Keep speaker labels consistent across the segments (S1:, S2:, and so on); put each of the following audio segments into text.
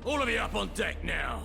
S1: All of you up on deck now.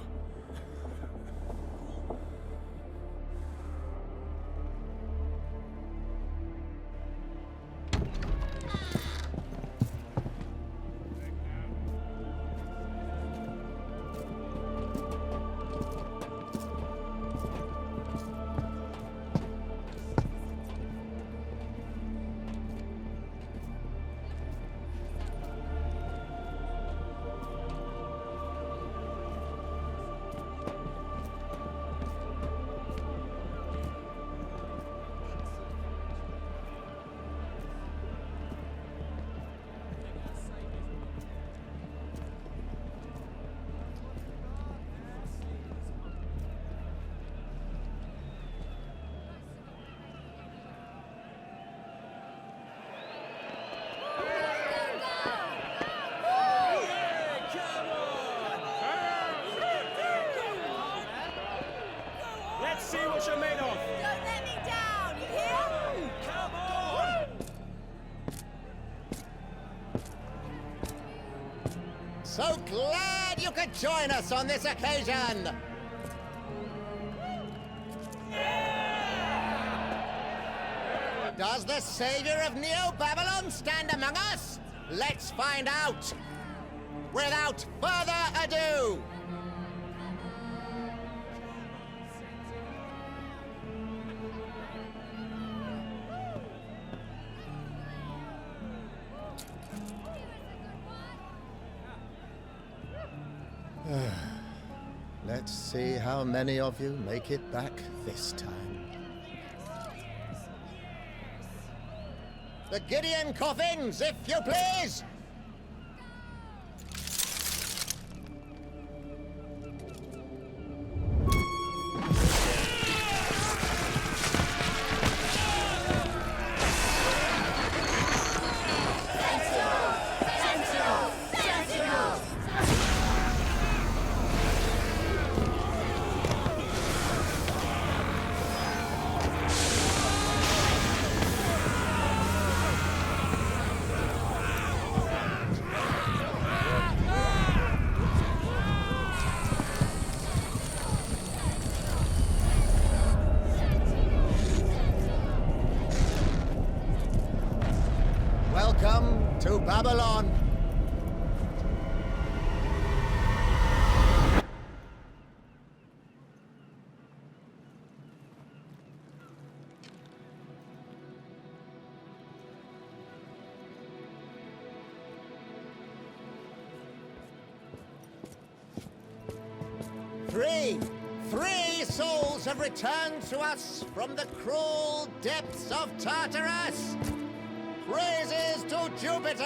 S2: See what you're made of!
S3: Don't let me down, you hear?
S2: Come on!
S4: So glad you could join us on this occasion! Does the savior of Neo Babylon stand among us? Let's find out! Without further ado! Let's see how many of you make it back this time. The Gideon coffins, if you please! Welcome to Babylon. Three souls have returned to us from the cruel depths of Tartarus. Praises to Jupiter!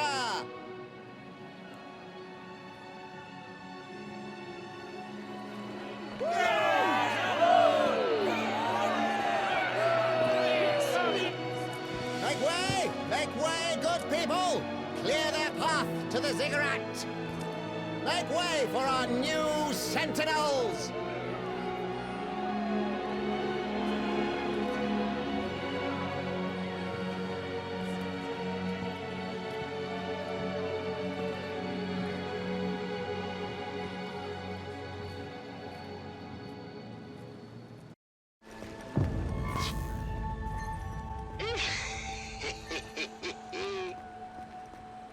S4: Make way, good people! Clear their path to the Ziggurat! Make way for our new Sentinels!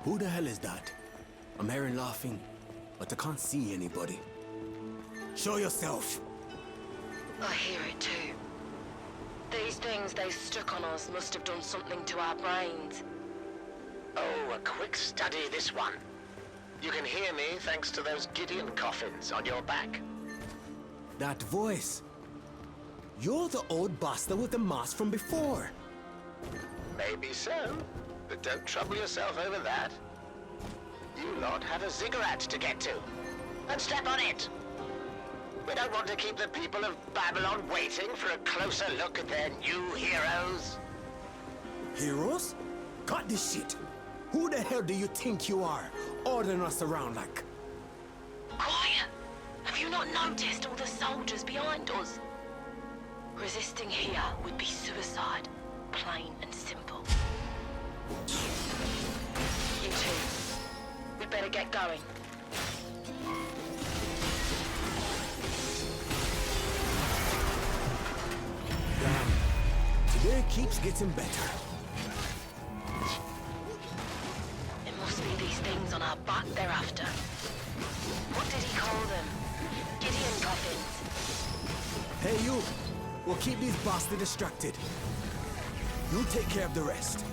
S1: Who the hell is that? I'm hearing laughing, but I can't see anybody. Show yourself!
S5: I hear it too. These things they stuck on us must have done something to our brains.
S6: Oh, a quick study, this one. You can hear me thanks to those Gideon coffins on your back.
S1: That voice! You're the old bastard with the mask from before!
S6: Maybe so, but don't trouble yourself over that. You lot have a ziggurat to get to, and step on it! We don't want to keep the people of Babylon waiting for a closer look at their new heroes.
S1: Heroes? Cut this shit! Who the hell do you think you are, ordering us around like?
S5: Quiet! Have you not noticed all the soldiers behind us? Resisting here would be suicide, plain and simple. You two, we'd better get going.
S1: Today keeps getting better.
S5: It must be these things on our back they're after. What did he call them? Gideon coffins.
S1: Hey, you! We'll keep these bastards distracted. You take care of the rest.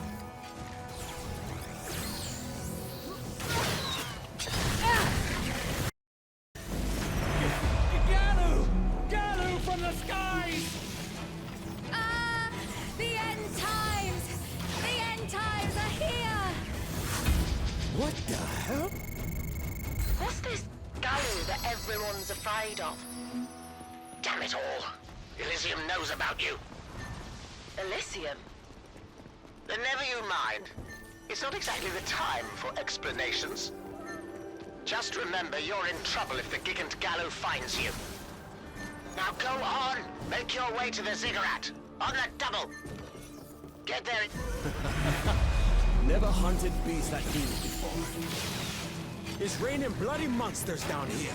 S2: Galu from the skies!
S3: Ah! The end times! The end times are here!
S1: What the hell?
S5: What's this Galu that everyone's afraid of?
S6: Damn it all! Elysium knows about you.
S5: Elysium?
S6: Then never you mind. It's not exactly the time for explanations. Just remember you're in trouble if the Gigant Galu finds you. Now go on! Make your way to the Ziggurat! On the double! Get there
S1: Never hunted beasts like these before. It's raining bloody monsters down here.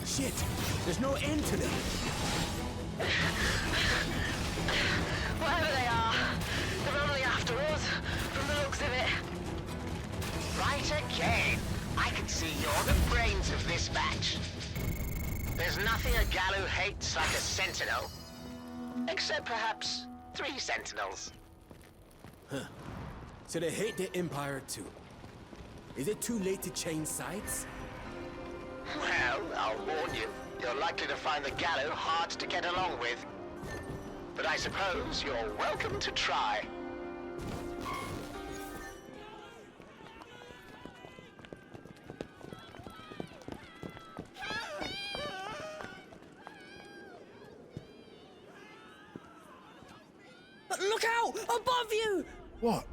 S1: Shit, there's no end to them.
S5: Whatever they are, they're only after us, from the looks of it.
S6: right again! I can see you're the brains of this batch. There's nothing a Galu hates like a Sentinel. Except perhaps 3 Sentinels.
S1: So they hate the Empire too. Is it too late to change sides?
S6: Well, I'll warn you. You're likely to find the Galu hard to get along with. But I suppose you're welcome to try.
S3: Look out! Above you!
S1: What?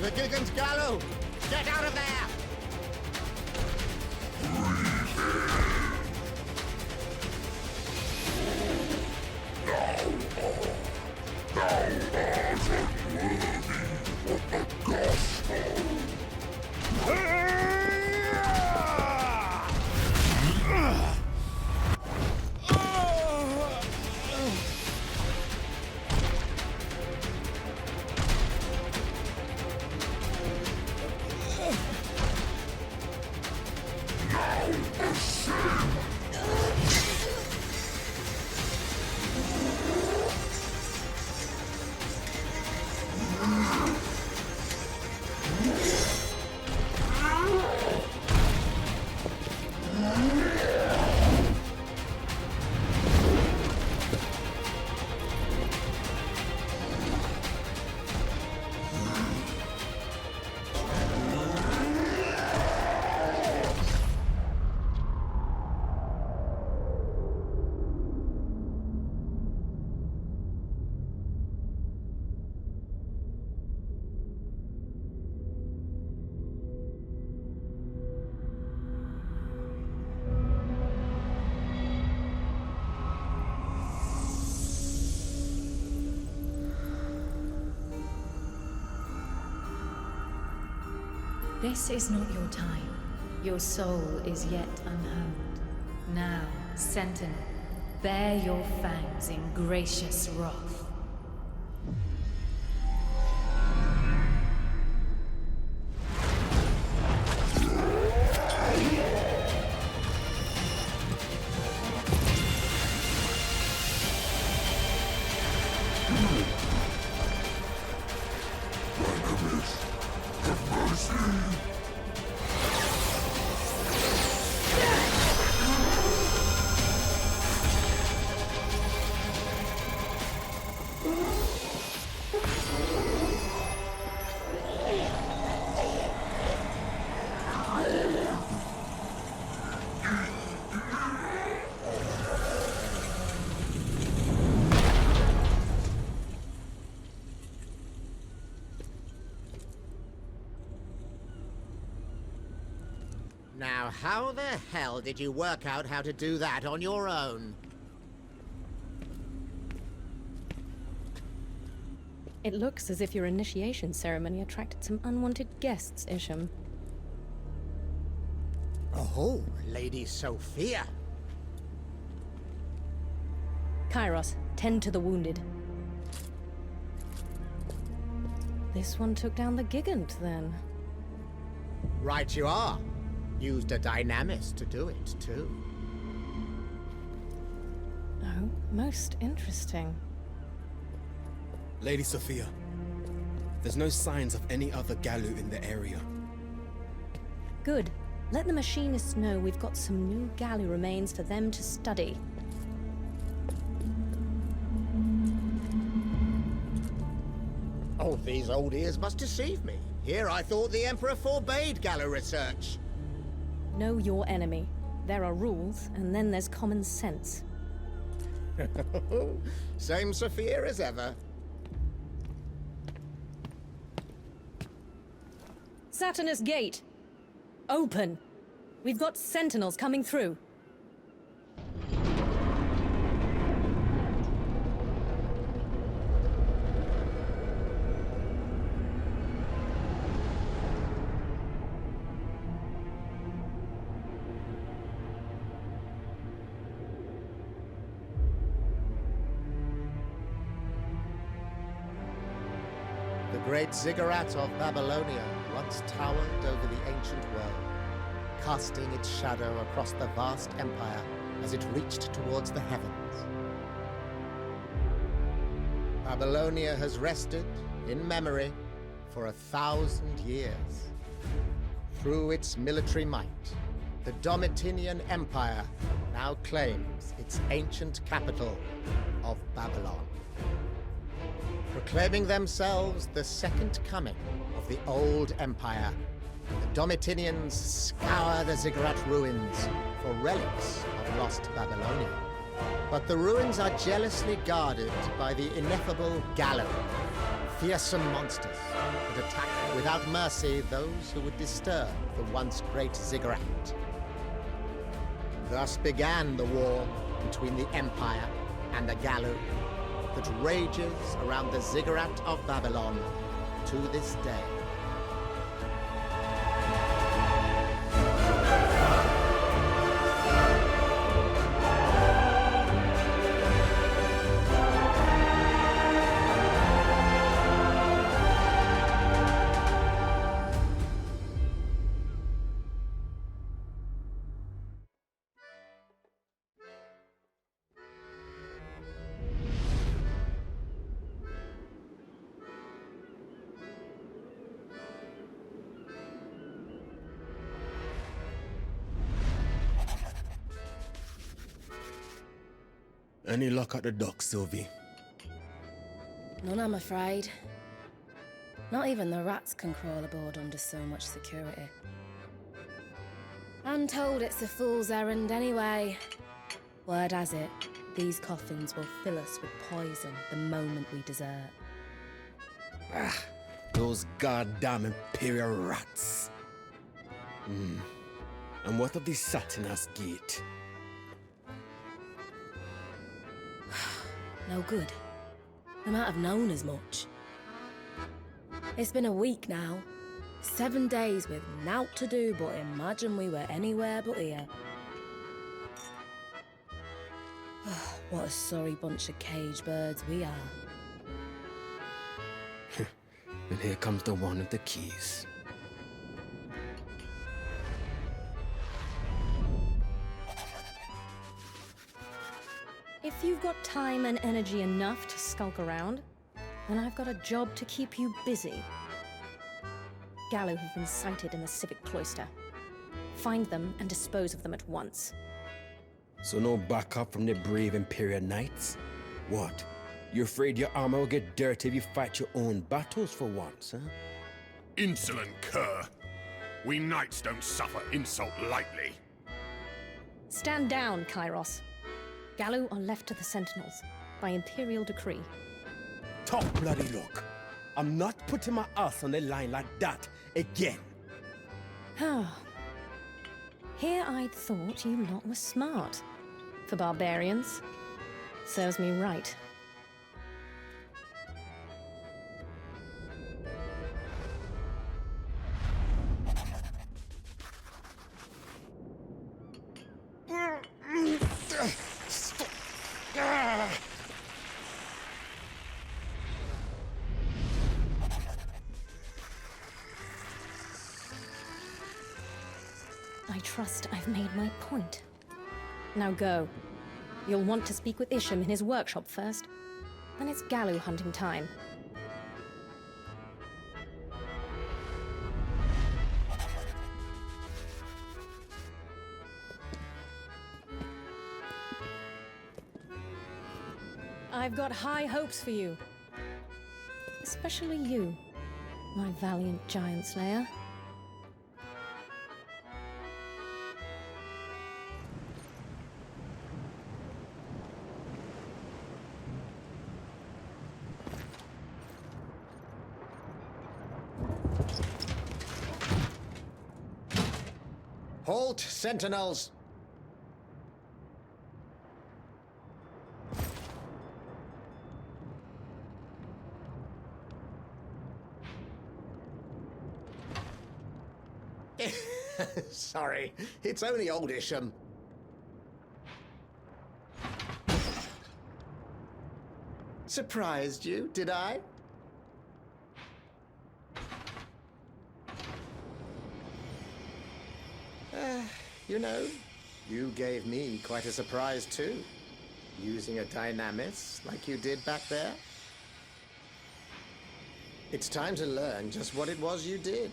S4: The Gigant Galu! Get out of there!
S7: This is not your time. Your soul is yet unhomed. Now, Sentinel, bare your fangs in gracious wrath.
S4: Now, how the hell did you work out how to do that on your own?
S8: It looks as if your initiation ceremony attracted some unwanted guests, Isham.
S4: Oh, Lady Sophia.
S8: Kairos, tend to the wounded. This one took down the Gigant, then.
S4: Right you are. Used a dynamist to do it, too.
S8: Oh, most interesting.
S1: Lady Sophia, there's no signs of any other Galu in the area.
S8: Good. Let the machinists know we've got some new Galu remains for them to study.
S4: Oh, these old ears must deceive me. Here I thought the Emperor forbade Galu research.
S8: Know your enemy. There are rules, and then there's common sense.
S4: Same Sophia as ever.
S8: Saturnus Gate! Open! We've got sentinels coming through.
S4: The great Ziggurat of Babylonia once towered over the ancient world, casting its shadow across the vast empire as it reached towards the heavens. Babylonia has rested, in memory, for 1,000 years. Through its military might, the Domitian Empire now claims its ancient capital of Babylon. Proclaiming themselves the second coming of the old empire, the Domitians scour the Ziggurat ruins for relics of lost Babylonia. But the ruins are jealously guarded by the ineffable Galu, fearsome monsters that attack without mercy those who would disturb the once great Ziggurat. Thus began the war between the Empire and the Galu that rages around the Ziggurat of Babylon to this day.
S1: Any luck at the dock, Sylvie?
S9: None, I'm afraid. Not even the rats can crawl aboard under so much security. I'm told it's a fool's errand anyway. Word has it, these coffins will fill us with poison the moment we desert.
S1: Ah, those goddamn Imperial rats. And what of the Saturnus Gate?
S9: No good. They might have known as much. It's been a week now. 7 days with naught to do but imagine we were anywhere but here. What a sorry bunch of caged birds we are.
S1: And here comes the one with the keys.
S8: If you've got time and energy enough to skulk around, then I've got a job to keep you busy. Galu have been sighted in the Civic Cloister. Find them and dispose of them at once.
S1: So no backup from the brave Imperial Knights? What? You afraid your armor will get dirty if you fight your own battles for once, huh?
S2: Insolent cur. We knights don't suffer insult lightly.
S8: Stand down, Kairos. Galu are left to the Sentinels, by Imperial decree.
S1: Top bloody look. I'm not putting my ass on the line like that again.
S8: Here I'd thought you lot were smart. For barbarians. Serves me right. I trust I've made my point. Now go. You'll want to speak with Isham in his workshop first. Then it's Gallo hunting time. I've got high hopes for you. Especially you, my valiant giant slayer.
S4: Halt, sentinels! Sorry, it's only old Isham. Surprised you, did I? You know, you gave me quite a surprise too. Using a dynamis like you did back there. It's time to learn just what it was you did.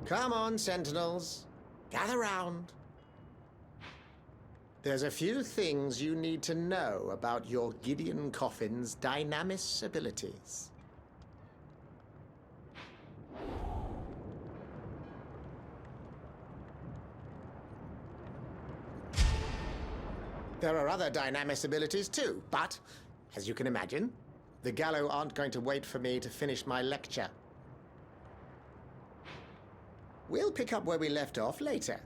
S4: Come on, sentinels. Gather round. There's a few things you need to know about your Gideon Coffin's dynamis abilities. There are other dynamis abilities too, but, as you can imagine, the Gallo aren't going to wait for me to finish my lecture. We'll pick up where we left off later.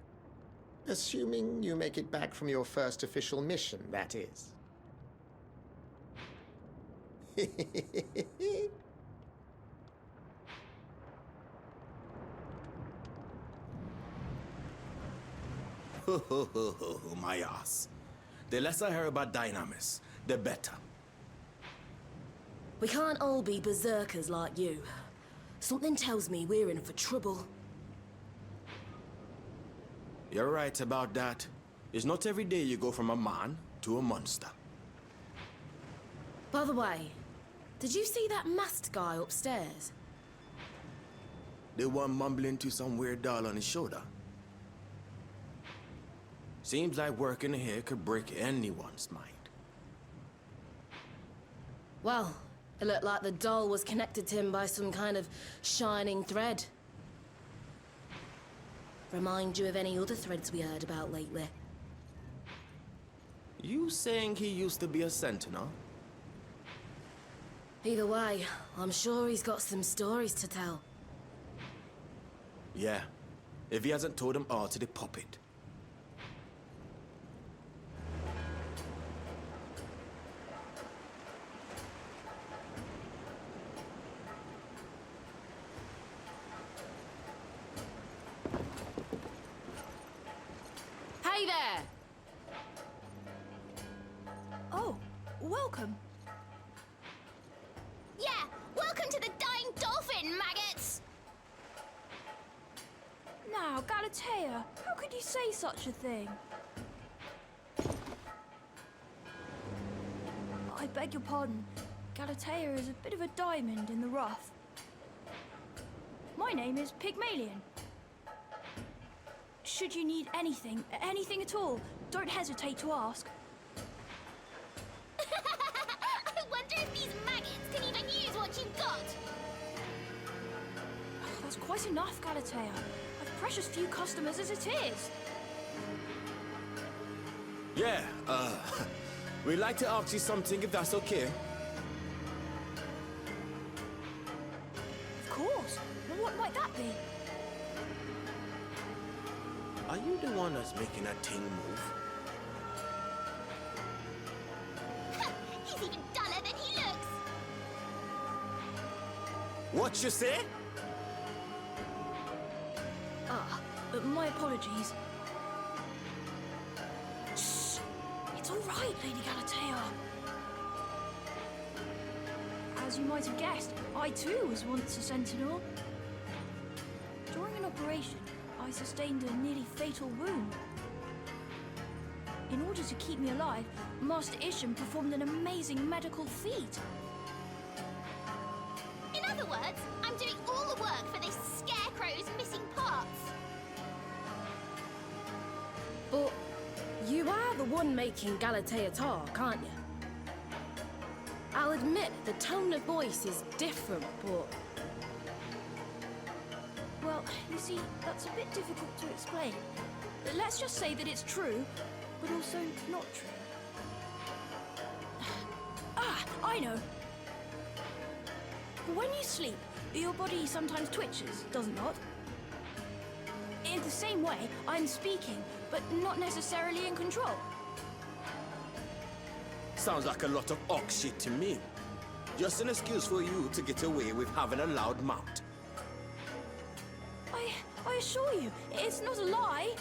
S4: Assuming you make it back from your first official mission, that is.
S10: My ass. The less I hear about dynamis, the better.
S9: We can't all be berserkers like you. Something tells me we're in for trouble.
S10: You're right about that. It's not every day you go from a man to a monster.
S9: By the way, did you see that masked guy upstairs?
S10: The one mumbling to some weird doll on his shoulder. Seems like working here could break anyone's mind.
S9: Well, it looked like the doll was connected to him by some kind of shining thread. Remind you of any other threads we heard about lately?
S10: You saying he used to be a sentinel?
S9: Either way, I'm sure he's got some stories to tell.
S10: Yeah, if he hasn't told them all to the puppet.
S9: Hey there!
S3: Oh, welcome.
S11: Yeah, welcome to the Dying Dolphin, maggots!
S3: Now, Galatea, how could you say such a thing? I beg your pardon. Galatea is a bit of a diamond in the rough. My name is Pygmalion. Should you need anything at all, don't hesitate to ask.
S11: I wonder if these maggots can even use what you've got!
S3: That's quite enough, Galatea. I've precious few customers as it is.
S10: Yeah, we'd like to ask you something if that's okay.
S3: Of course. Well, what might that be?
S10: Are you the one that's making that thing move?
S11: He's even duller than he looks.
S10: What you say?
S3: My apologies. Shh! It's all right, Lady Galatea. As you might have guessed, I too was once a sentinel. During an operation, I sustained a nearly fatal wound. In order to keep me alive, Master Isham performed an amazing medical feat.
S11: In other words, I'm doing all the work for this scarecrow's missing parts.
S9: But you are the one making Galatea talk, aren't you? I'll admit the tone of voice is different, but...
S3: Well, you see, that's a bit difficult to explain. Let's just say that it's true, but also not true. I know. When you sleep, your body sometimes twitches, does it not? In the same way, I'm speaking, but not necessarily in control.
S10: Sounds like a lot of ox shit to me. Just an excuse for you to get away with having a loud mouth.
S3: I assure you, it's not a lie.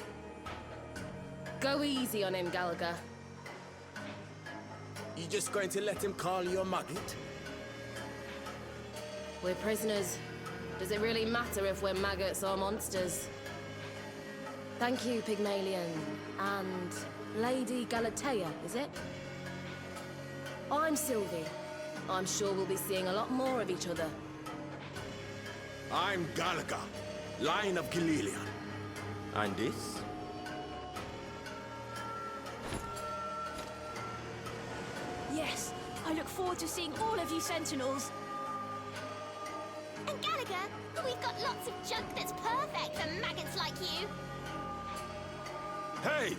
S9: Go easy on him, Gallagher.
S10: You just going to let him call you a maggot?
S9: We're prisoners. Does it really matter if we're maggots or monsters? Thank you, Pygmalion. And Lady Galatea, is it? I'm Sylvie. I'm sure we'll be seeing a lot more of each other.
S10: I'm Gallagher, Lion of Galilean. And this?
S3: Yes, I look forward to seeing all of you Sentinels.
S11: And Gallagher, we've got lots of junk that's perfect for maggots like you.
S10: Hey!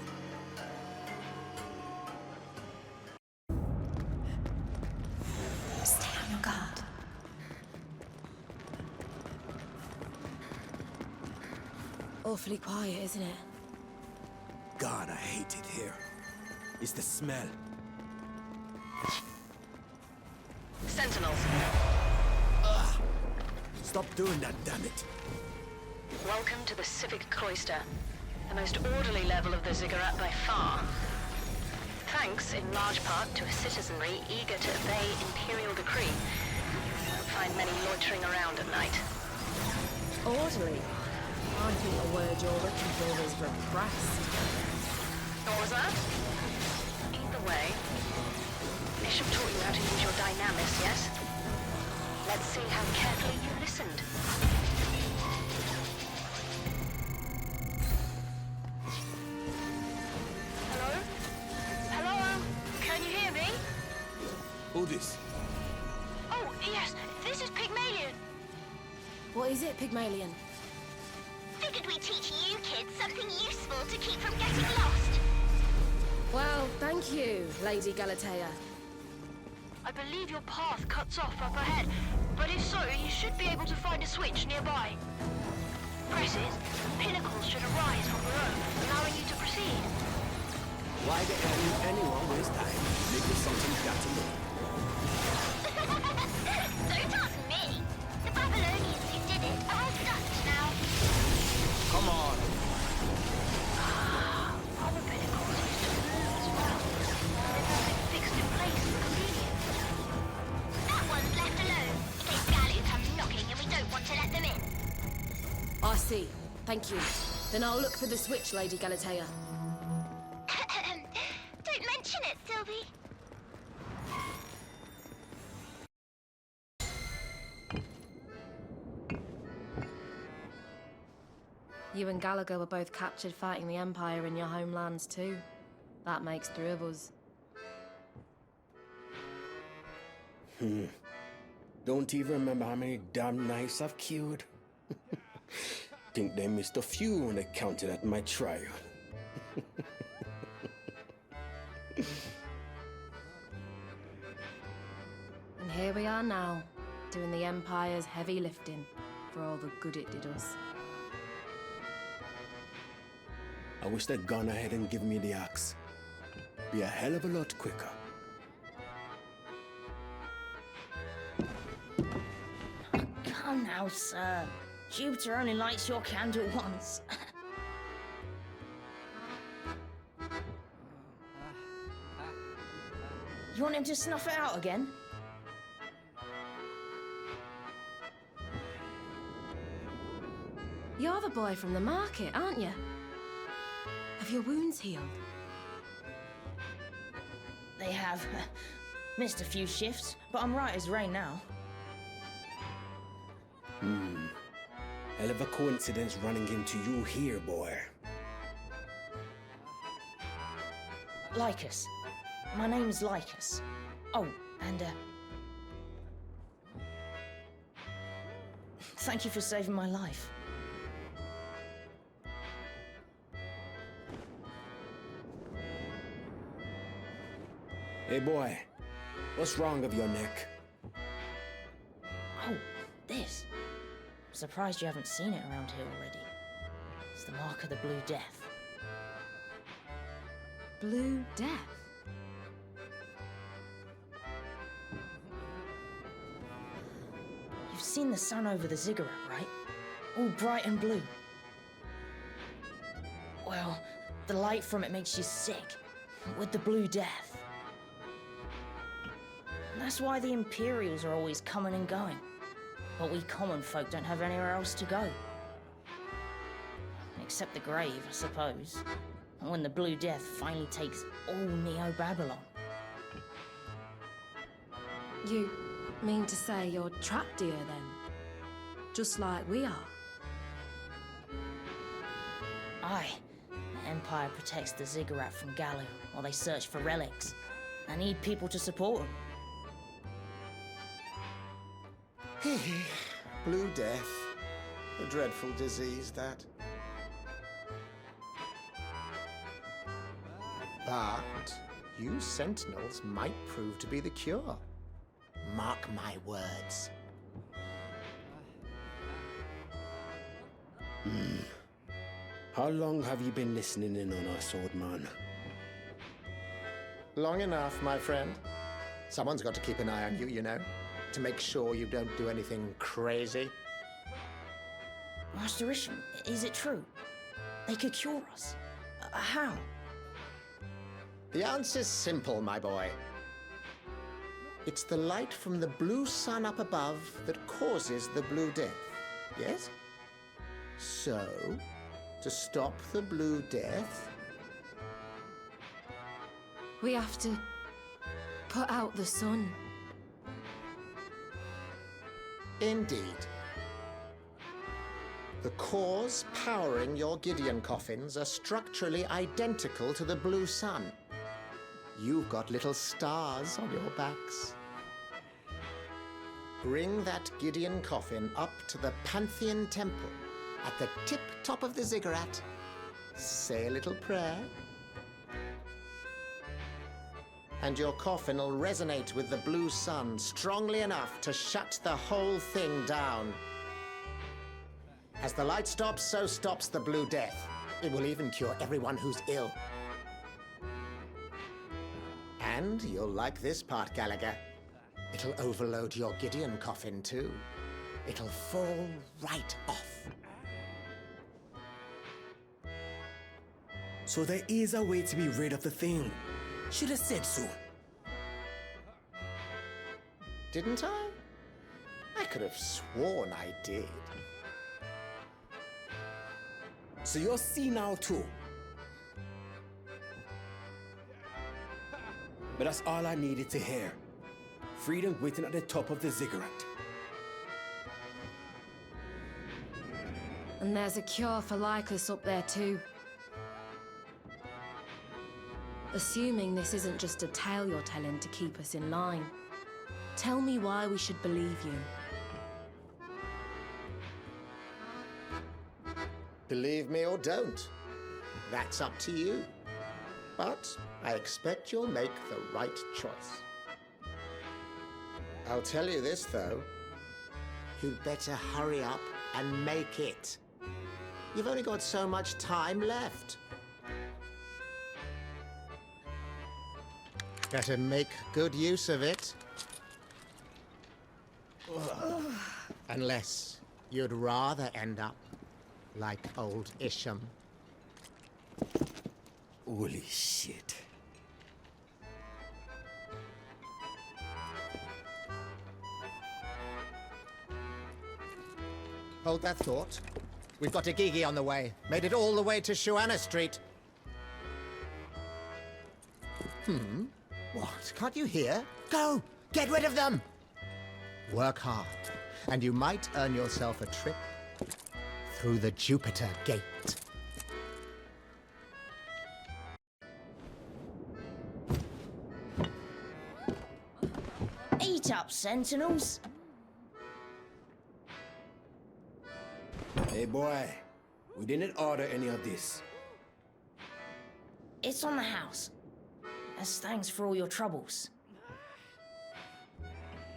S7: Stay on your guard.
S9: Awfully quiet, isn't it?
S10: God, I hate it here. It's the smell.
S5: Sentinels,
S10: Stop doing that, damn it.
S5: welcome to the Civic Cloister, the most orderly level of the Ziggurat by far. Thanks in large part to a citizenry eager to obey Imperial decree. You won't find many loitering around at night.
S9: Orderly. I think the word you're looking for is repressed.
S5: What was that? Either way, Bishop taught you how to use your dynamis, yes? Let's see how carefully you listened. Hello? Hello? Can you hear me?
S10: Who this?
S11: Oh, yes, this is Pygmalion.
S9: What is it, Pygmalion?
S11: Figured we'd teach you kids something useful to keep from getting lost.
S9: Well, thank you, Lady Galatea.
S3: I believe your path cuts off up ahead, but if so, you should be able to find a switch nearby. Press it, pinnacles should arise from below, allowing you to proceed.
S10: Why the hell would anyone waste time making something got to know?
S11: Don't ask me. The Babylonians who did it are all dust now.
S10: Come on.
S3: Other pinnacles used to move as well. They've now been fixed in place for convenience.
S11: That one's left alone, in case Galu come knocking and we don't want to let them in.
S9: I see. Thank you. Then I'll look for the switch, Lady Galatea.
S11: Don't mention it, Sylvie.
S9: You and Gallagher were both captured fighting the Empire in your homelands too. That makes 3 of us.
S10: Don't even remember how many damn knives I've killed. Think they missed a few when they counted at my trial.
S9: And here we are now, doing the Empire's heavy lifting for all the good it did us.
S10: I wish they'd gone ahead and given me the axe. Be a hell of a lot quicker.
S12: Come now, sir. Jupiter only lights your candle once. You want him to snuff it out again?
S9: You're the boy from the market, aren't you? Have your wounds healed?
S12: They have. Missed a few shifts, but I'm right as rain now.
S10: Hell of a coincidence running into you here, boy.
S12: Lycus. My name's Lycus. Oh, and thank you for saving my life.
S10: Hey, boy. What's wrong with your neck?
S12: Oh, this. Surprised you haven't seen it around here already. It's the mark of the Blue Death.
S9: Blue Death?
S12: You've seen the sun over the Ziggurat, right? All bright and blue. Well, the light from it makes you sick, with the Blue Death. And that's why the Imperials are always coming and going. But we common folk don't have anywhere else to go. Except the grave, I suppose. And when the Blue Death finally takes all Neo-Babylon.
S9: You mean to say you're trapped here then? Just like we are?
S12: Aye. The Empire protects the Ziggurat from Gallo while they search for relics. I need people to support them.
S4: Blue Death. A dreadful disease, that. But you Sentinels might prove to be the cure. Mark my words.
S10: How long have you been listening in on us, old man?
S4: Long enough, my friend. Someone's got to keep an eye on you, you know, to make sure you don't do anything crazy.
S12: Master Isham, is it true? They could cure us. How?
S4: The answer's simple, my boy. It's the light from the blue sun up above that causes the Blue Death, yes? So, to stop the Blue Death...
S9: We have to put out the sun.
S4: Indeed. The cores powering your Gideon coffins are structurally identical to the blue sun. You've got little stars on your backs. Bring that Gideon coffin up to the Pantheon temple at the tip-top of the Ziggurat. Say a little prayer. And your coffin will resonate with the blue sun strongly enough to shut the whole thing down. As the light stops, so stops the Blue Death. It will even cure everyone who's ill. And you'll like this part, Gallagher. It'll overload your Gideon coffin, too. It'll fall right off.
S10: So there is a way to be rid of the thing. Should have said so.
S4: Didn't I? I could have sworn I did.
S10: So you're senile too. But that's all I needed to hear. Freedom waiting at the top of the Ziggurat.
S9: And there's a cure for Lycus up there too. Assuming this isn't just a tale you're telling to keep us in line. Tell me why we should believe you.
S4: Believe me or don't. That's up to you. But I expect you'll make the right choice. I'll tell you this, though. You'd better hurry up and make it. You've only got so much time left. Better make good use of it. Unless you'd rather end up like old Isham.
S10: Holy shit.
S4: Hold that thought. We've got a Gigi on the way. Made it all the way to Shuana Street. What? Can't you hear? Go! Get rid of them! Work hard, and you might earn yourself a trip through the Jupiter Gate.
S12: Eat up, Sentinels!
S10: Hey boy, we didn't order any of this.
S12: It's on the house. As thanks for all your troubles.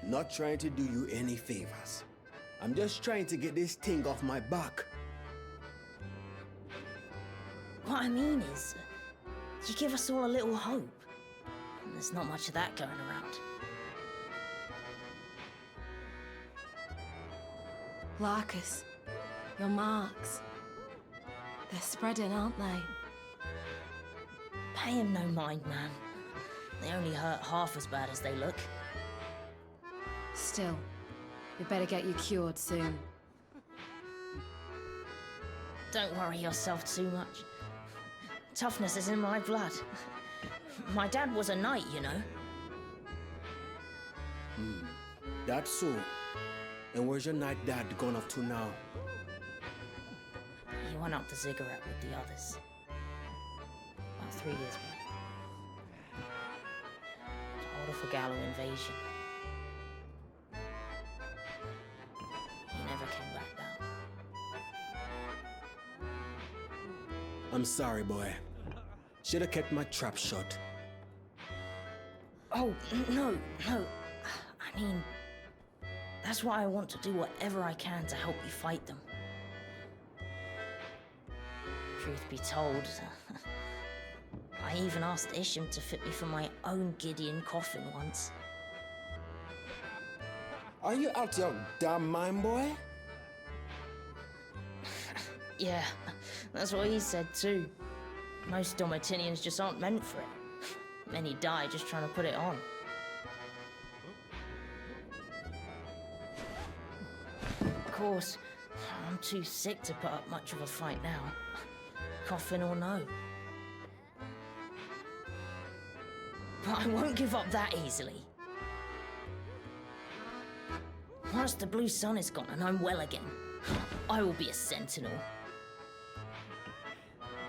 S10: Not trying to do you any favors. I'm just trying to get this thing off my back.
S12: What I mean is, you give us all a little hope. And there's not much of that going around.
S9: Larkus, your marks. They're spreading, aren't they?
S12: Pay him no mind, man. They only hurt half as bad as they look.
S9: Still, we better get you cured soon.
S12: Don't worry yourself too much. Toughness is in my blood. My dad was a knight, you know.
S10: That's so. And where's your knight dad gone off to now?
S12: He went up to Ziggurat with the others. About 3 years back. To order for Gallo invasion. He never came back down.
S10: I'm sorry, boy. Should have kept my trap shut.
S12: Oh, no. I mean, that's why I want to do whatever I can to help you fight them. Truth be told, I even asked Isham to fit me for my own Gideon coffin once.
S10: Are you out your damn mind, boy?
S12: Yeah, that's what he said too. Most Domitinians just aren't meant for it. Many die just trying to put it on. Of course, I'm too sick to put up much of a fight now. Coffin or no. But I won't give up that easily. Once the blue sun is gone and I'm well again, I will be a sentinel.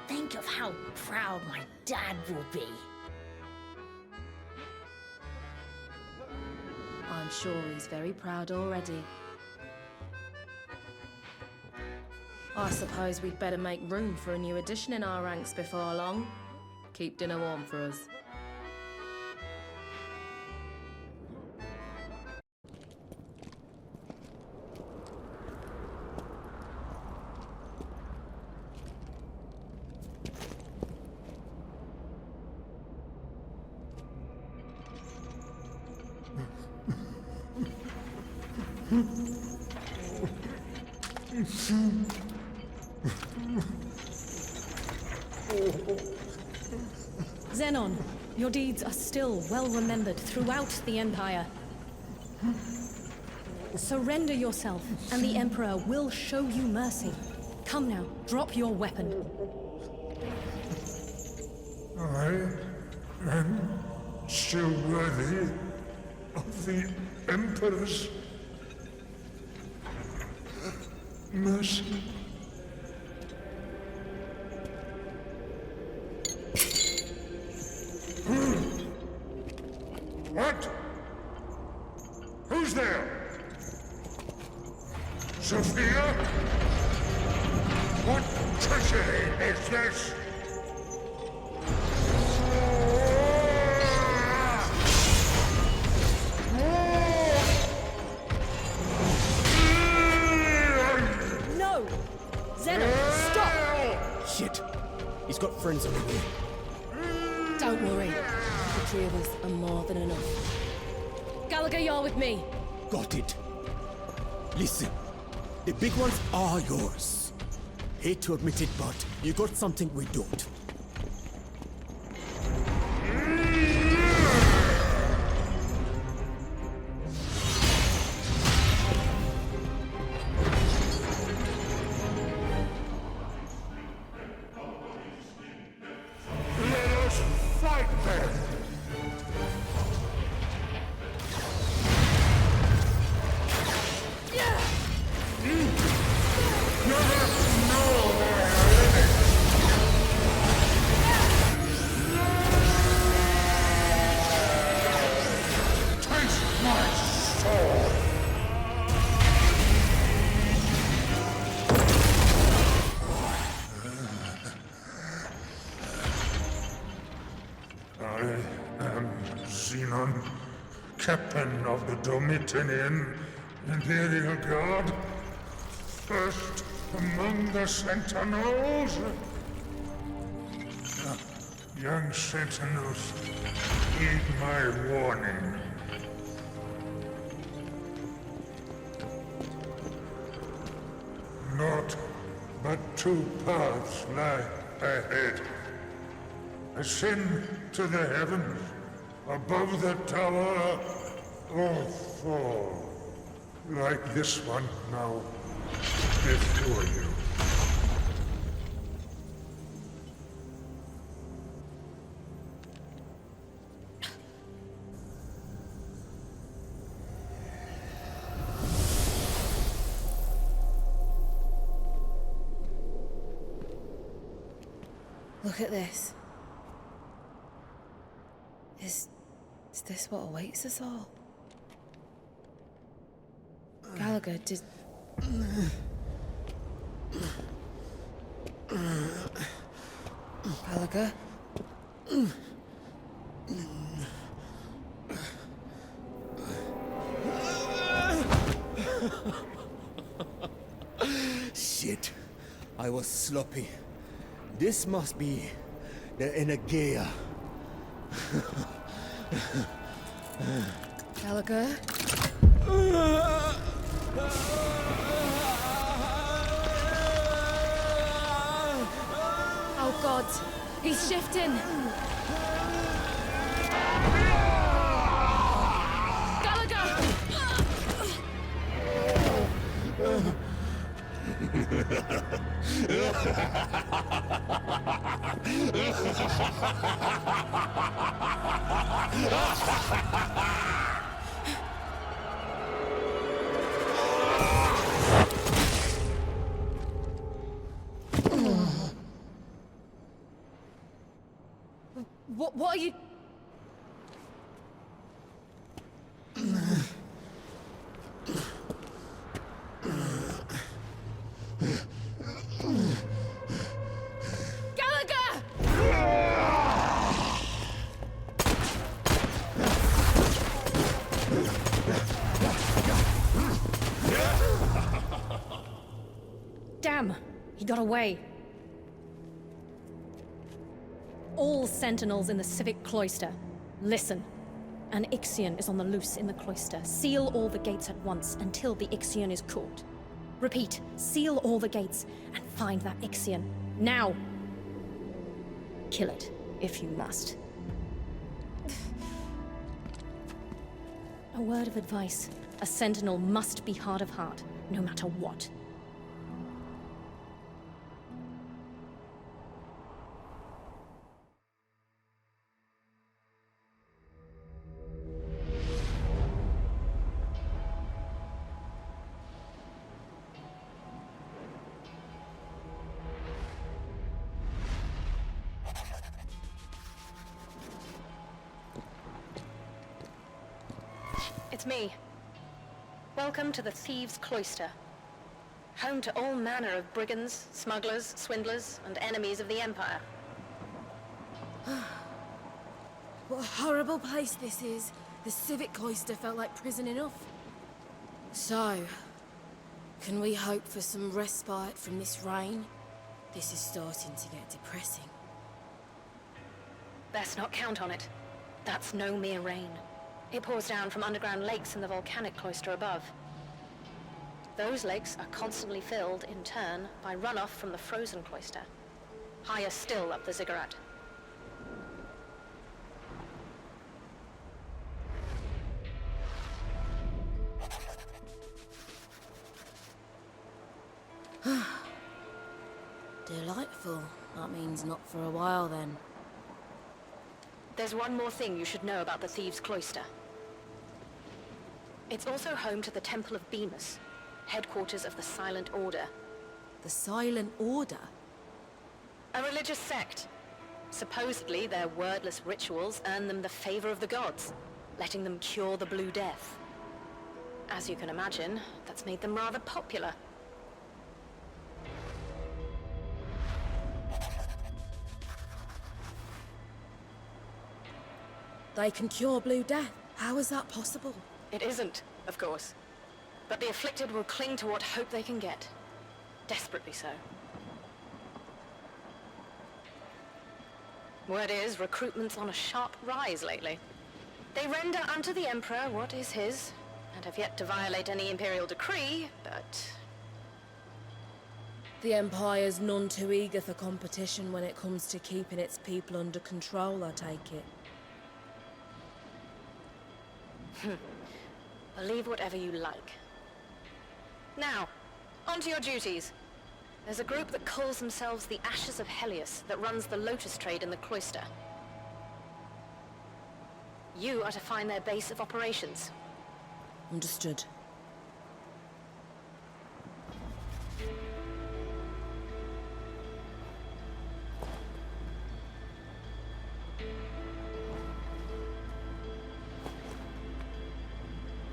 S12: Think of how proud my dad will be.
S9: I'm sure he's very proud already. I suppose we'd better make room for a new addition in our ranks before long. Keep dinner warm for us.
S8: Zenon, your deeds are still well remembered throughout the Empire. Surrender yourself, and the Emperor will show you mercy. Come now, drop your weapon.
S13: I am still worthy of the Emperor's mercy. What? Who's there? Sophia? What treachery is this?
S8: No! Zenon, stop!
S10: Shit! He's got friends on the way.
S8: Don't worry. The
S9: three of us are more than enough. Gallagher, you're with me.
S1: Got it. Listen, the big ones are yours. Hate to admit it, but you got something we don't.
S13: Let us fight them! Taste my sword! I am Zenon, captain of the Domitian Imperial Guard. First among the Sentinels. Young Sentinels, heed my warning. Naught but two paths lie ahead. Ascend to the heavens, above the tower, or fall, like this one now, before you.
S9: Look at this. Is this what awaits us all? Gallagher, did... Gallagher?
S1: Shit. I was sloppy. This must be the Enagea.
S9: Gallagher? Oh God, he's shifting. Gallagher! What are you... Gallagher!
S8: Damn! He got away. All sentinels in the Civic Cloister, listen. An Ixion is on the loose in the cloister. Seal all the gates at once until the Ixion is caught. Repeat, seal all the gates and find that Ixion. Now! Kill it, if you must. A word of advice. A sentinel must be hard of heart, no matter what. It's me. Welcome to the Thieves Cloister. Home to all manner of brigands, smugglers, swindlers, and enemies of the Empire.
S9: What a horrible place this is. The Civic Cloister felt like prison enough. So, can we hope for some respite from this rain? This is starting to get depressing.
S8: Best not count on it. That's no mere rain. It pours down from underground lakes in the Volcanic Cloister above. Those lakes are constantly filled, in turn, by runoff from the Frozen Cloister. Higher still up the Ziggurat.
S9: Delightful. That means not for a while, then.
S8: There's one more thing you should know about the Thieves Cloister. It's also home to the Temple of Bemus, headquarters of the Silent Order.
S9: The Silent Order?
S8: A religious sect. Supposedly, their wordless rituals earn them the favor of the gods, letting them cure the Blue Death. As you can imagine, that's made them rather popular.
S9: They can cure Blue Death? How is that possible?
S8: It isn't, of course. But the afflicted will cling to what hope they can get. Desperately so. Word is, recruitment's on a sharp rise lately. They render unto the Emperor what is his, and have yet to violate any Imperial decree, but...
S9: The Empire's none too eager for competition when it comes to keeping its people under control, I take it.
S8: Believe whatever you like. Now, on to your duties. There's a group that calls themselves the Ashes of Helios that runs the Lotus trade in the cloister. You are to find their base of operations.
S9: Understood.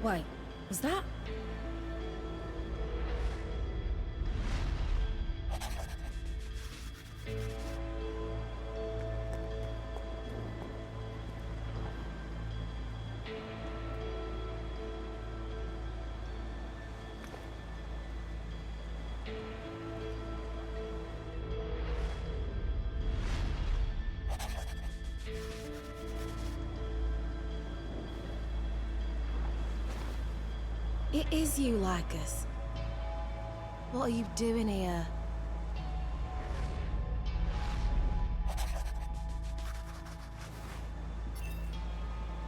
S9: Wait, was that? It is you, Lycus. What are you doing here?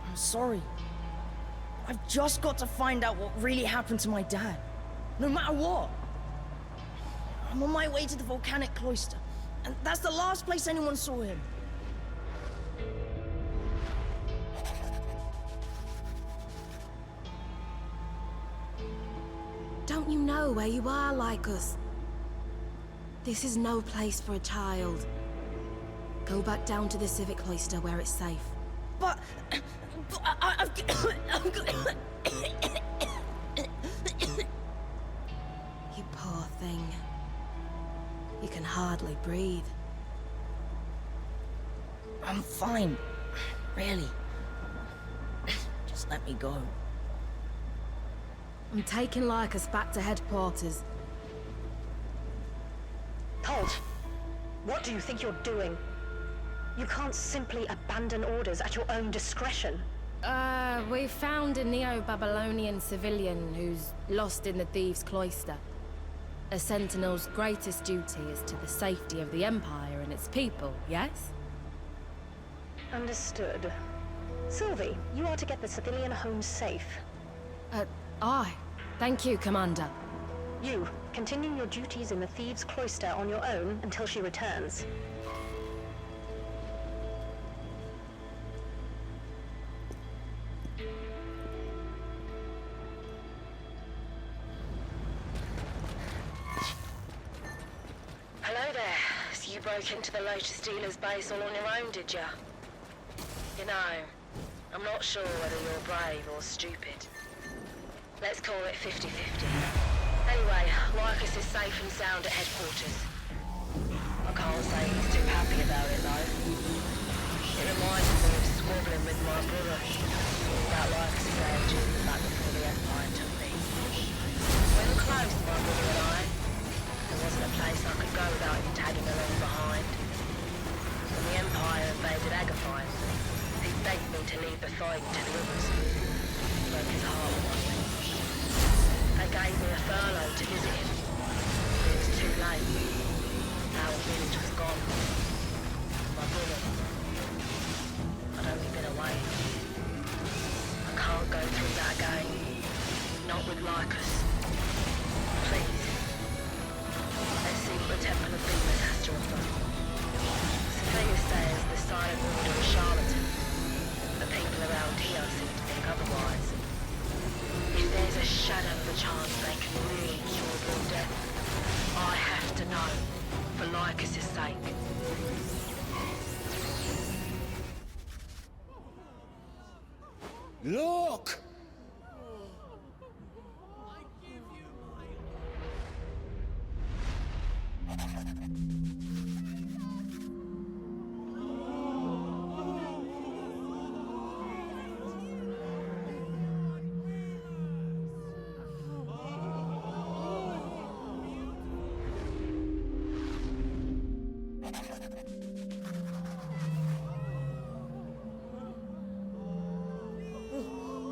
S12: I'm sorry. I've just got to find out what really happened to my dad. No matter what. I'm on my way to the Volcanic Cloister, and that's the last place anyone saw him.
S9: Don't you know where you are, Lycus? This is no place for a child. Go back down to the Civic Cloister where it's safe.
S12: But I've...
S9: You poor thing. You can hardly breathe.
S12: I'm fine. Really. Just let me go.
S9: I'm taking Lycus back to headquarters.
S8: Halt! What do you think you're doing? You can't simply abandon orders at your own discretion.
S9: We found a Neo-Babylonian civilian who's lost in the Thieves Cloister. A Sentinel's greatest duty is to the safety of the Empire and its people, yes?
S8: Understood. Sylvie, you are to get the civilian home safe.
S9: Aye. Thank you, Commander.
S8: You, continue your duties in the Thieves Cloister on your own until she returns.
S5: Hello there. So you broke into the Lotus dealer's base all on your own, did ya? You know, I'm not sure whether you're brave or stupid. Let's call it 50-50. Anyway, Lycus is safe and sound at headquarters. I can't say he's too happy about it, though. It reminds me of squabbling with my brother about Lycus's age back before the Empire took me. We were close, my brother and I. There wasn't a place I could go without him tagging along behind. When the Empire invaded Agaphine, he begged me to the thawing to the rivers. Broke his heart one day. They gave me a furlough to visit him. But it was too late. Our village was gone. My brother. I'd only been away. I can't go through that again. Not with Lycus. Please. Let's see what the Temple of Bemus has to offer. Sophia says the Silent Order is charlatan. The people around here seem to think otherwise. If there's a shadow of a chance they can really cure Blue Death, I have to know, for Lycus' sake.
S10: Look!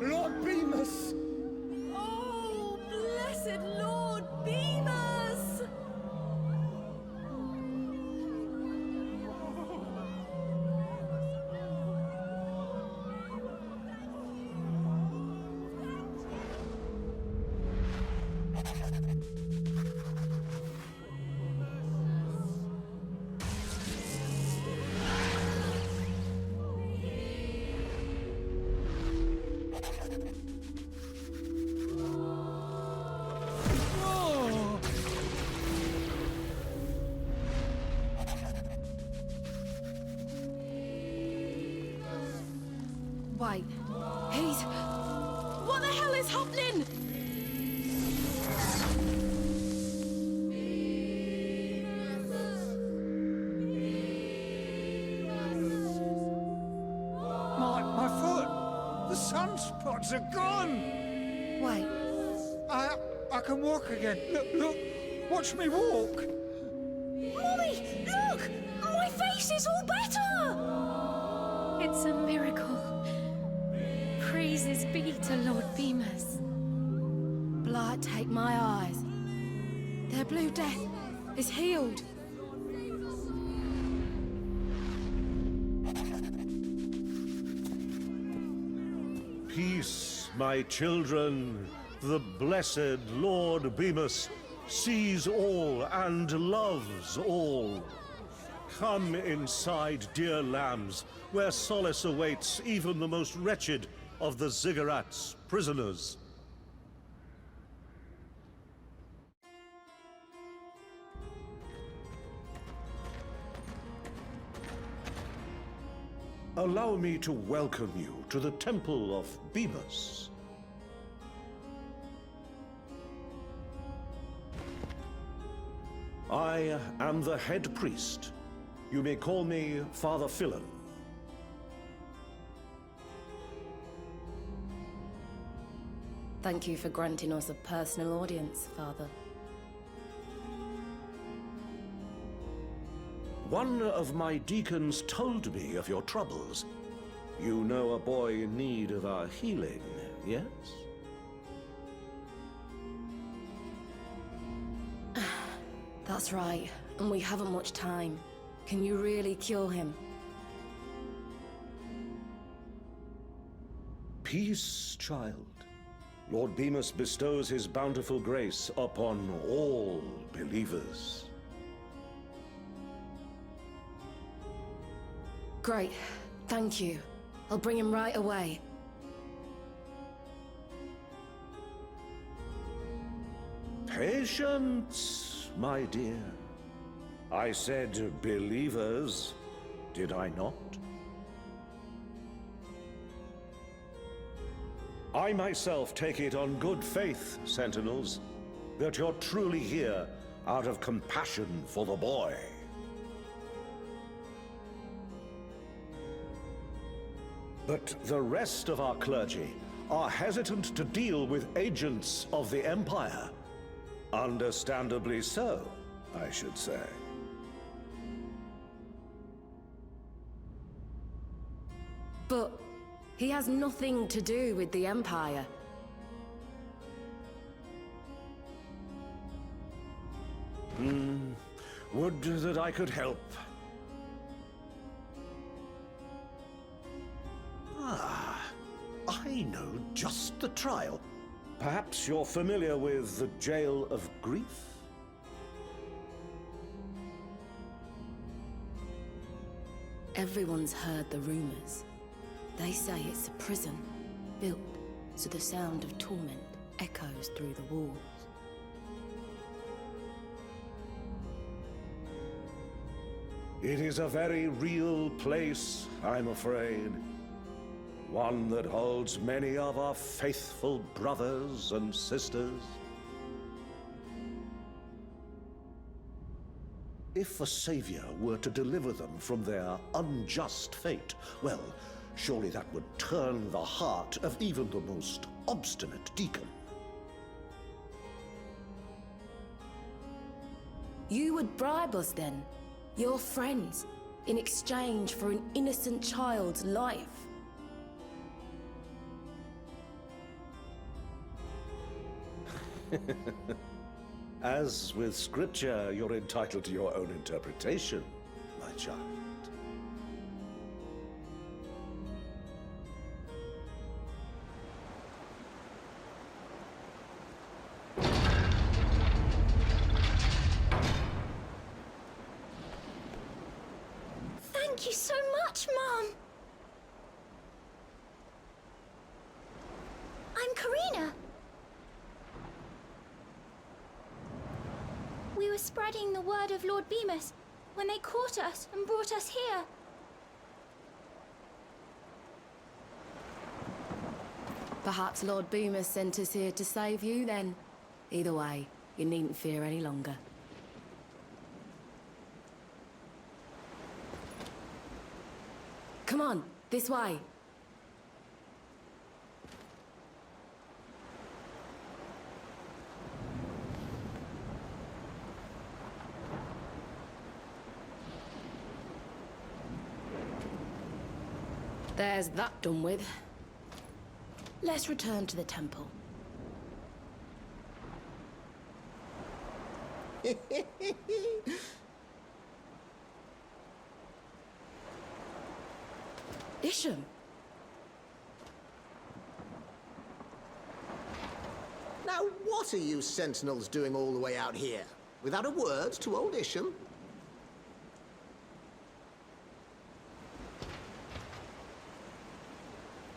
S10: Lord Bemus!
S9: Oh, blessed Lord Bemus! Wait, he's... What the hell is happening?
S1: My foot! The sunspots are gone!
S9: Wait.
S1: I can walk again. Look, watch me walk.
S8: Mommy, look! My face is all better!
S7: It's a miracle. Praises be to Lord Bemus.
S9: Blight, take my eyes. Their Blue Death is healed.
S14: Peace, my children. The blessed Lord Bemus sees all and loves all. Come inside, dear lambs, where solace awaits even the most wretched of the Ziggurat's prisoners. Allow me to welcome you to the Temple of Bemus. I am the head priest. You may call me Father Philon.
S9: Thank you for granting us a personal audience, Father.
S14: One of my deacons told me of your troubles. You know a boy in need of our healing, yes?
S9: That's right, and we haven't much time. Can you really cure him?
S14: Peace, child. Lord Bemus bestows his bountiful grace upon all believers.
S9: Great, thank you. I'll bring him right away.
S14: Patience, my dear. I said believers, did I not? I myself take it on good faith, Sentinels, that you're truly here out of compassion for the boy. But the rest of our clergy are hesitant to deal with agents of the Empire. Understandably so, I should say.
S9: But He has nothing to do with the Empire.
S14: Would that I could help.
S15: I know just the trial.
S14: Perhaps you're familiar with the Jail of Grief?
S9: Everyone's heard the rumors. They say it's a prison, built so the sound of torment echoes through the walls.
S14: It is a very real place, I'm afraid. One that holds many of our faithful brothers and sisters. If a savior were to deliver them from their unjust fate, well, surely that would turn the heart of even the most obstinate deacon.
S9: You would bribe us then, your friends, in exchange for an innocent child's life.
S14: As with scripture, you're entitled to your own interpretation, my child.
S11: Thank you so much, Mom. I'm Karina. We were spreading the word of Lord Bemus when they caught us and brought us here.
S9: Perhaps Lord Bemus sent us here to save you then. Either way, you needn't fear any longer. Come on, this way. There's that done with. Let's return to the temple. Isham.
S4: Now, what are you sentinels doing all the way out here? Without a word to old Isham?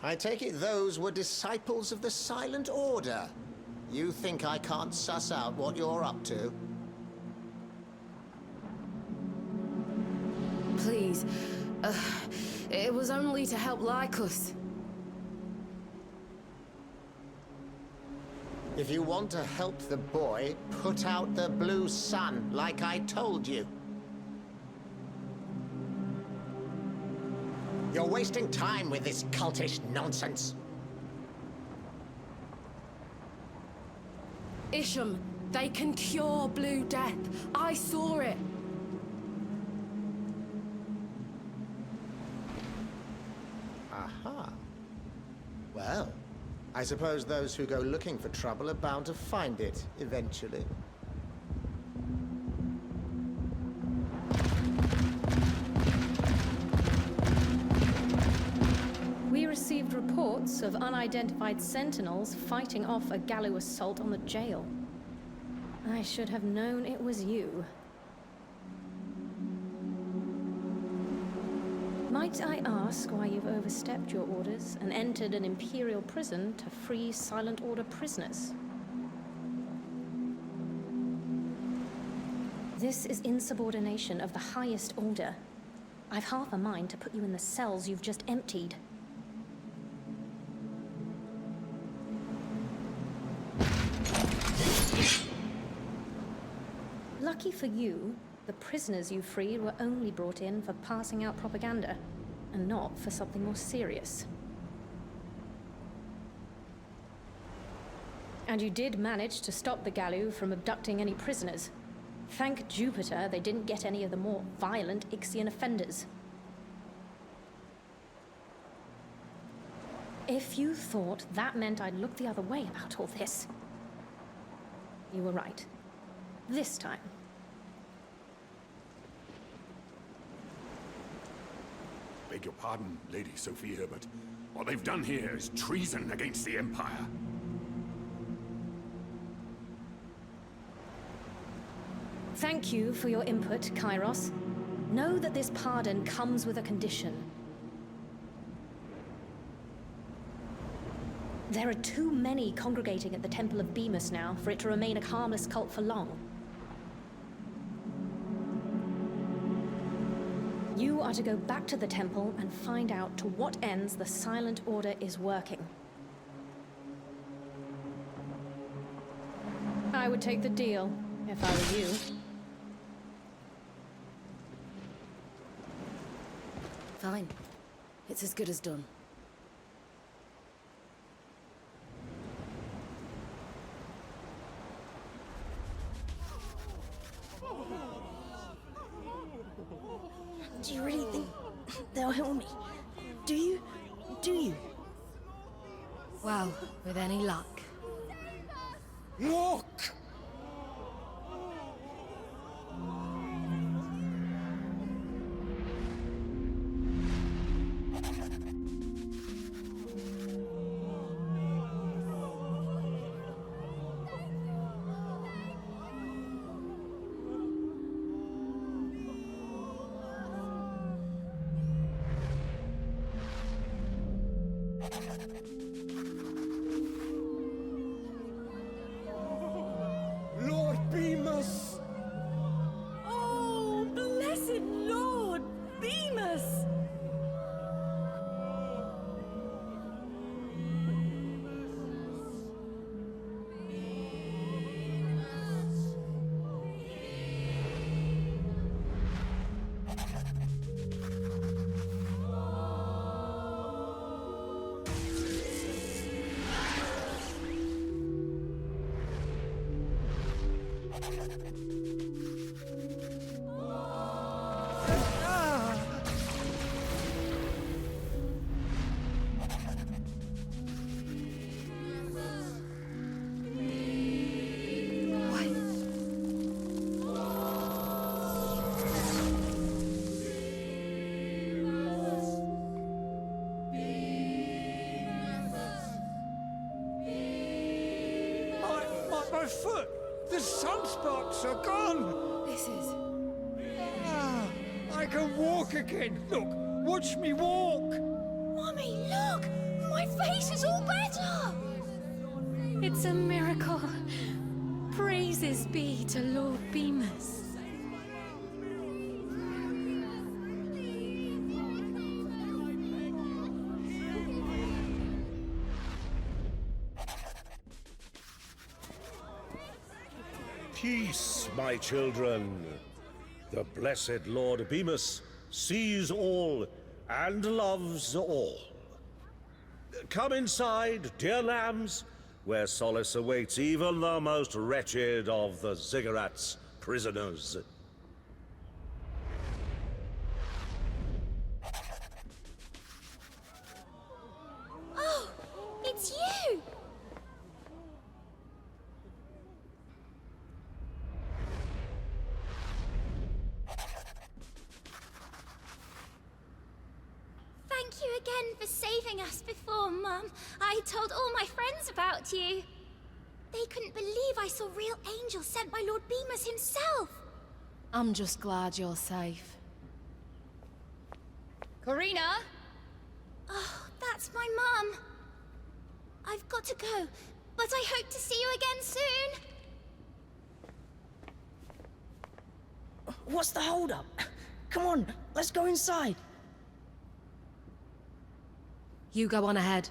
S4: I take it those were disciples of the Silent Order. You think I can't suss out what you're up to?
S9: Please. It was only to help Lycus.
S4: If you want to help the boy, put out the blue sun, like I told you. You're wasting time with this cultish nonsense.
S9: Isham, they can cure Blue Death. I saw it.
S4: Aha. Well, I suppose those who go looking for trouble are bound to find it eventually.
S8: We received reports of unidentified sentinels fighting off a gallows assault on the jail. I should have known it was you. Might I ask why you've overstepped your orders and entered an Imperial prison to free Silent Order prisoners? This is insubordination of the highest order. I've half a mind to put you in the cells you've just emptied. Lucky for you, the prisoners you freed were only brought in for passing out propaganda, and not for something more serious. And you did manage to stop the Gallu from abducting any prisoners. Thank Jupiter they didn't get any of the more violent Ixian offenders. If you thought that meant I'd look the other way about all this, you were right. This time.
S2: Beg your pardon, Lady Sophia, but what they've done here is treason against the Empire.
S8: Thank you for your input, Kairos. Know that this pardon comes with a condition. There are too many congregating at the Temple of Bemus now for it to remain a harmless cult for long. You are to go back to the temple and find out to what ends the Silent Order is working. I would take the deal, if I were you.
S9: Fine. It's as good as done.
S12: Do you really think they'll help me? Do you? Do you?
S9: Well, with any luck.
S13: Look! Lord Bemus!
S8: Oh, blessed Lord Bemus!
S13: My foot! The sunspots are gone!
S9: This is...
S13: Ah, I can walk again! Look! Watch me walk!
S11: Mummy, look! My face is all better!
S7: It's a miracle. Praises be to Lord Bemus.
S14: Peace, my children. The blessed Lord Bemus sees all and loves all. Come inside, dear lambs, where solace awaits even the most wretched of the Ziggurat's prisoners.
S11: Oh, it's you! Thank you again for saving us before, Mum. I told all my friends about you. They couldn't believe I saw real angels sent by Lord Bemus himself.
S9: I'm just glad you're safe.
S8: Corina!
S11: Oh, that's my Mum. I've got to go, but I hope to see you again soon.
S12: What's the holdup? Come on, let's go inside.
S9: You go on ahead.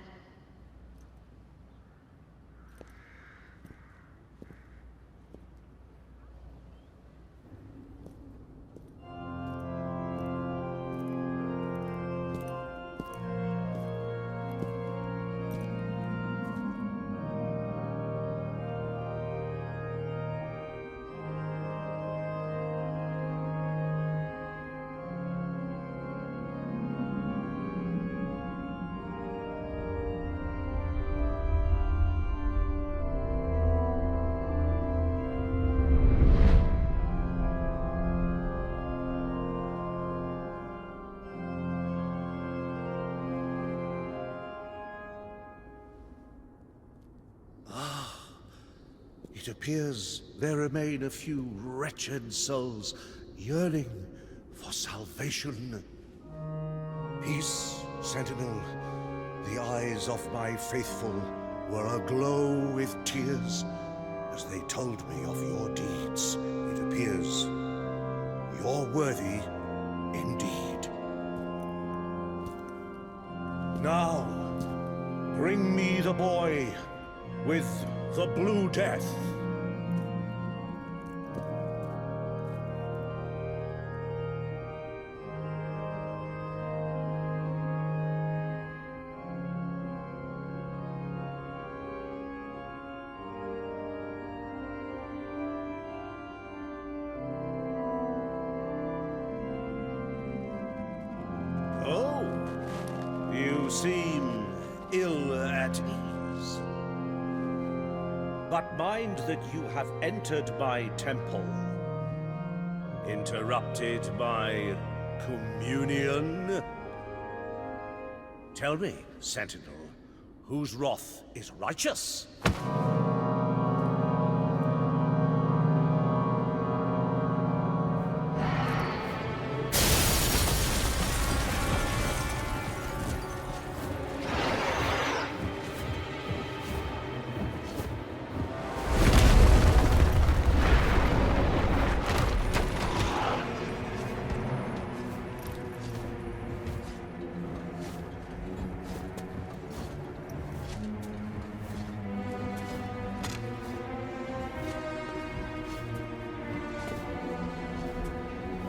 S14: It appears there remain a few wretched souls yearning for salvation. Peace, Sentinel. The eyes of my faithful were aglow with tears as they told me of your deeds. It appears you're worthy indeed. Now, bring me the boy with the Blue Death. Oh, you seem ill at ease. But mind that you have entered my temple, interrupted my communion. Tell me, Sentinel, whose wrath is righteous?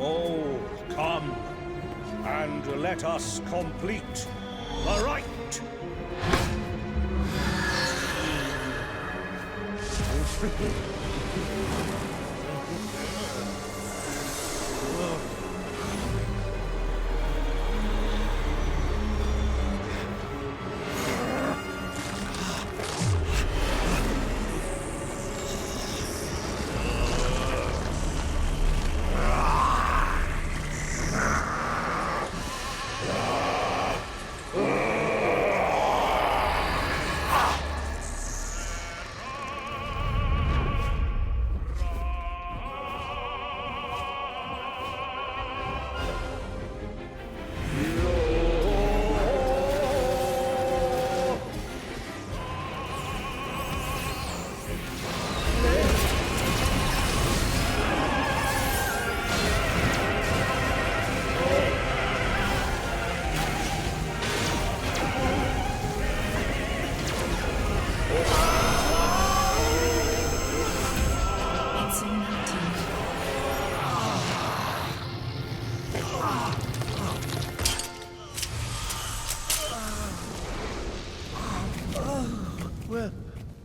S14: Oh, come, and let us complete the rite!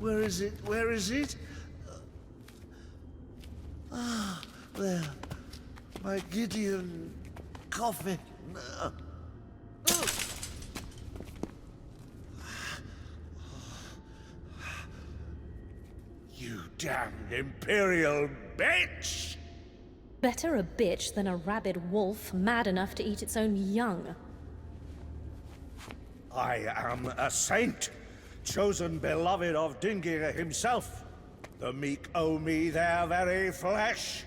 S14: Where is it? Where is it? There. My Gideon coffin. You damned Imperial bitch!
S8: Better a bitch than a rabid wolf mad enough to eat its own young.
S14: I am a saint, chosen beloved of Dingiga himself. The meek owe me their very flesh.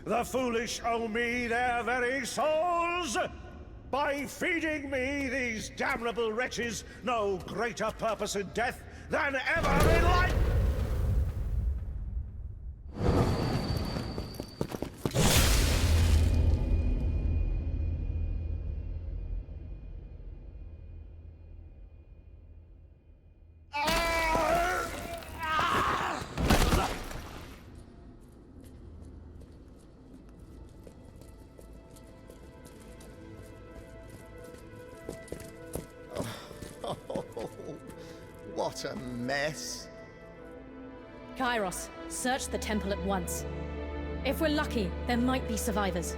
S14: The foolish owe me their very souls. By feeding me, these damnable wretches no greater purpose in death than ever in life.
S4: What a mess.
S8: Kairos, search the temple at once. If we're lucky, there might be survivors.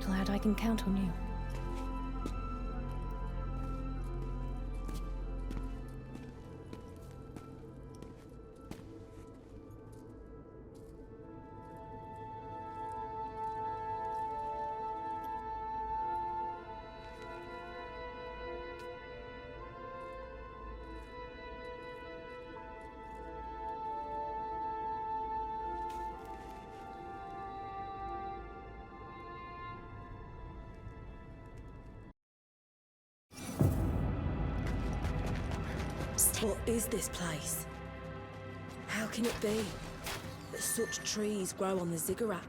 S8: Glad I can count on you.
S9: What is this place? How can it be that such trees grow on the Ziggurat?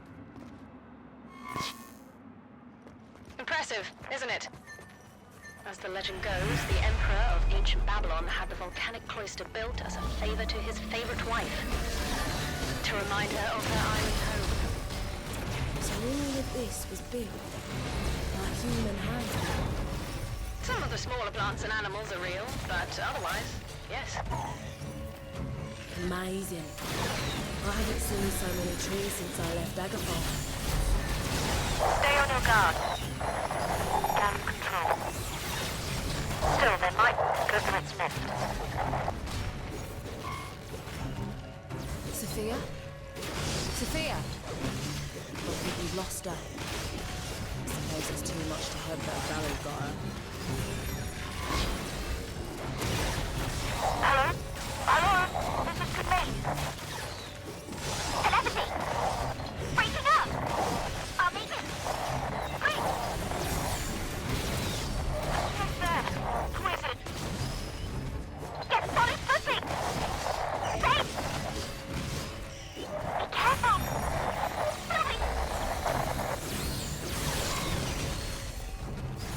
S5: Impressive, isn't it? As the legend goes, the Emperor of ancient Babylon had the Volcanic Cloister built as a favor to his favorite wife, to remind her of her island home.
S9: So all of this was built by human hand?
S5: Some of the smaller plants and animals are real, but otherwise, yes.
S9: Amazing. I haven't seen so many trees since I left Agathon.
S3: Stay on your guard. Gas control. Still, there might be good threats left.
S9: Sophia? Sophia! I think we've lost her. I suppose it's too much to hope that Valley got her.
S3: Hello? Hello? This is good me. Telepathy! Breaking up! I'll meet him. Quick! Confirmed. Who is it? Get solid footing! Safe! Be careful! Moving!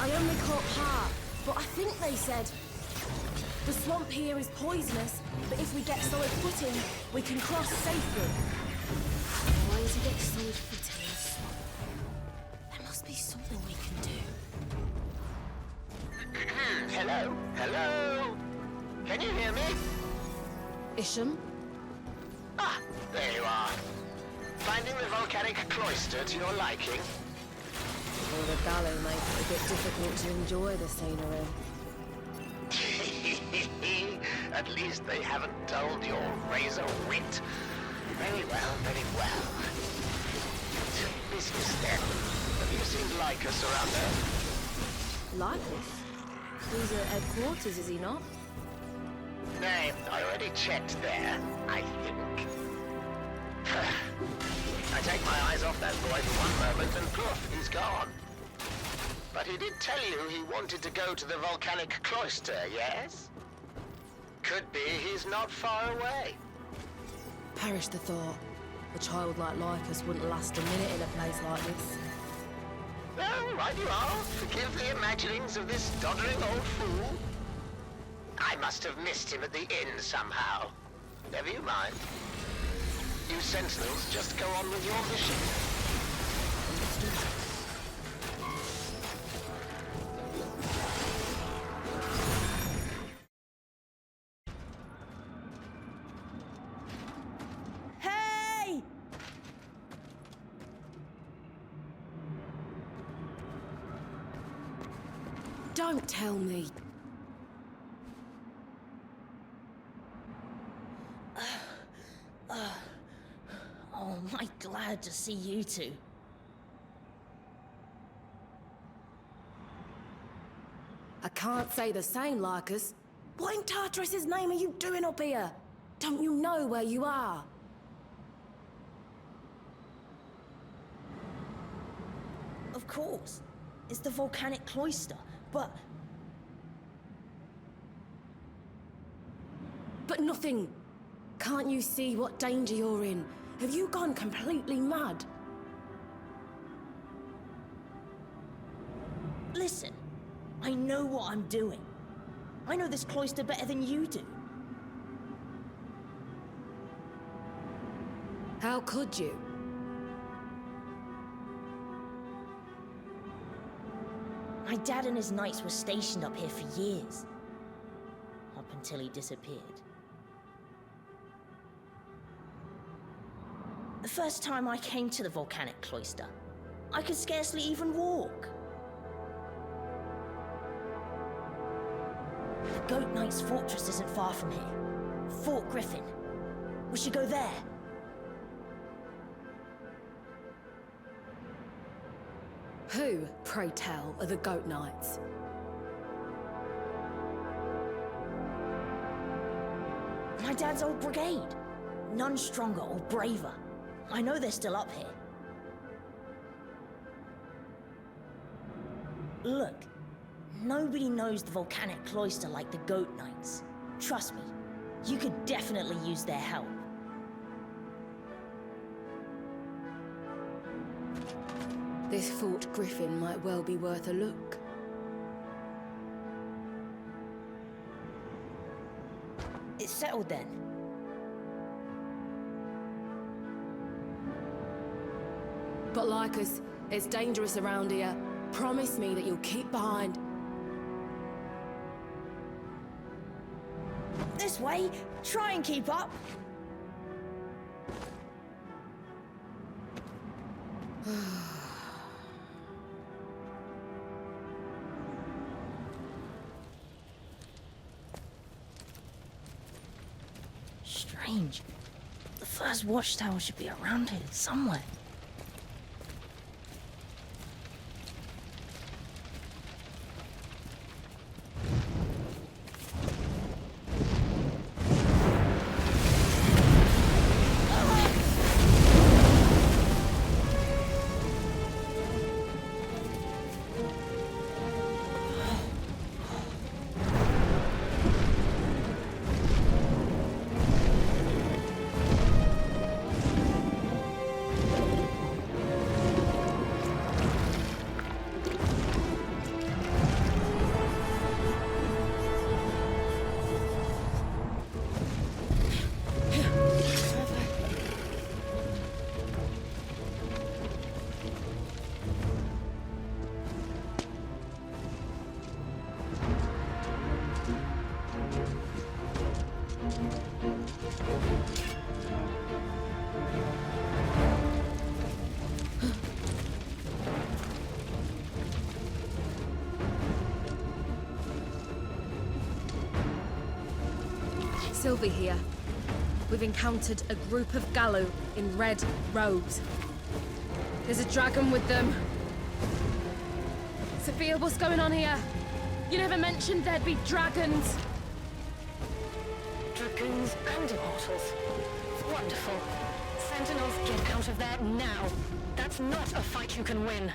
S9: I only caught half, but I think they said the swamp here is poisonous, but if we get solid footing, we can cross safely. Why is he get solid footing in the swamp? There must be something we can do.
S6: Hello? Hello? Can you hear me?
S9: Isham?
S6: Ah, there you are. Finding the Volcanic Cloister to your liking?
S9: Well, the galley makes it a bit difficult to enjoy the scenery.
S6: At least they haven't dulled your razor wit. Very well, very well. To business then. Have you seen Lycus around there?
S9: Lycus? He's at headquarters, is he not?
S6: No, I already checked there, I think. I take my eyes off that boy for one moment and poof, he's gone. But he did tell you he wanted to go to the Volcanic Cloister, yes? Could be he's not far away.
S9: Perish the thought. A child like Lycus wouldn't last a minute in a place like this.
S6: Well, right you are. Forgive the imaginings of this doddering old fool. I must have missed him at the inn somehow. Never you mind. You Sentinels just go on with your mission.
S9: Understood.
S12: Hey!
S9: Don't tell me.
S12: Oh, am I glad to see you two.
S9: I can't say the same, Lycus. What in Tartarus' name are you doing up here? Don't you know where you are?
S12: Of course. It's the Volcanic Cloister, but...
S9: But nothing. Can't you see what danger you're in? Have you gone completely mad?
S12: Listen, I know what I'm doing. I know this cloister better than you do.
S9: How could you?
S12: My dad and his knights were stationed up here for years. Up until he disappeared. The first time I came to the Volcanic Cloister, I could scarcely even walk. The Goat Knight's fortress isn't far from here. Fort Griffin. We should go there.
S9: Who, pray tell, are the Goat Knights?
S12: My dad's old brigade. None stronger or braver. I know they're still up here. Look, nobody knows the Volcanic Cloister like the Goat Knights. Trust me, You could definitely use their help.
S9: This Fort Griffin might well be worth a look.
S12: It's settled then.
S9: But like us, it's dangerous around here. Promise me that you'll keep behind.
S12: This way. Try and keep up. Strange. The first watchtower should be around here somewhere.
S9: Sylvie here. We've encountered a group of Gallo in red robes. There's a dragon with them. Sophia, what's going on here? You never mentioned there'd be dragons.
S5: Dragoons and immortals. Wonderful. Sentinels, get out of there now. That's not a fight you can win.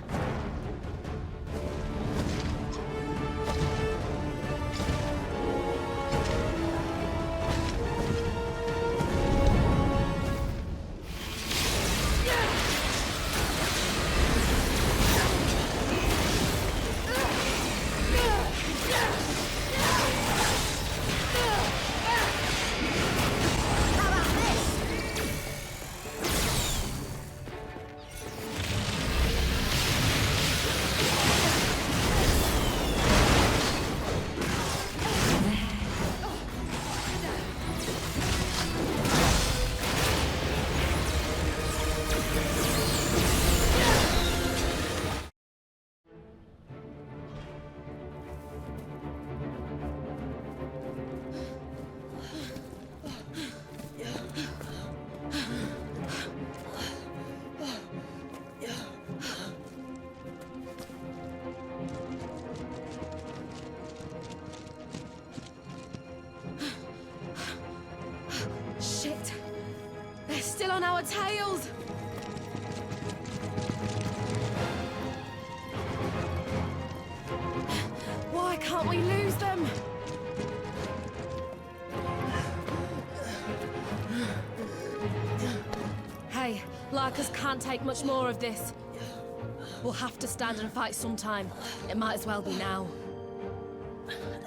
S9: Shit! They're still on our tails! Why can't we lose them? Hey, Larkers can't take much more of this. We'll have to stand and fight sometime. It might as well be now.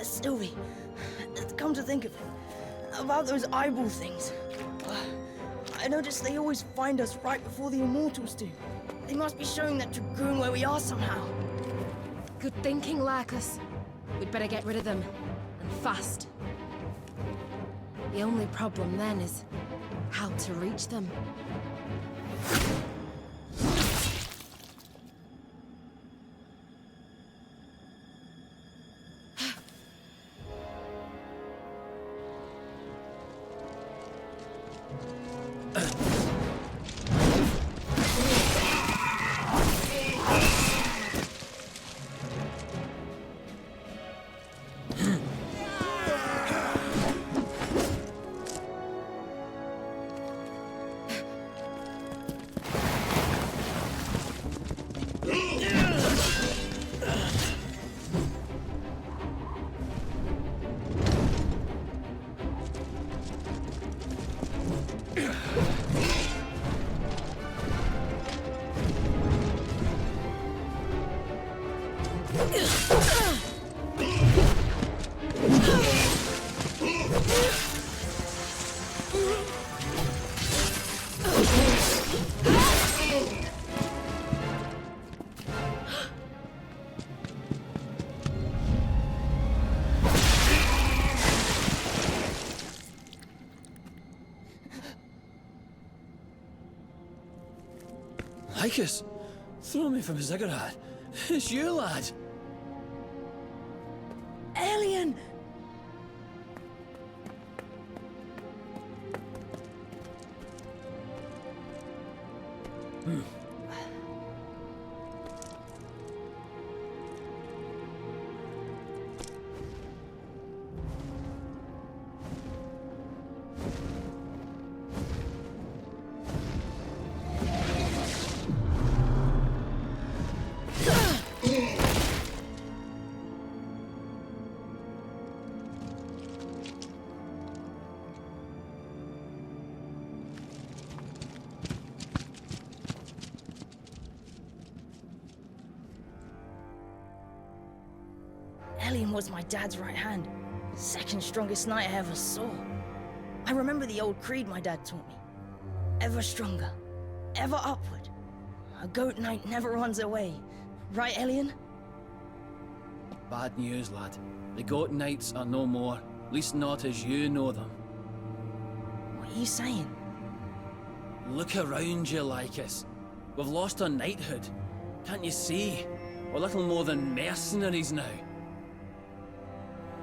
S12: Sylvie, come to think of it, about those eyeball things. I noticed they always find us right before the Immortals do. They must be showing that Dragoon where we are somehow.
S9: Good thinking, Larkus. We'd better get rid of them. And fast. The only problem then is how to reach them.
S16: Lycus, throw me from Ziggurat. It's you, lad.
S12: Alien! Alien was my dad's right hand. Second strongest knight I ever saw. I remember the old creed my dad taught me. Ever stronger, ever upward. A goat knight never runs away. Right, Alien?
S16: Bad news, lad. The Goat Knights are no more, least not as you know them.
S12: What are you saying?
S16: Look around you, Lycus. We've lost our knighthood. Can't you see? We're little more than mercenaries now.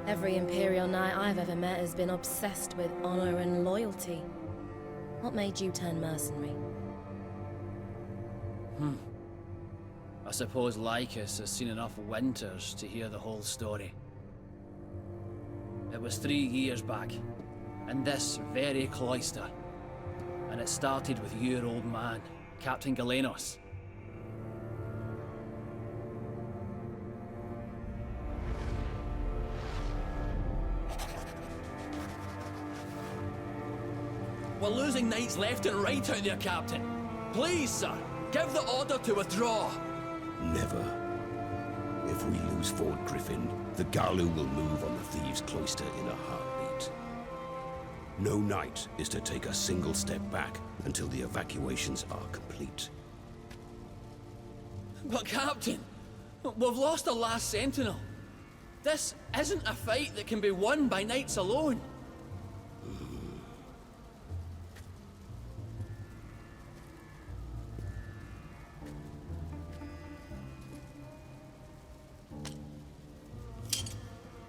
S9: Every Imperial Knight I've ever met has been obsessed with honor and loyalty. What made you turn mercenary?
S16: I suppose Lycus has seen enough winters to hear the whole story. It was 3 years back, in this very cloister. And it started with your old man, Captain Galenos. We're losing knights left and right out there, Captain. Please, sir, give the order to withdraw.
S17: Never. If we lose Fort Griffin, the Galu will move on the Thieves Cloister in a heartbeat. No knight is to take a single step back until the evacuations are complete.
S16: But Captain, we've lost the last Sentinel. This isn't a fight that can be won by knights alone.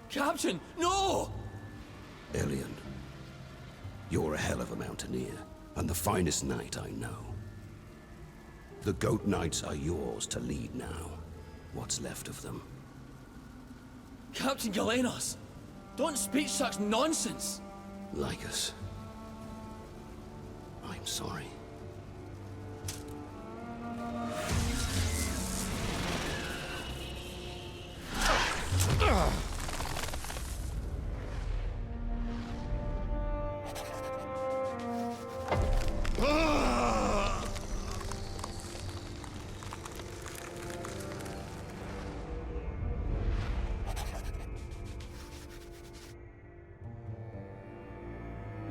S16: Captain, no!
S17: Alien, you're a hell of a mountaineer, and the finest knight I know. The Goat Knights are yours to lead now. What's left of them.
S16: Captain Galenos, don't speak such nonsense!
S17: Lycus, I'm sorry.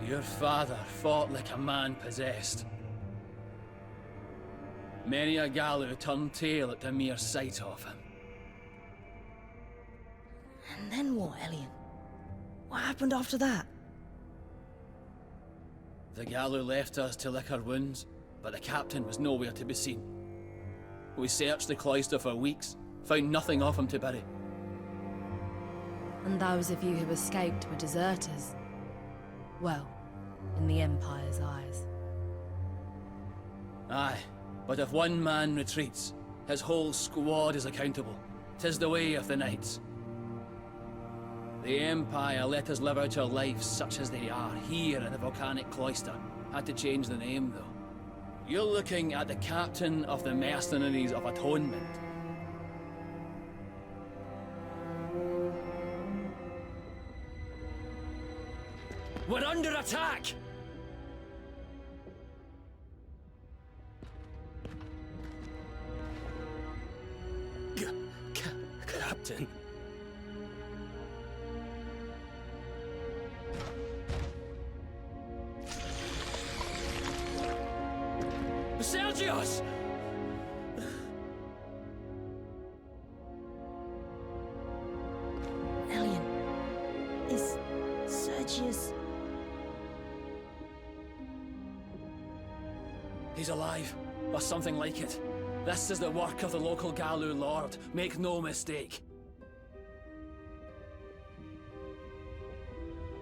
S16: Your father fought like a man possessed. Many a Galu turned tail at the mere sight of him.
S12: And then what, Alien? What happened after that?
S16: The Galu left us to lick our wounds, but the captain was nowhere to be seen. We searched the cloister for weeks, found nothing of him to bury.
S9: And those of you who escaped were deserters. Well, in the Empire's eyes.
S16: Aye, but if one man retreats, his whole squad is accountable. 'Tis the way of the Knights. The Empire let us live out our lives such as they are here in the Volcanic Cloister. Had to change the name, though. You're looking at the captain of the Mercenaries of Atonement. We're under attack! Captain. Sergius!
S12: Alien, is Sergius...
S16: He's alive, or something like it. This is the work of the local Galu Lord, make no mistake.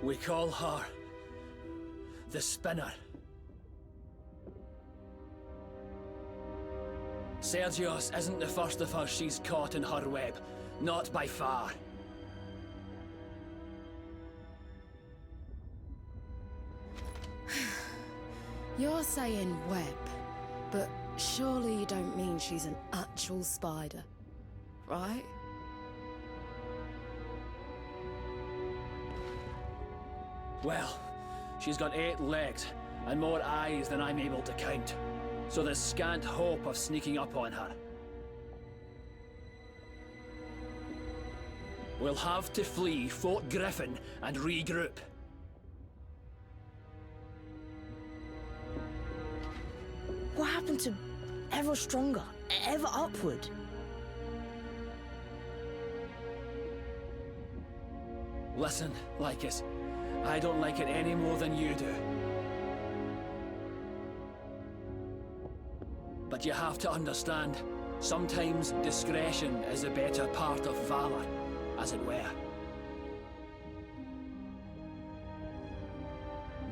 S16: We call her the Spinner. Sergios isn't the first of us she's caught in her web, not by far.
S9: You're saying web, but surely you don't mean she's an actual spider, right?
S16: Well, she's got 8 legs and more eyes than I'm able to count, so there's scant hope of sneaking up on her. We'll have to flee Fort Griffin and regroup.
S12: What happened to ever stronger, ever upward?
S16: Listen, Lycus, I don't like it any more than you do. But you have to understand, sometimes discretion is a better part of valor, as it were.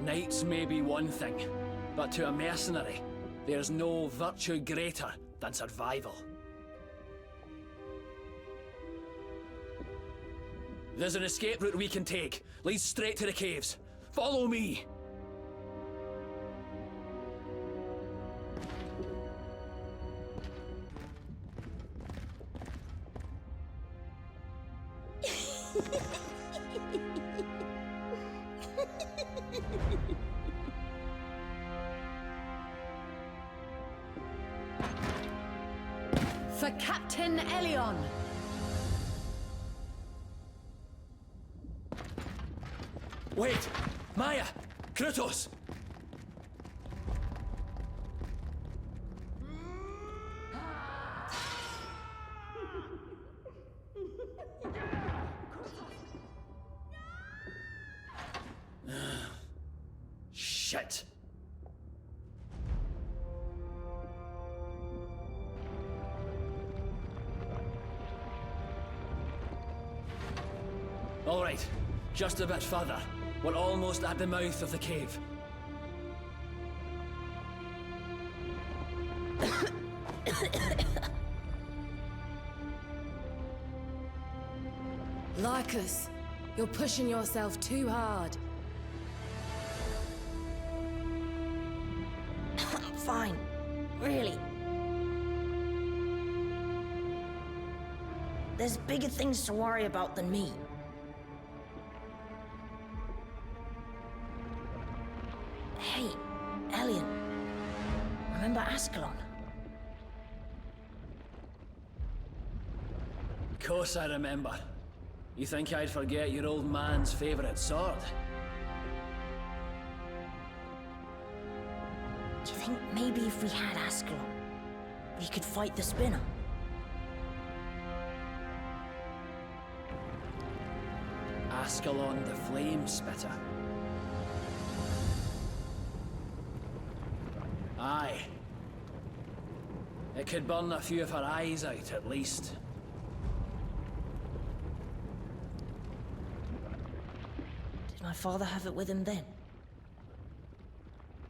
S16: Knights may be one thing, but to a mercenary, there's no virtue greater than survival. There's an escape route we can take. Leads straight to the caves. Follow me!
S7: For Captain Elion!
S16: Wait! Maya! Kratos! Shit! All right, just a bit further. We're almost at the mouth of the cave.
S9: Lycus, you're pushing yourself too hard.
S12: I'm fine. Really. There's bigger things to worry about than me. Hey, Elion. Remember Ascalon?
S16: Of course I remember. You think I'd forget your old man's favorite sword?
S12: Do you think maybe if we had Ascalon, we could fight the Spinner?
S16: Ascalon the Flame Spitter. Aye. It could burn a few of her eyes out, at least.
S12: Did my father have it with him then?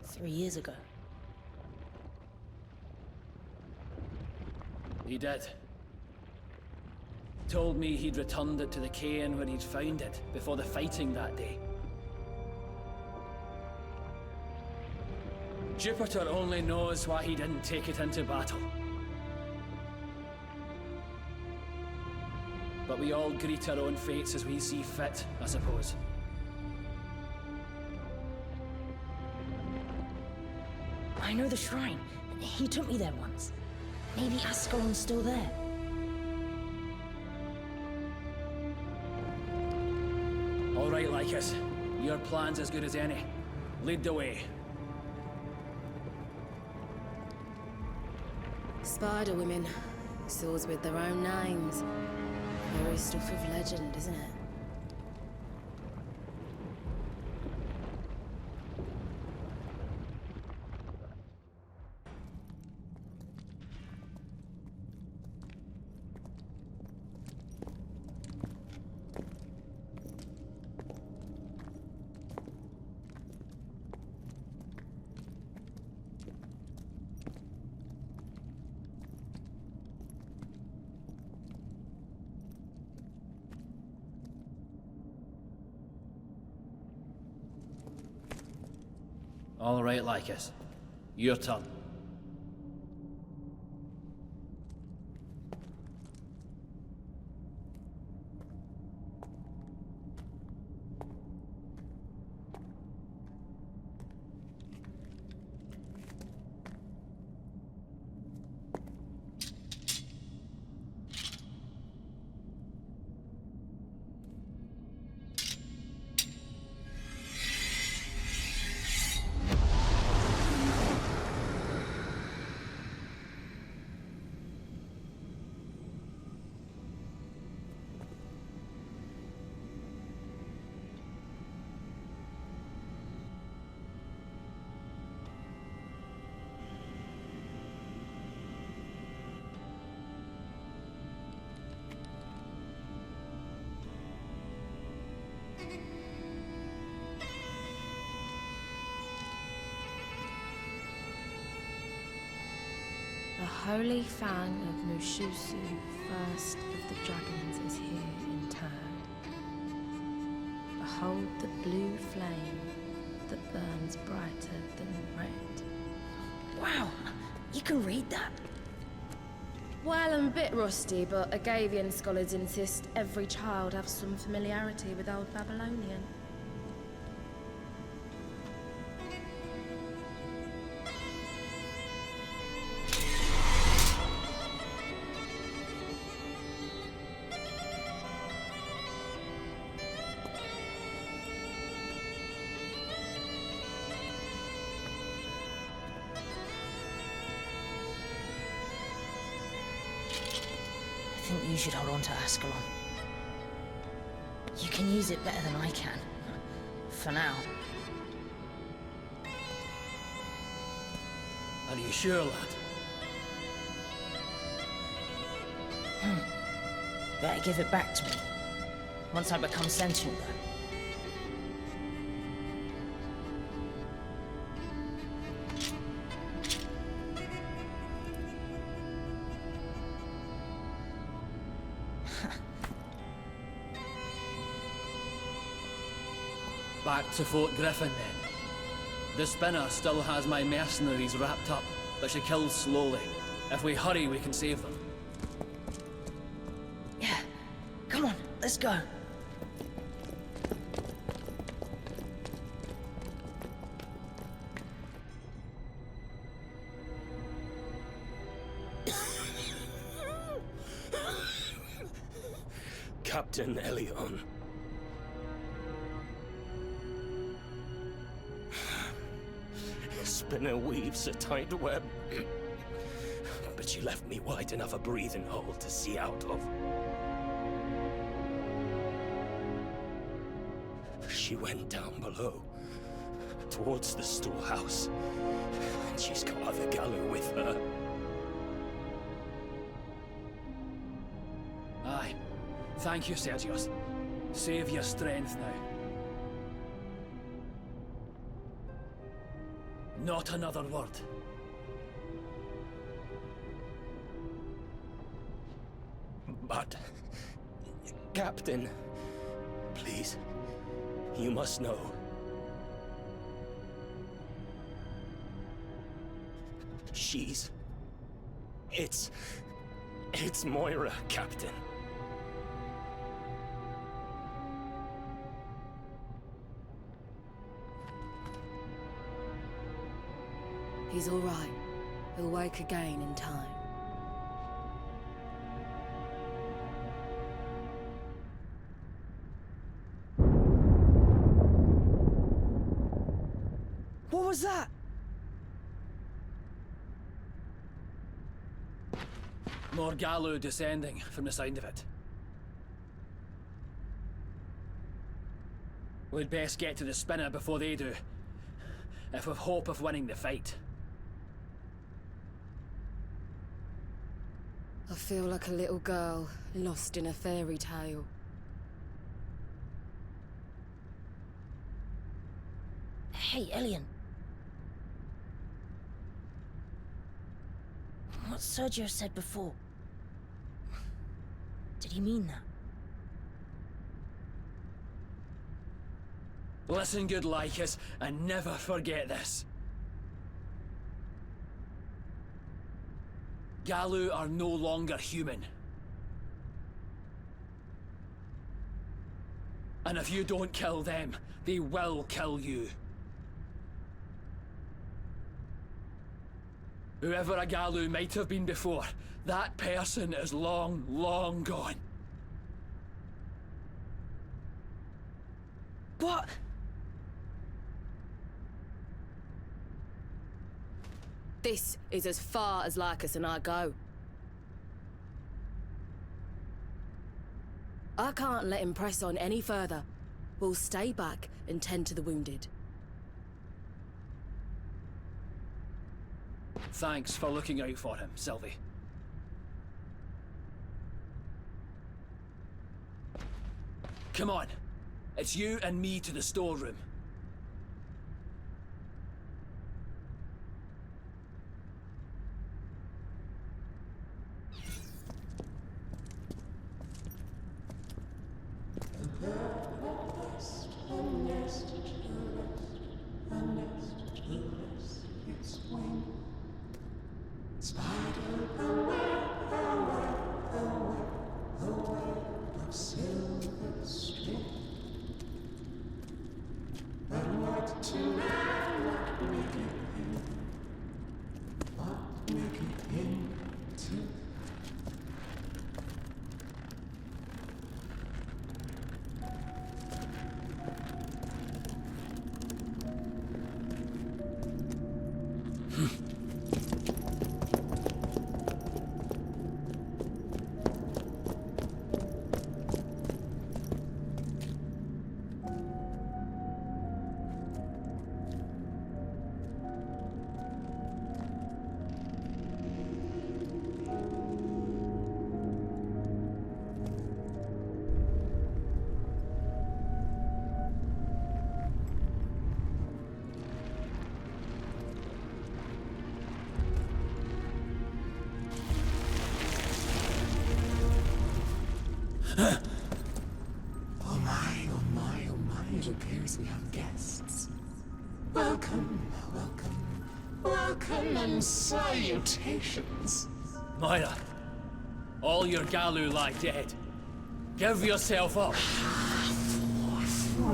S12: 3 years ago.
S16: He did. Told me he'd returned it to the cairn where he'd found it before the fighting that day. Jupiter only knows why he didn't take it into battle. But we all greet our own fates as we see fit, I suppose.
S12: I know the shrine. He took me there once. Maybe Ascalon's still there.
S16: All right, Lycus. Your plan's as good as any. Lead the way.
S9: Spider women. Swords with their own names. Very stuff of legend, isn't it?
S16: All right, Lycus. Your turn.
S9: The holy fan of Machusou, first of the dragons, is here in turn. Behold the blue flame that burns brighter than red.
S12: Wow, you can read that?
S9: Well, I'm a bit rusty, but Agavian scholars insist every child have some familiarity with Old Babylonian.
S12: I think you should hold on to Ascalon. You can use it better than I can. For now.
S16: Are you sure, lad?
S12: Better give it back to me. Once I become Sentinel, though.
S16: Back to Fort Griffin, then. The spinner still has my mercenaries wrapped up, but she kills slowly. If we hurry, we can save them.
S12: Yeah. Come on, let's go.
S10: Captain Elion. Spinner weaves a tight web, but she left me wide enough a breathing hole to see out of. She went down below, towards the storehouse, and she's got other Gallo with her.
S16: Aye. Thank you, Sergius. Save your strength now. Not another word.
S10: But... Captain... Please... You must know. She's... It's Moira, Captain.
S9: He's all right. He'll wake again in time.
S12: What was that?
S16: More Gallo descending from the sound of it. We'd best get to the spinner before they do, if we've hope of winning the fight.
S9: I feel like a little girl lost in a fairy tale.
S12: Hey, Elion. What Sergio said before. Did he mean that?
S16: Listen, good Lycus, and never forget this. Galu are no longer human. And if you don't kill them, they will kill you. Whoever a Galu might have been before, that person is long, long gone.
S12: What?
S9: This is as far as Lycus and I go. I can't let him press on any further. We'll stay back and tend to the wounded.
S16: Thanks for looking out for him, Sylvie. Come on. It's you and me to the storeroom.
S18: It appears we have guests. Welcome, welcome, and salutations.
S16: Moira, all your Galu lie dead. Give yourself up.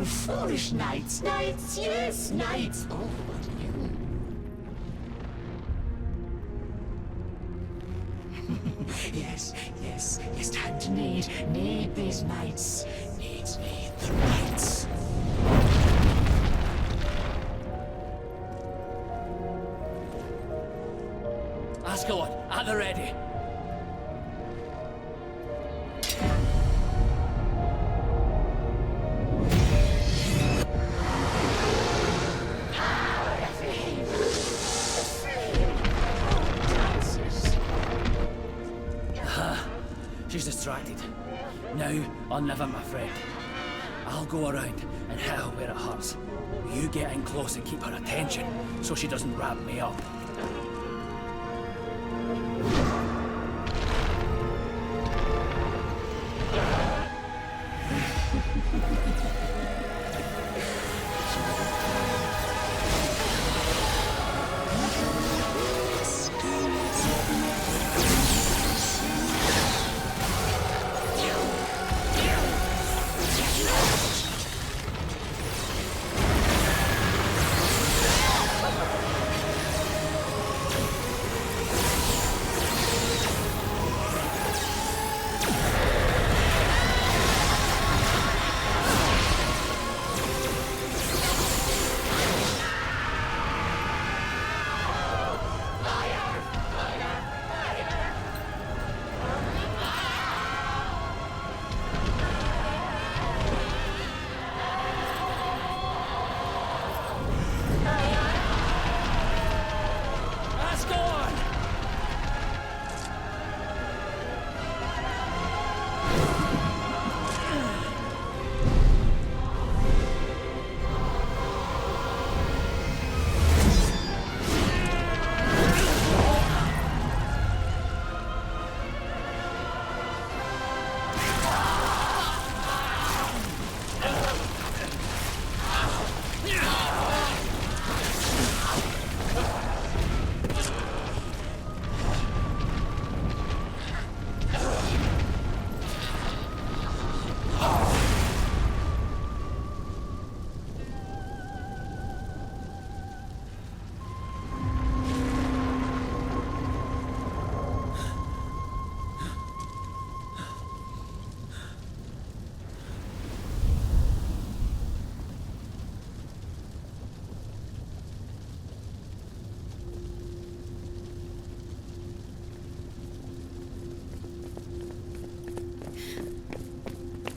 S18: Foolish knights, yes, knights. Oh, what you? yes, time to need these knights. Need the knights.
S16: Ascalon, at the ready. She's distracted. Now or never, my friend. I'll go around and hit her where it hurts. You get in close and keep her attention so she doesn't wrap me up.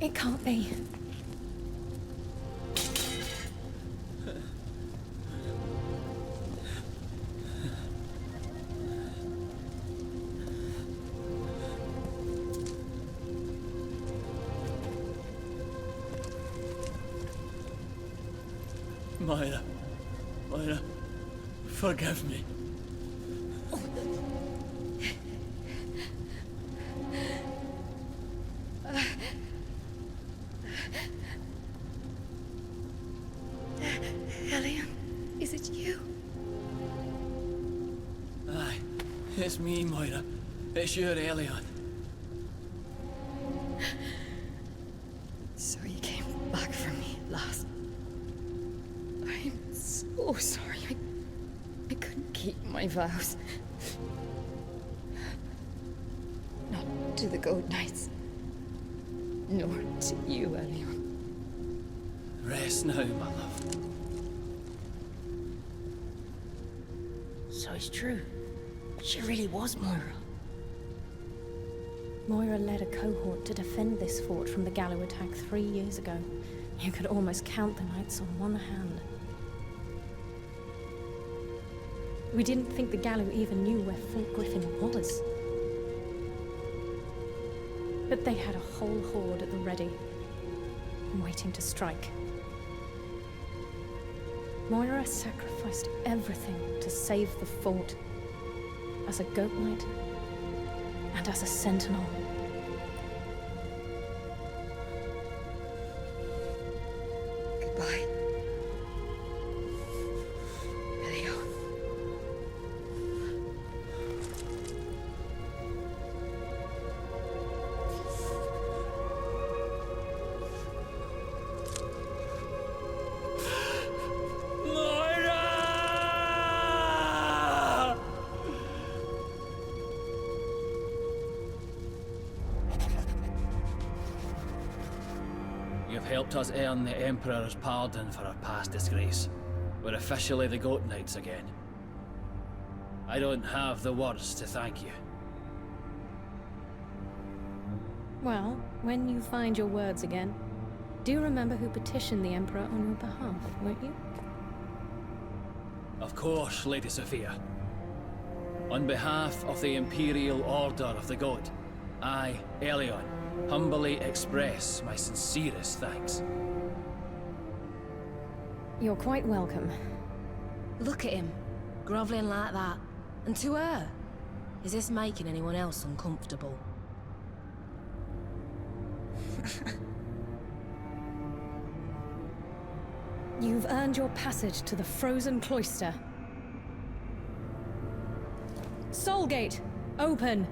S8: It can't be.
S16: Moira, forgive me.
S8: Elysium, is it you?
S16: Aye, it's me, Moira. It's your Elysium.
S8: So you came back for me at last. I'm so sorry. I couldn't keep my vows. Not to the Gold Knights. Nor to you, Elysium.
S16: Rest now, my love.
S12: So it's true. She really was Moira.
S8: Moira led a cohort to defend this fort from the Gallo attack 3 years ago. You could almost count the knights on one hand. We didn't think the Gallo even knew where Fort Griffin was. But they had a whole horde at the ready, waiting to strike. Moira sacrificed everything to save the fort, as a goat knight and as a sentinel. Goodbye. Elysium.
S16: You've helped us earn the Emperor's pardon for our past disgrace. We're officially the Goat Knights again. I don't have the words to thank you.
S8: Well, when you find your words again, do remember who petitioned the Emperor on your behalf, won't you?
S16: Of course, Lady Sophia. On behalf of the Imperial Order of the Goat, I, Elysium, humbly express my sincerest thanks.
S8: You're quite welcome.
S9: Look at him, groveling like that. And to her. Is this making anyone else uncomfortable?
S8: You've earned your passage to the Frozen Cloister. Soulgate, open!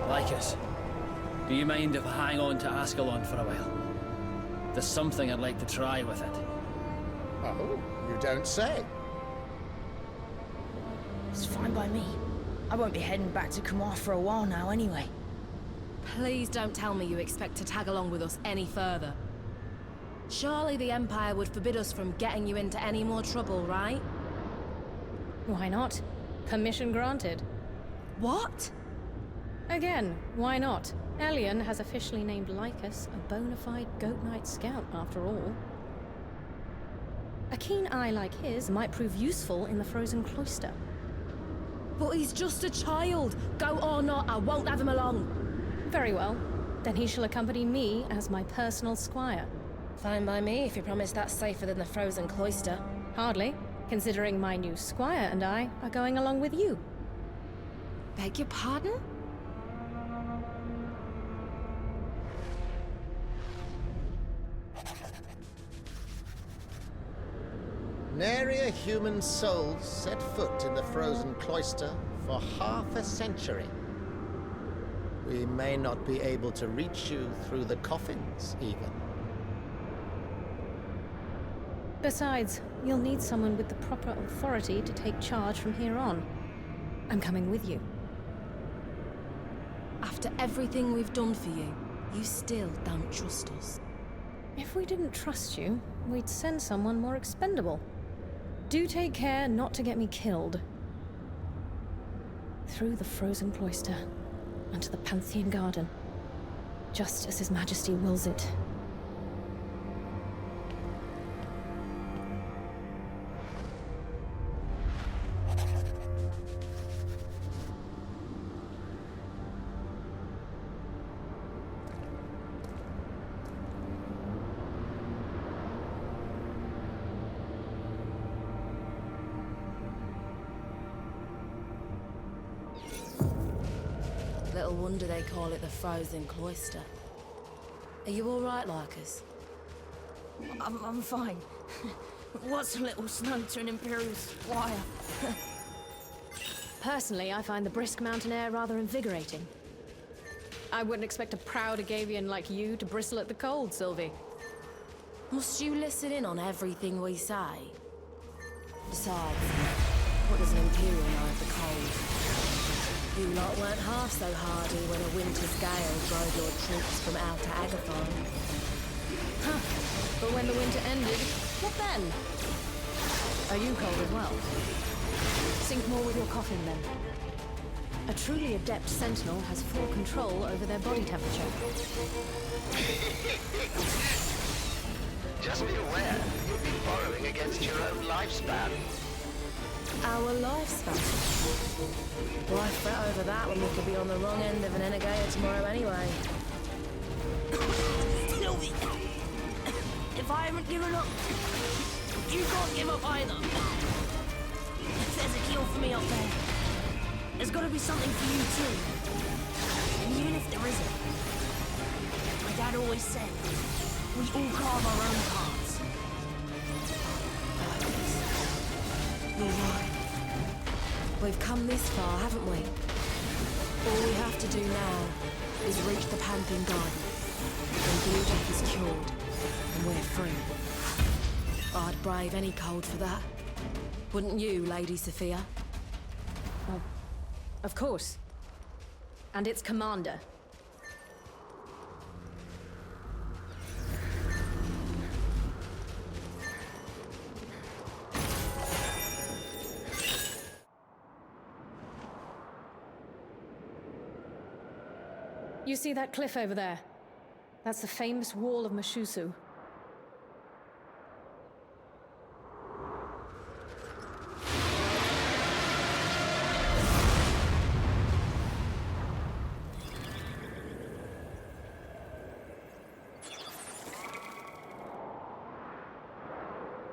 S16: Lycus, do you mind if I hang on to Ascalon for a while? There's something I'd like to try with it.
S4: Oh, you don't say.
S12: It's fine by me. I won't be heading back to Kumar for a while now anyway.
S9: Please don't tell me you expect to tag along with us any further. Surely the Empire would forbid us from getting you into any more trouble, right?
S8: Why not? Permission granted.
S9: What?
S8: Again, why not? Elysium has officially named Lycus a bona fide Goat Knight scout, after all. A keen eye like his might prove useful in the Frozen Cloister.
S9: But he's just a child! Go or not, I won't have him along!
S8: Very well. Then he shall accompany me as my personal squire.
S9: Fine by me, if you promise that's safer than the Frozen Cloister.
S8: Hardly, considering my new squire and I are going along with you.
S9: Beg your pardon?
S4: Nary a human soul set foot in the Frozen Cloister for half a century. We may not be able to reach you through the coffins, even.
S8: Besides, you'll need someone with the proper authority to take charge from here on. I'm coming with you.
S9: After everything we've done for you, you still don't trust us.
S8: If we didn't trust you, we'd send someone more expendable. Do take care not to get me killed. Through the frozen cloister, onto the Pantheon garden, just as His Majesty wills it.
S9: Little wonder they call it the Frozen Cloister. Are you all right, Lycus?
S12: I'm fine. What's a little snow to an Imperial squire?
S8: Personally, I find the brisk mountain air rather invigorating. I wouldn't expect a proud Agavian like you to bristle at the cold, Sylvie.
S9: Must you listen in on everything we say? Besides, what does an Imperial know of the cold? You lot weren't half so hardy when a winter's gale drove your troops from Outer Agathon.
S8: Huh. But when the winter ended, what then? Are you cold as well? Sink more with your coffin, then. A truly adept Sentinel has full control over their body temperature.
S6: Just be aware, you'll be borrowing against your own lifespan.
S9: Our lifespan? Why fret over that when we could be on the wrong end of an Energeia tomorrow anyway?
S12: Sylvie! If I haven't given up, you can't give up either. If there's a cure for me up there, there's got to be something for you too. And even if there isn't, my dad always said, we all carve our own paths.
S9: You're right. We've come this far, haven't we? All we have to do now is reach the Pantheon garden. Then Bluetooth is cured, and we're free. I'd brave any cold for that. Wouldn't you, Lady Sophia?
S8: Well, of course. And its commander. You see that cliff over there? That's the famous wall of Machusou.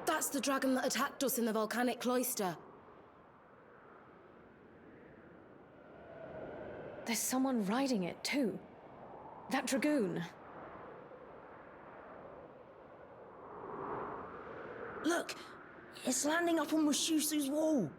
S9: That's the dragon that attacked us in the Volcanic Cloister.
S8: There's someone riding it, too. That dragoon.
S12: Look! It's landing up on Machusou's wall!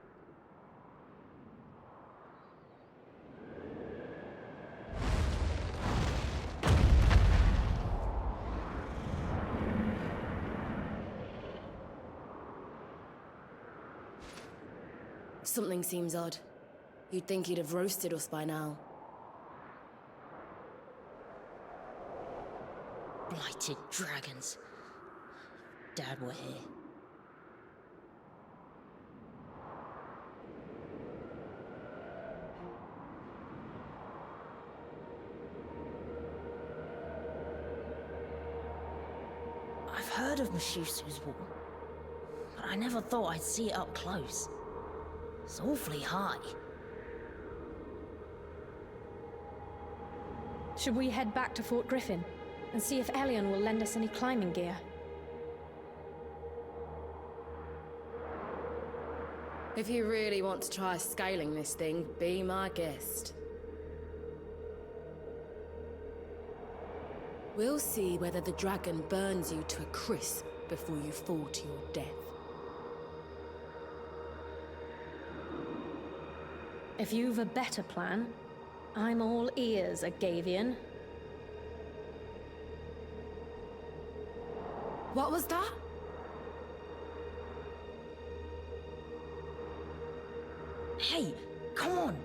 S9: Something seems odd. You'd think he'd have roasted us by now.
S12: Blighted dragons. Dad were here. I've heard of Machusou's wall, but I never thought I'd see it up close. It's awfully high.
S8: Should we head back to Fort Griffin and see if Elion will lend us any climbing gear?
S9: If you really want to try scaling this thing, be my guest. We'll see whether the dragon burns you to a crisp before you fall to your death.
S8: If you've a better plan, I'm all ears, Agavian.
S9: What was that?
S12: Hey, come on!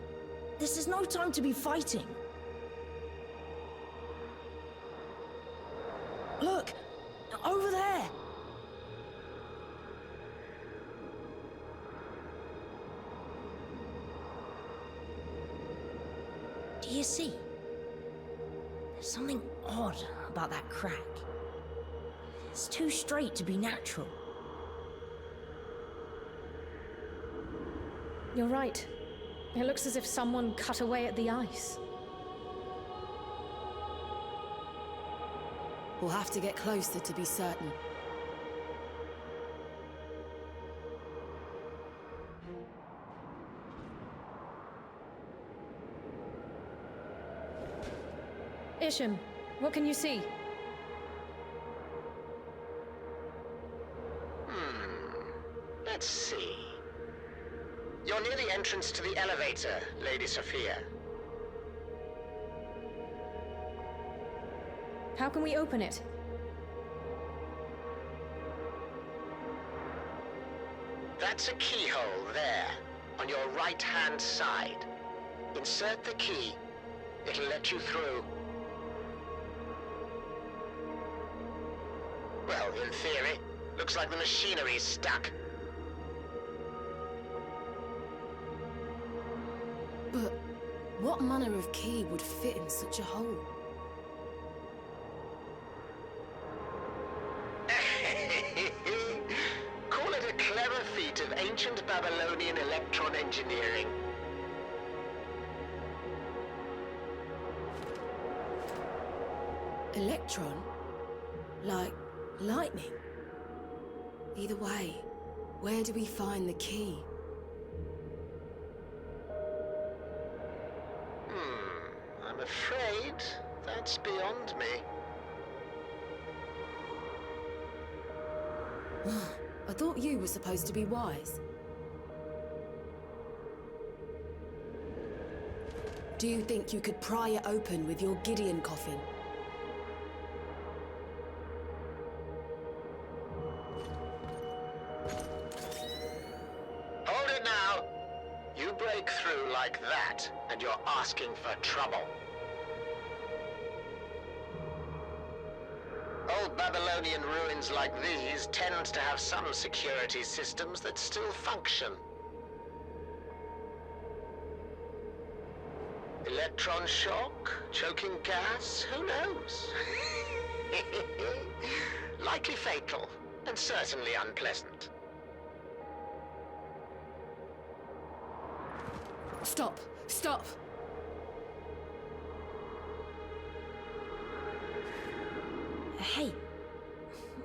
S12: This is no time to be fighting! Look! Over there! You see, there's something odd about that crack. It's too straight to be natural.
S8: You're right. It looks as if someone cut away at the ice.
S9: We'll have to get closer to be certain.
S8: Isham, what can you see?
S6: Let's see. You're near the entrance to the elevator, Lady Sophia.
S8: How can we open it?
S6: That's a keyhole there, on your right-hand side. Insert the key. It'll let you through. Well, in theory, looks like the machinery's stuck.
S9: But what manner of key would fit in such a hole?
S6: Call it a clever feat of ancient Babylonian electron engineering.
S9: Electron? Like lightning? Either way, where do we find the key?
S6: I'm afraid that's beyond me.
S9: I thought you were supposed to be wise. Do you think you could pry it open with your Gideon coffin?
S6: Hold it now! You break through like that, and you're asking for trouble. Old Babylonian ruins like these tend to have some security systems that still function. Electron shock? Choking gas? Who knows? Likely fatal, and certainly unpleasant.
S9: Stop! Stop!
S12: Hey,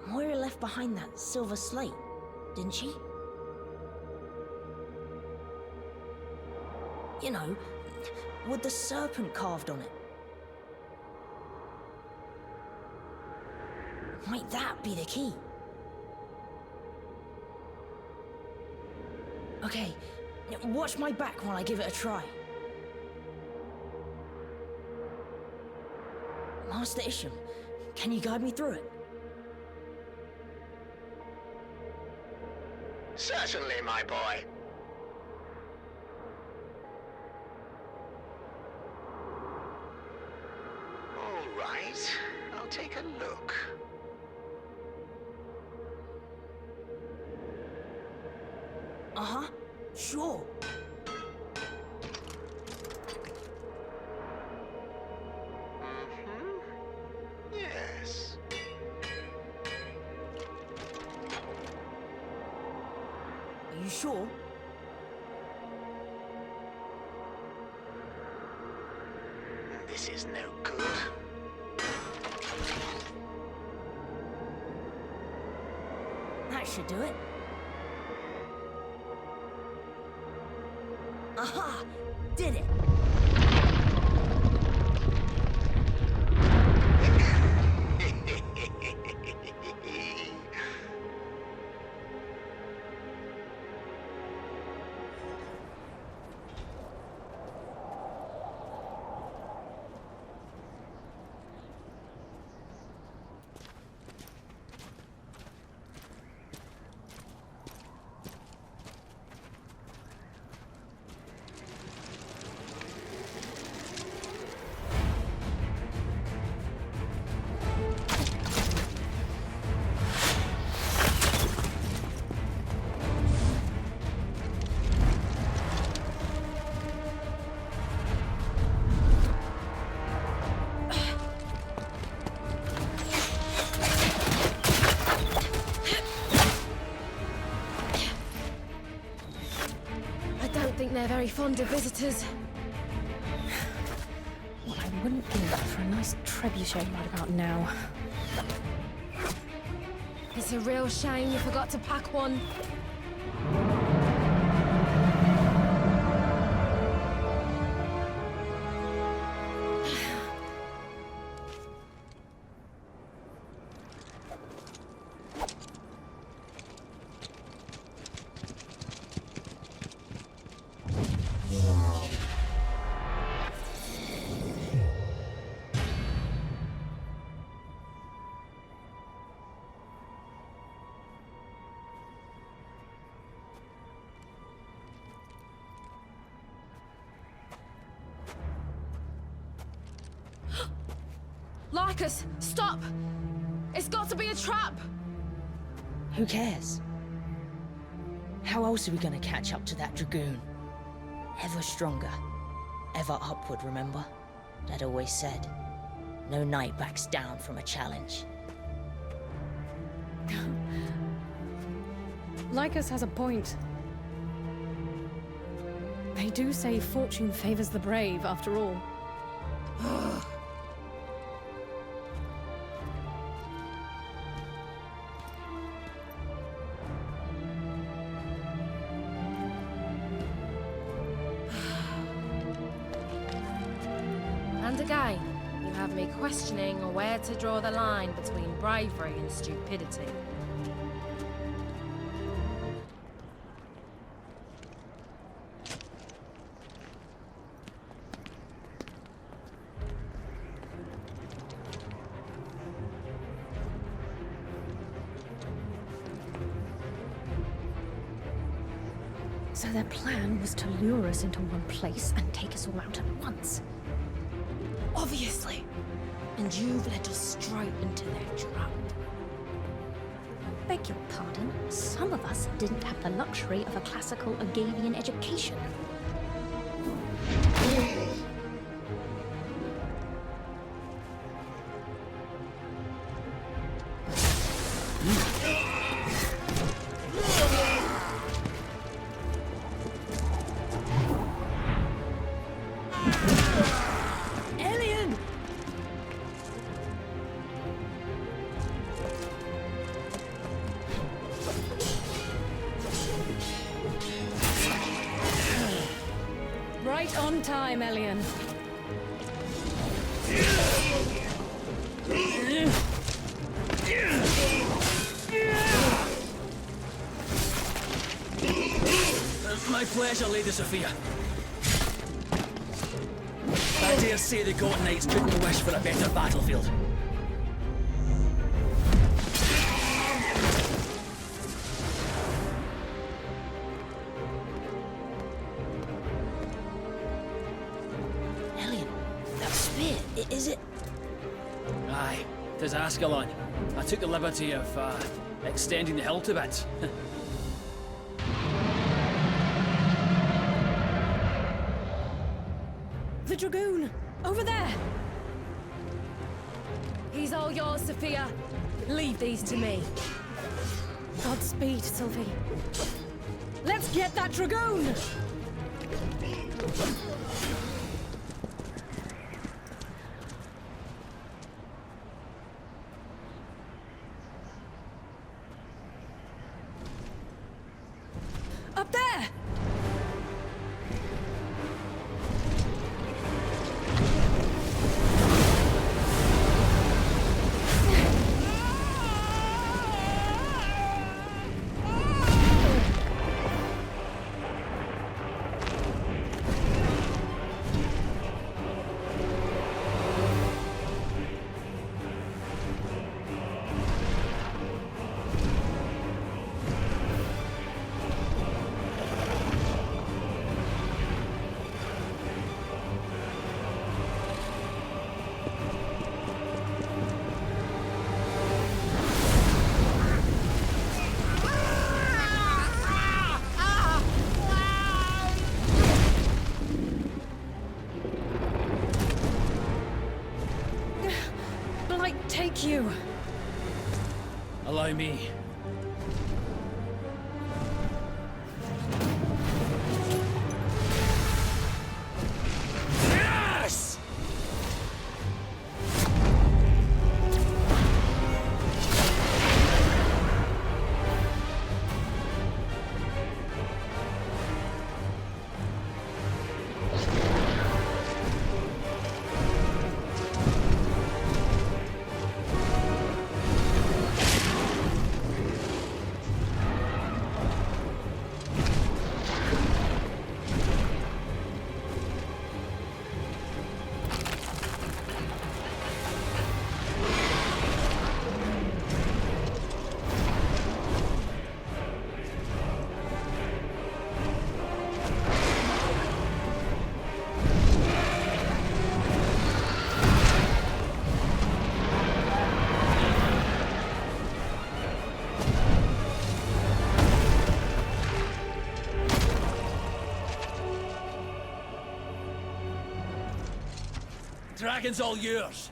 S12: Moira left behind that silver slate, didn't she? You know, with the serpent carved on it. Might that be the key? Okay, watch my back while I give it a try. Master Isham, can you guide me through it?
S6: Certainly, my boy. All right, I'll take a look.
S12: Uh-huh, sure.
S6: Yes.
S12: Are you sure?
S6: This is no good.
S12: That should do it. Aha! Did it!
S9: they're very fond of visitors.
S8: What I wouldn't give for a nice trebuchet right about now.
S9: It's a real shame you forgot to pack one. Lycus, stop! It's got to be a trap!
S12: Who cares? How else are we gonna catch up to that Dragoon? Ever stronger, ever upward, remember? Dad always said, no knight backs down from a challenge.
S8: Lycus has a point. They do say fortune favors the brave, after all.
S9: And again, you have me questioning where to draw the line between bravery and stupidity.
S8: So their plan was to lure us into one place and take us all out at once.
S9: Obviously. And you've led us straight into their trap.
S8: Beg your pardon, some of us didn't have the luxury of a classical Agavian education. Right on time, Elian.
S16: My pleasure, Lady Sophia. I dare say the God Knights couldn't wish for a better battlefield.
S12: Is it?
S16: Aye, 'tis Ascalon. I took the liberty of, extending the hilt a bit.
S8: The Dragoon! Over there!
S9: He's all yours, Sophia. Leave these to me.
S8: Godspeed, Sylvie. Let's get that Dragoon! Up there! Take you.
S16: Allow me. dragon's all yours.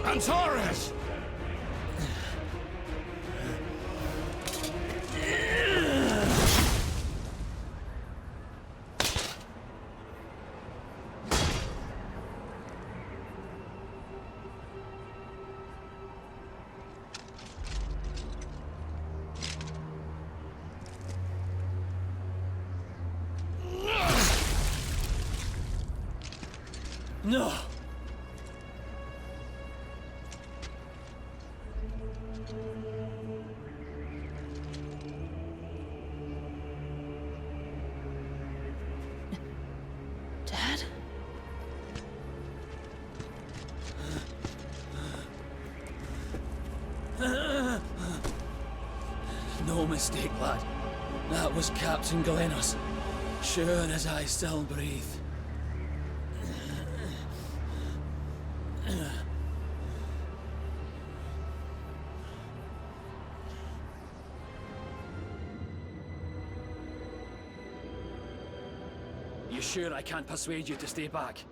S1: Antares!
S16: No!
S8: Dad?
S16: No mistake, lad. That was Captain Glenus. Sure as I still breathe. You sure I can't persuade you to stay back?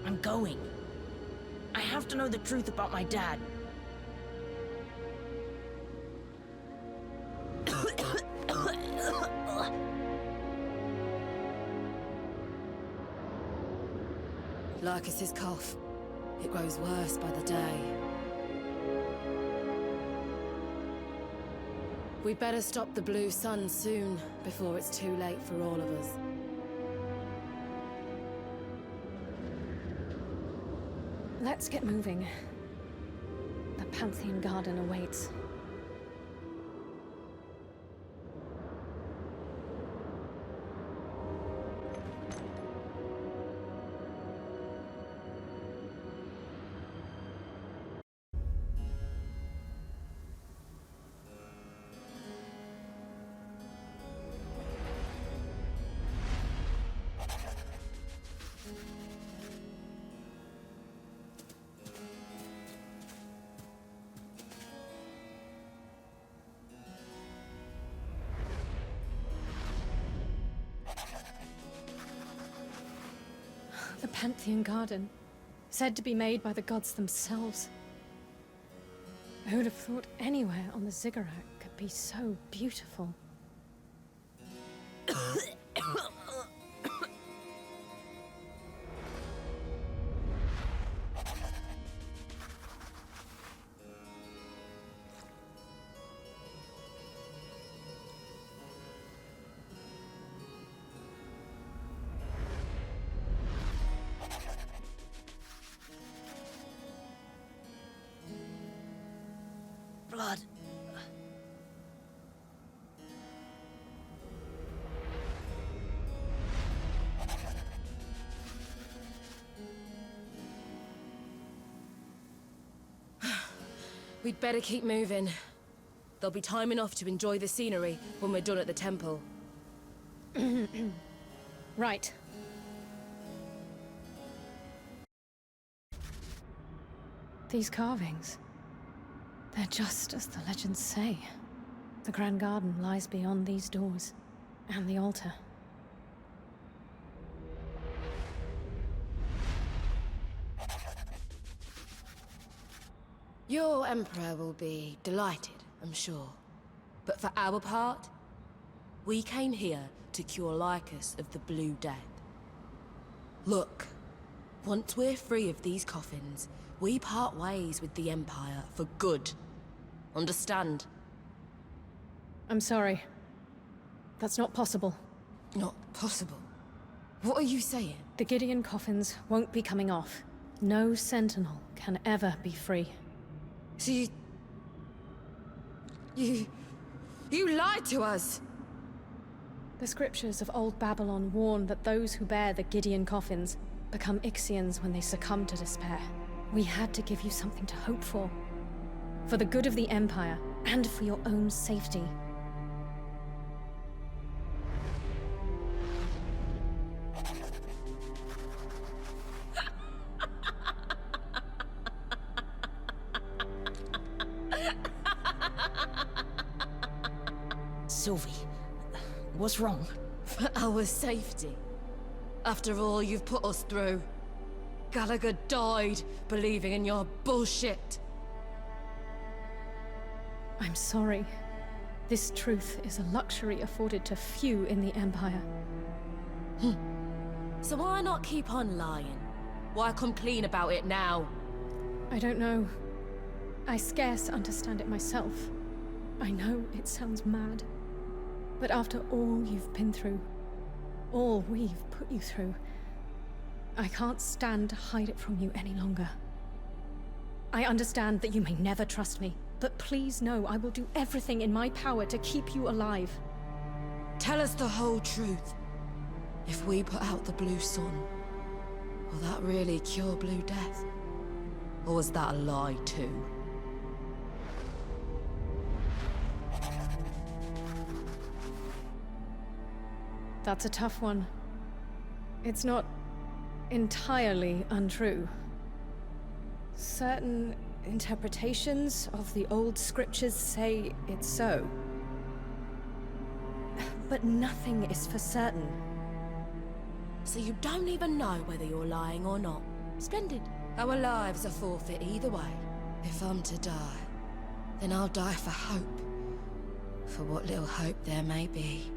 S12: I'm going. I have to know the truth about my dad.
S9: Larkus's cough. It grows worse by the day. We'd better stop the blue sun soon, before it's too late for all of us.
S8: Let's get moving. The Pantheon garden awaits. The Pantheon garden, said to be made by the gods themselves. Who would have thought anywhere on the Ziggurat could be so beautiful?
S9: Blood. We'd better keep moving. There'll be time enough to enjoy the scenery when we're done at the temple.
S8: Right. These carvings, they're just as the legends say. The Grand Garden lies beyond these doors, and the altar.
S9: Your Emperor will be delighted, I'm sure. But for our part, we came here to cure Lycus of the Blue Death. Look, once we're free of these coffins, we part ways with the Empire for good. Understand?
S8: I'm sorry. That's not possible.
S9: Not possible? What are you saying?
S8: The Gideon coffins won't be coming off. No Sentinel can ever be free.
S9: So you lied to us!
S8: The scriptures of Old Babylon warn that those who bear the Gideon coffins become Ixians when they succumb to despair. We had to give you something to hope for the good of the Empire, and for your own safety.
S12: Sylvie, what's wrong?
S9: For our safety. After all you've put us through. Gallagher died believing in your bullshit.
S8: I'm sorry. This truth is a luxury afforded to few in the Empire.
S9: So why not keep on lying? Why come clean about it now?
S8: I don't know. I scarce understand it myself. I know it sounds mad. But after all you've been through, all we've put you through, I can't stand to hide it from you any longer. I understand that you may never trust me, but please know I will do everything in my power to keep you alive.
S9: Tell us the whole truth. If we put out the blue sun, will that really cure Blue Death? Or was that a lie too?
S8: That's a tough one. It's not entirely untrue. Certain interpretations of the old scriptures say it's so. But nothing is for certain.
S9: So you don't even know whether you're lying or not. Splendid. Our lives are forfeit either way. If I'm to die, then I'll die for hope. For what little hope there may be.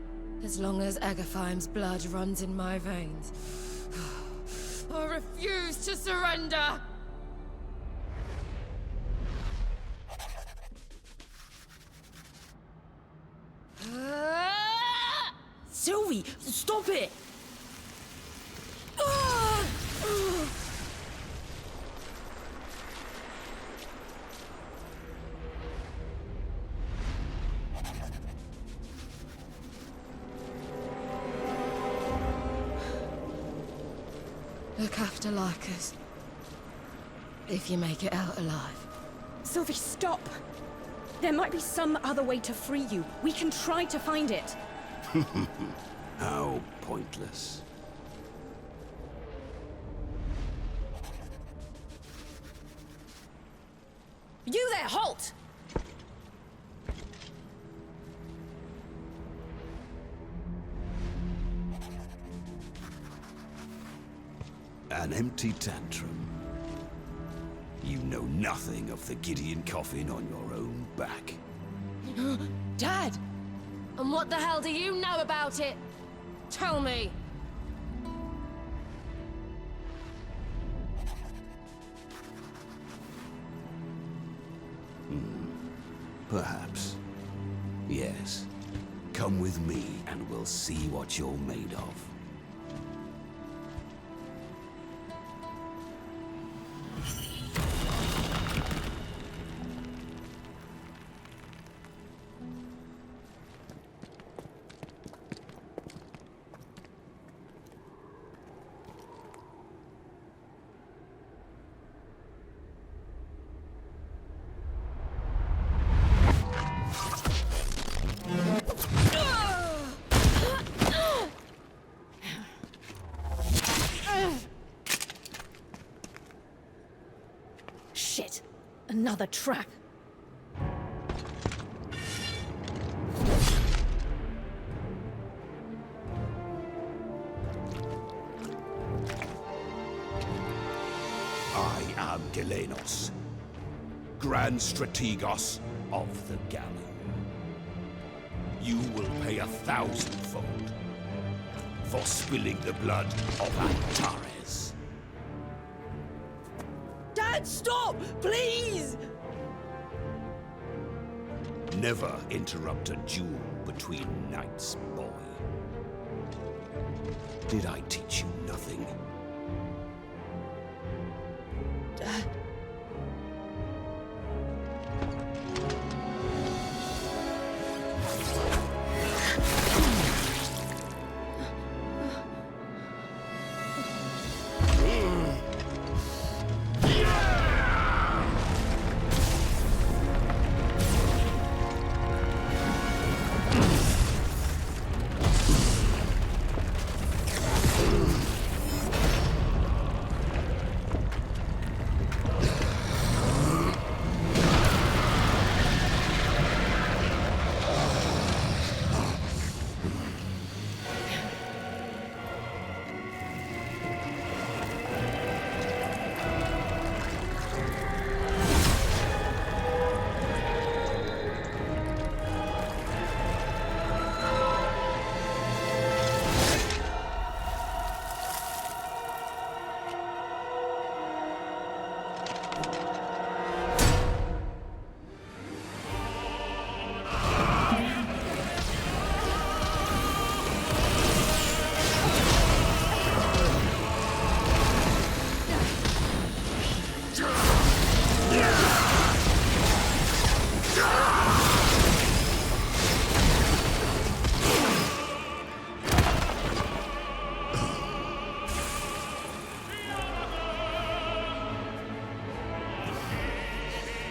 S9: As long as Agathym's blood runs in my veins, I refuse to surrender!
S12: Sylvie, stop it!
S9: Look after Lycus. If you make it out alive.
S8: Sylvie, stop! There might be some other way to free you. We can try to find it.
S17: How pointless.
S8: You there, halt!
S17: An empty tantrum. You know nothing of the Gideon coffin on your own back.
S9: Dad! And what the hell do you know about it? Tell me!
S17: Perhaps. Yes. Come with me and we'll see what you're made of.
S8: Shit! Another trap.
S17: I am Gelenos, Grand Strategos of the Galleon. You will pay 1,000-fold for spilling the blood of Antares.
S12: Dad, stop! Please!
S17: Never interrupt a duel between knights, boy. Did I teach you nothing?
S12: Dad.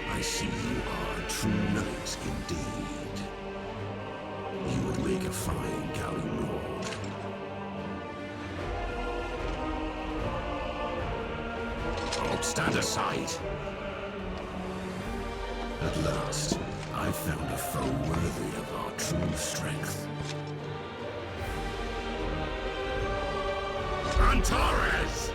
S17: I see you are true knights indeed. You would make a fine galleon lord. Oh, stand aside. At last, I found a foe worthy of our true strength. Antares!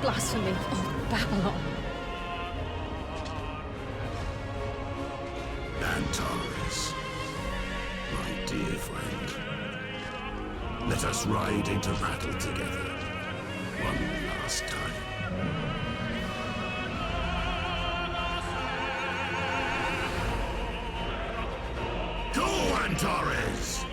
S8: Blasphemy of Babylon.
S17: Antares, my dear friend. Let us ride into battle together. One last time. Go, Antares!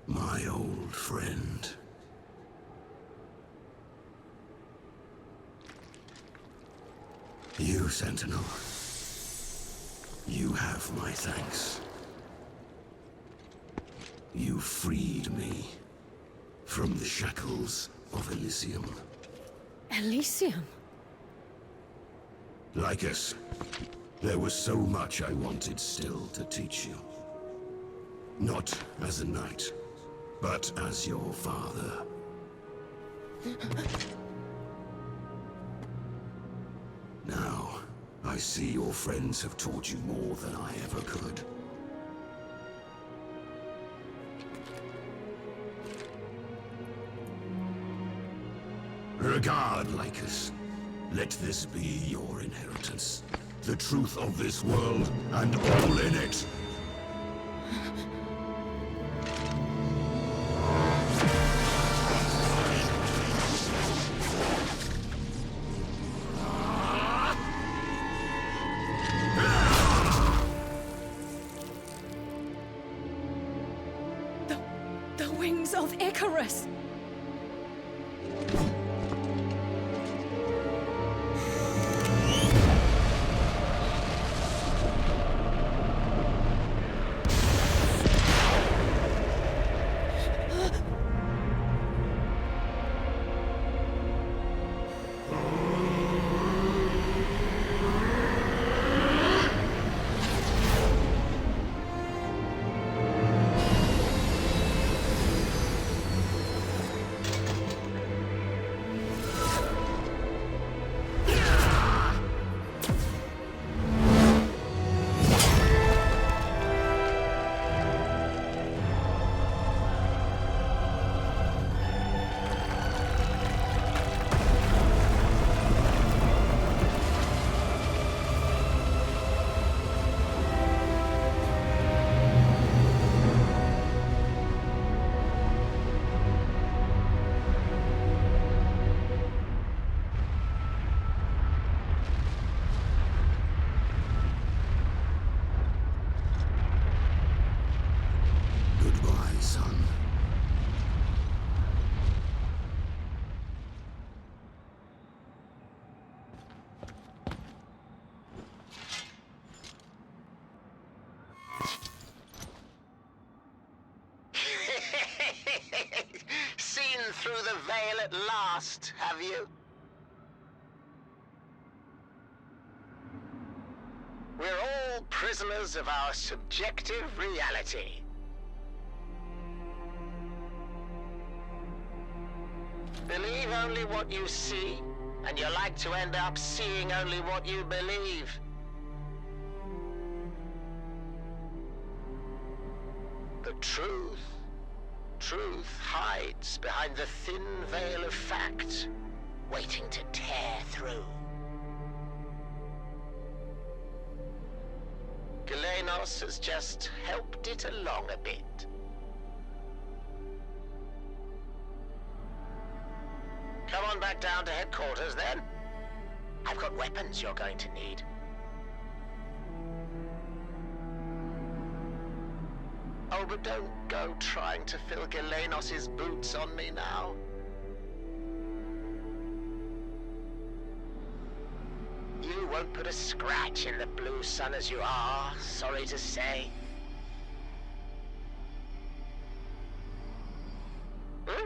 S17: My old friend. You, Sentinel. You have my thanks. You freed me from the shackles of Elysium.
S8: Elysium?
S17: Lycus, there was so much I wanted still to teach you. Not as a knight, but as your father. Now, I see your friends have taught you more than I ever could. Regard, Lycus. Let this be your inheritance. The truth of this world, and all in it.
S8: The wings of Icarus!
S6: Seen through the veil at last, have you? We're all prisoners of our subjective reality. Believe only what you see, and you're like to end up seeing only what you believe. The truth hides behind the thin veil of fact, waiting to tear through. Galenos has just helped it along a bit. Come on back down to headquarters, then. I've got weapons you're going to need. Oh, but don't go trying to fill Galenos' boots on me now. You won't put a scratch in the blue sun as you are, sorry to say. Huh?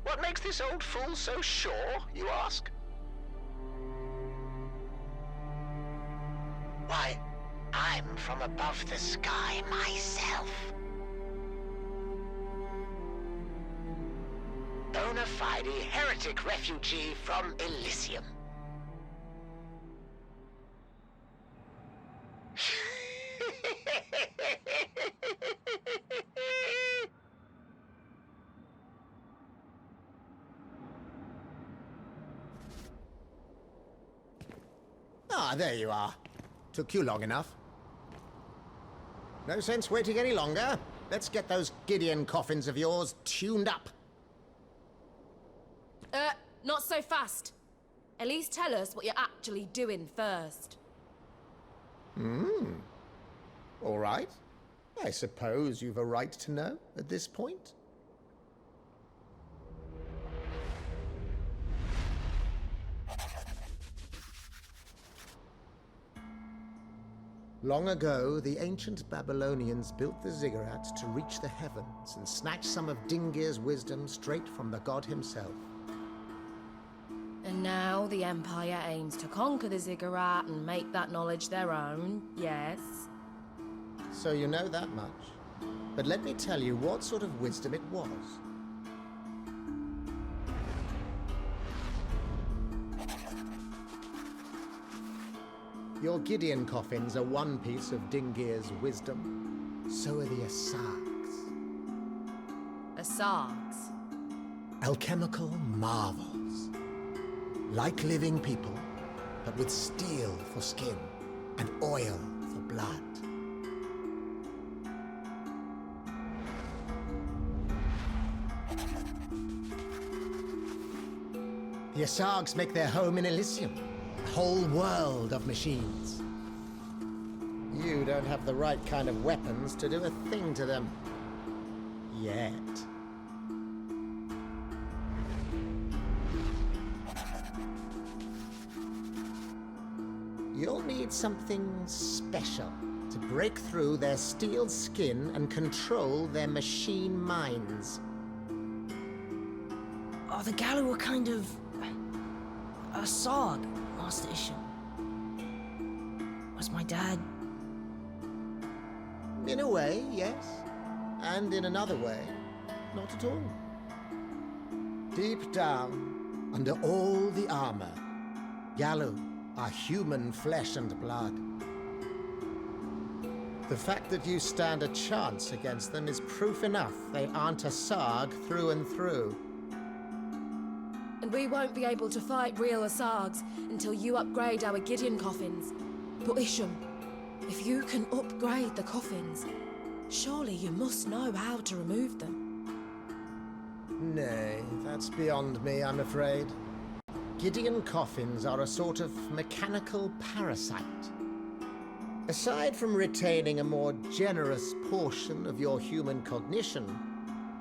S6: What makes this old fool so sure, you ask? Why, I'm from above the sky myself. Bona fide heretic refugee from Elysium.
S4: Ah, there you are. Took you long enough. No sense waiting any longer. Let's get those Gideon coffins of yours tuned up.
S9: Not so fast. At least tell us what you're actually doing first.
S4: All right. I suppose you've a right to know at this point. Long ago, the ancient Babylonians built the Ziggurat to reach the heavens and snatch some of Dingir's wisdom straight from the god himself.
S9: And now the Empire aims to conquer the Ziggurat and make that knowledge their own, yes?
S4: So you know that much. But let me tell you what sort of wisdom it was. Your Gideon coffins are one piece of Dingir's wisdom. So are the Asargs.
S9: Asargs?
S4: Alchemical marvels. Like living people, but with steel for skin and oil for blood. The Asargs make their home in Elysium, a whole world of machines. You don't have the right kind of weapons to do a thing to them. Yet. You'll need something special to break through their steel skin and control their machine minds.
S12: Oh, the Gallo were kind of... a Sarg, Master Isham. Was my dad...
S4: In a way, yes. And in another way, not at all. Deep down, under all the armor, Gallo are human flesh and blood. The fact that you stand a chance against them is proof enough they aren't a Sarg through and through.
S9: And we won't be able to fight real Asargs until you upgrade our Gideon coffins. But Isham, if you can upgrade the coffins, surely you must know how to remove them.
S4: Nay, that's beyond me, I'm afraid. Gideon coffins are a sort of mechanical parasite. Aside from retaining a more generous portion of your human cognition,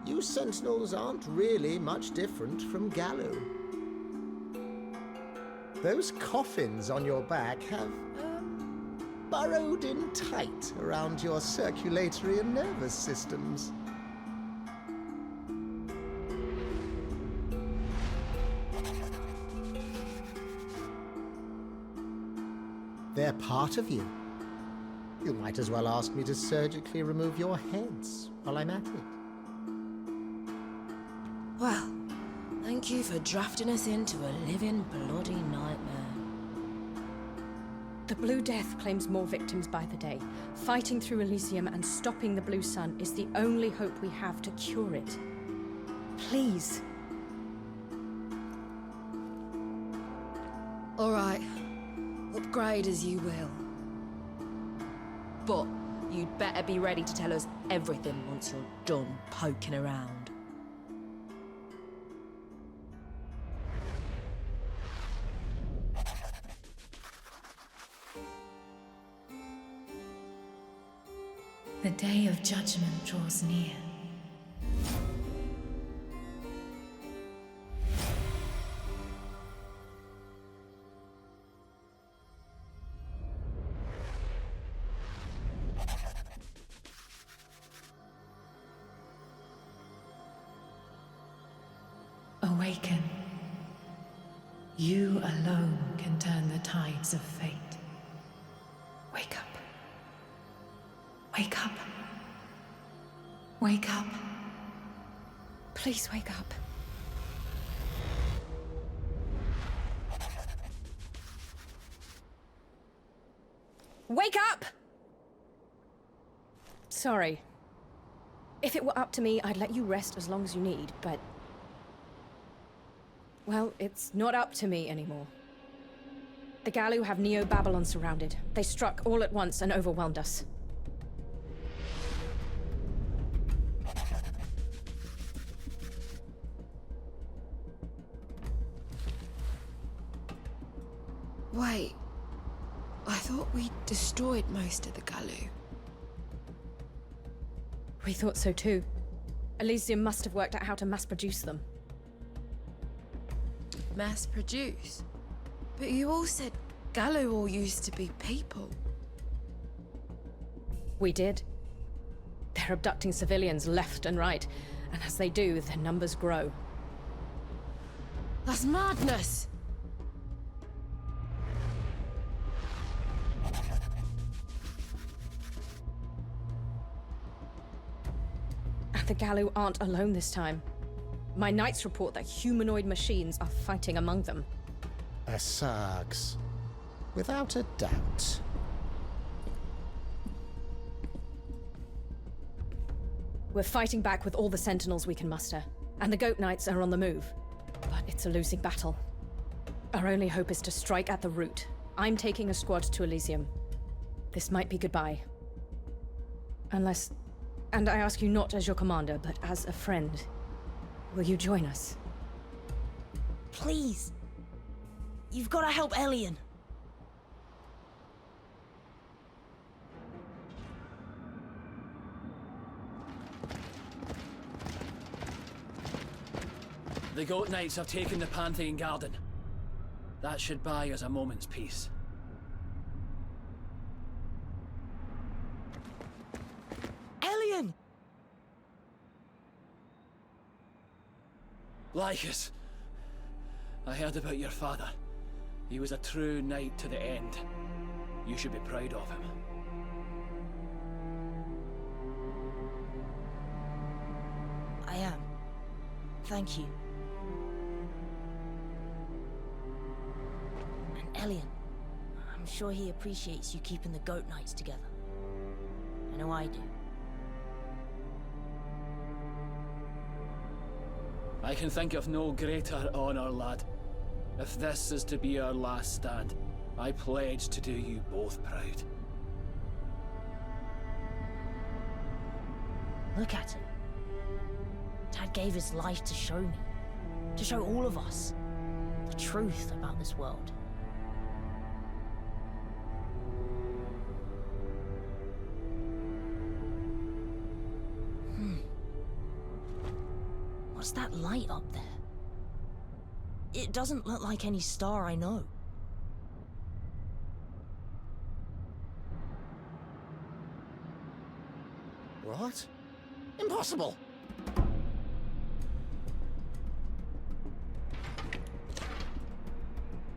S4: you Sentinels aren't really much different from Gallo. Those coffins on your back have burrowed in tight around your circulatory and nervous systems. They're part of you. You might as well ask me to surgically remove your heads while I'm at it.
S9: Well, thank you for drafting us into a living bloody nightmare.
S8: The Blue Death claims more victims by the day. Fighting through Elysium and stopping the Blue Sun is the only hope we have to cure it. Please.
S9: All right. Upgrade as you will. But you'd better be ready to tell us everything once you're done poking around.
S7: The day of judgment draws near. Awaken. You alone can turn the tides of fate. Wake up. Wake up. Wake up.
S8: Please wake up. Wake up! Sorry. If it were up to me, I'd let you rest as long as you need, but... well, it's not up to me anymore. The Gallo have Neo-Babylon surrounded. They struck all at once and overwhelmed us.
S9: Wait, I thought we destroyed most of the Gallo.
S8: We thought so too. Elysium must have worked out how to mass produce them.
S9: Mass produce? But you all said Gallo all used to be people.
S8: We did. They're abducting civilians left and right, and as they do, their numbers grow.
S9: That's madness!
S8: And the Gallo aren't alone this time. My knights report that humanoid machines are fighting among them.
S4: Sargs. Without a doubt.
S8: We're fighting back with all the sentinels we can muster, and the Goat Knights are on the move. But it's a losing battle. Our only hope is to strike at the root. I'm taking a squad to Elysium. This might be goodbye. Unless... And I ask you not as your commander, but as a friend. Will you join us?
S12: Please. You've got to help Elian.
S16: The Goat Knights have taken the Pantheon Garden. That should buy us a moment's peace.
S12: Elian!
S16: Lycus! I heard about your father. He was a true knight to the end. You should be proud of him.
S12: I am. Thank you. And Elian, I'm sure he appreciates you keeping the Goat Knights together. I know I do.
S16: I can think of no greater honor, lad. If this is to be our last stand, I pledge to do you both proud.
S12: Look at him. Dad gave his life to show me, to show all of us, the truth about this world. What's that light up there? It doesn't look like any star I know.
S4: What? Impossible!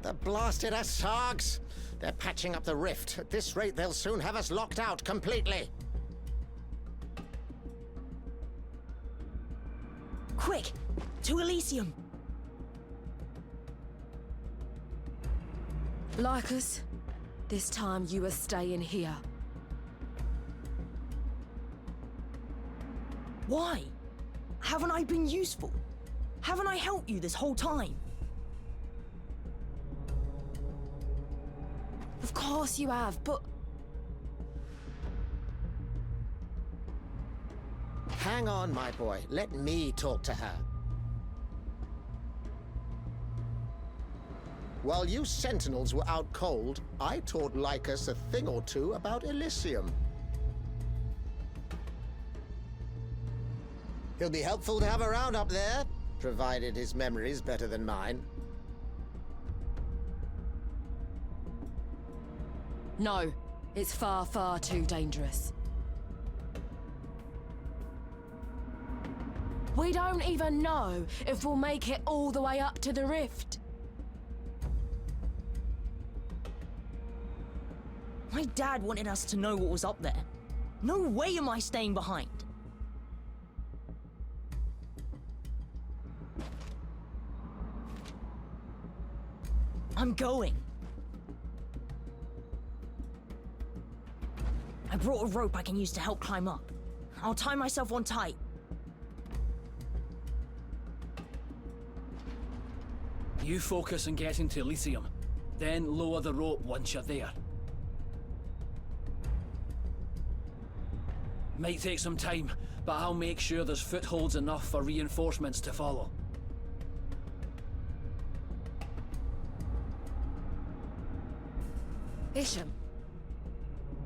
S4: The blasted Sargs! They're patching up the rift. At this rate, they'll soon have us locked out completely.
S12: Quick! To Elysium!
S9: Lycus, this time you are staying here.
S12: Why? Haven't I been useful? Haven't I helped you this whole time?
S9: Of course you have, but...
S4: Hang on, my boy. Let me talk to her. While you Sentinels were out cold, I taught Lycus a thing or two about Elysium. He'll be helpful to have around up there, provided his memory's better than mine.
S9: No, it's far, far too dangerous. We don't even know if we'll make it all the way up to the rift.
S12: My dad wanted us to know what was up there. No way am I staying behind. I'm going. I brought a rope I can use to help climb up. I'll tie myself on tight.
S16: You focus on getting to Elysium, then lower the rope once you're there. Might take some time, but I'll make sure there's footholds enough for reinforcements to follow.
S9: Isham,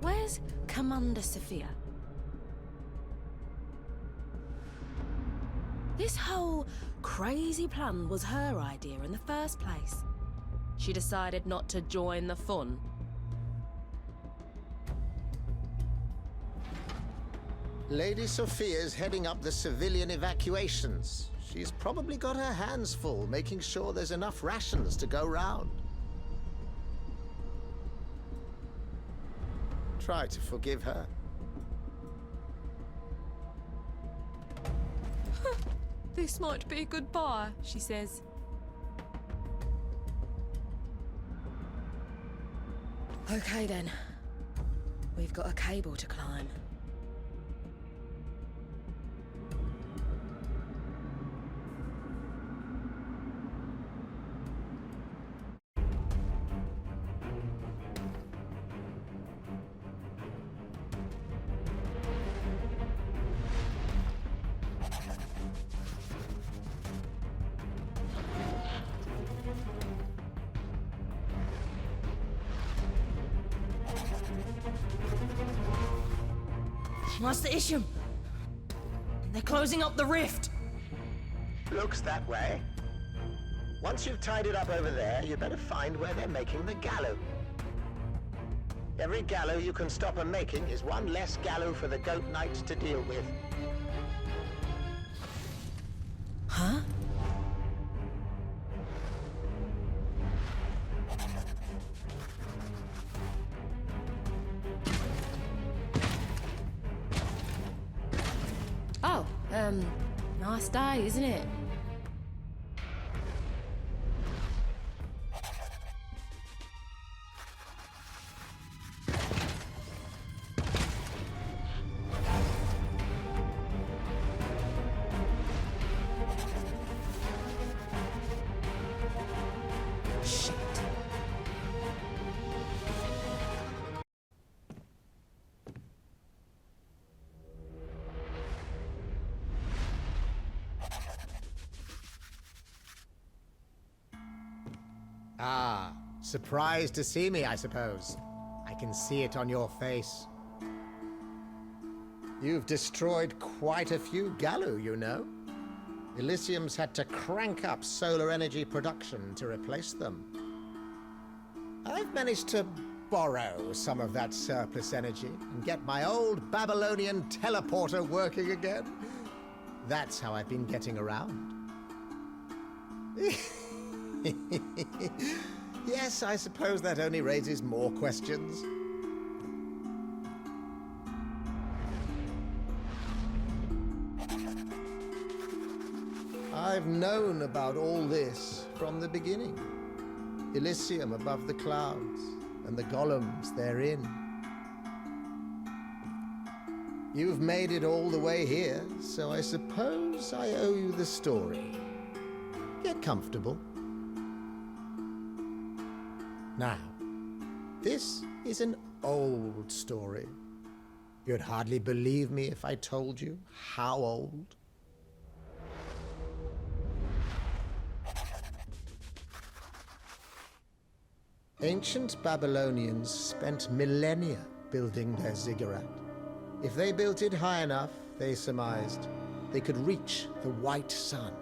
S9: where's Commander Sophia? This whole crazy plan was her idea in the first place. She decided not to join the fun.
S4: Lady Sophia's heading up the civilian evacuations. She's probably got her hands full making sure there's enough rations to go round. Try to forgive her.
S9: This might be goodbye, she says. Okay then. We've got a cable to climb.
S12: Master Isham! They're closing up the rift!
S6: Looks that way. Once you've tied it up over there, you better find where they're making the gallows. Every gallow you can stop them making is one less gallow for the goat knights to deal with.
S12: Huh?
S9: Oh, nice day, isn't it?
S4: Ah, surprised to see me, I suppose. I can see it on your face. You've destroyed quite a few Gallu, you know. Elysium's had to crank up solar energy production to replace them. I've managed to borrow some of that surplus energy and get my old Babylonian teleporter working again. That's how I've been getting around. Yes, I suppose that only raises more questions. I've known about all this from the beginning. Elysium above the clouds, and the golems therein. You've made it all the way here, so I suppose I owe you the story. Get comfortable. Now, this is an old story. You'd hardly believe me if I told you how old. Ancient Babylonians spent millennia building their ziggurat. If they built it high enough, they surmised, they could reach the white sun,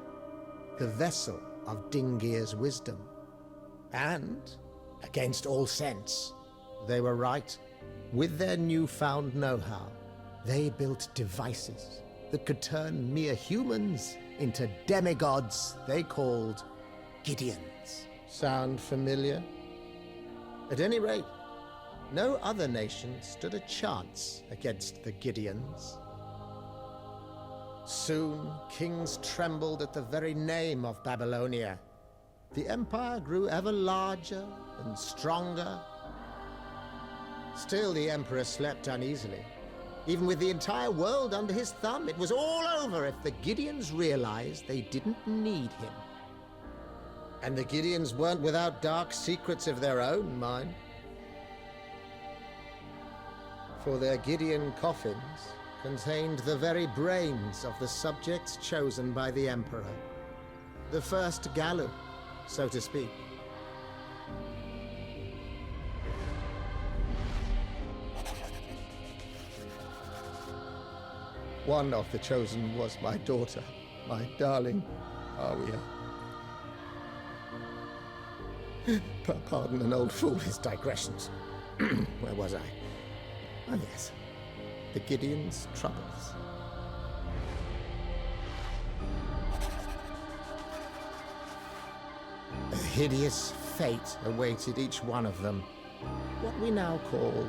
S4: the vessel of Dingir's wisdom. And, against all sense, they were right. With their newfound know-how, they built devices that could turn mere humans into demigods they called Gideons. Sound familiar? At any rate, no other nation stood a chance against the Gideons. Soon, kings trembled at the very name of Babylonia. The empire grew ever larger and stronger. Still, the emperor slept uneasily. Even with the entire world under his thumb, it was all over if the Gideons realized they didn't need him. And the Gideons weren't without dark secrets of their own, mind. For their Gideon coffins contained the very brains of the subjects chosen by the Emperor. The first Gallu, so to speak. One of the chosen was my daughter, my darling Arya. Pardon an old fool his digressions. Where was I? Oh yes, the Gideon's troubles. A hideous fate awaited each one of them. What we now call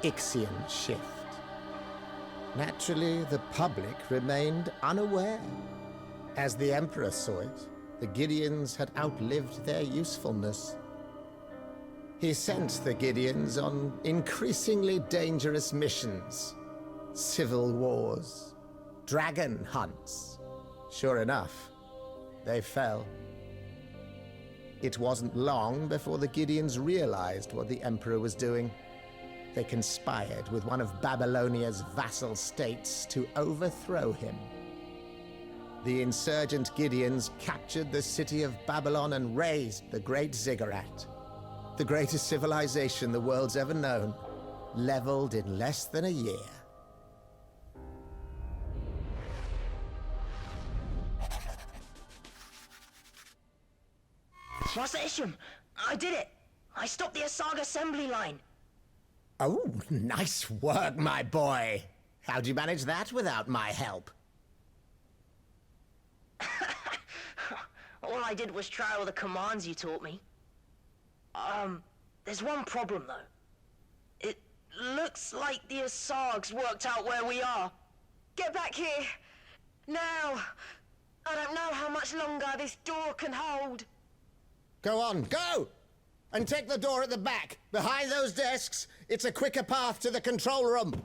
S4: Ixian shift. Naturally, the public remained unaware. As the Emperor saw it, the Gideons had outlived their usefulness. He sent the Gideons on increasingly dangerous missions. Civil wars, dragon hunts. Sure enough, they fell. It wasn't long before the Gideons realized what the Emperor was doing. They conspired with one of Babylonia's vassal states to overthrow him. The insurgent Gideons captured the city of Babylon and razed the great Ziggurat, the greatest civilization the world's ever known, leveled in less than a year.
S12: Master Isham, I did it! I stopped the Asaga assembly line!
S4: Oh, nice work, my boy! How'd you manage that without my help?
S12: All I did was try all the commands you taught me. There's one problem, though. It looks like the Asags worked out where we are. Get back here! Now! I don't know how much longer this door can hold.
S4: Go on, go! And take the door at the back. Behind those desks, it's a quicker path to the control room.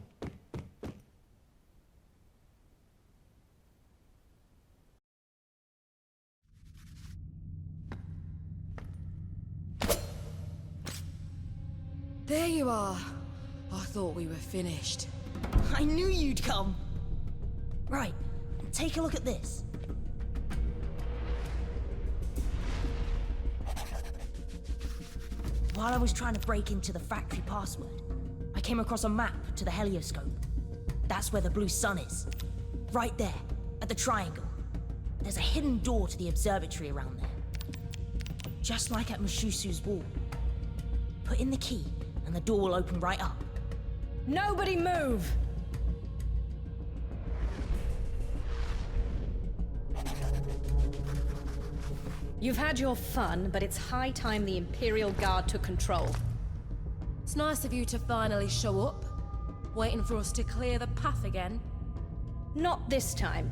S9: There you are. I thought we were finished.
S12: I knew you'd come! Right, take a look at this. While I was trying to break into the factory password, I came across a map to the helioscope. That's where the blue sun is. Right there, at the triangle. There's a hidden door to the observatory around there. Just like at Machusou's wall. Put in the key, and the door will open right up.
S8: Nobody move! You've had your fun, but it's high time the Imperial Guard took control.
S9: It's nice of you to finally show up. Waiting for us to clear the path again.
S8: Not this time.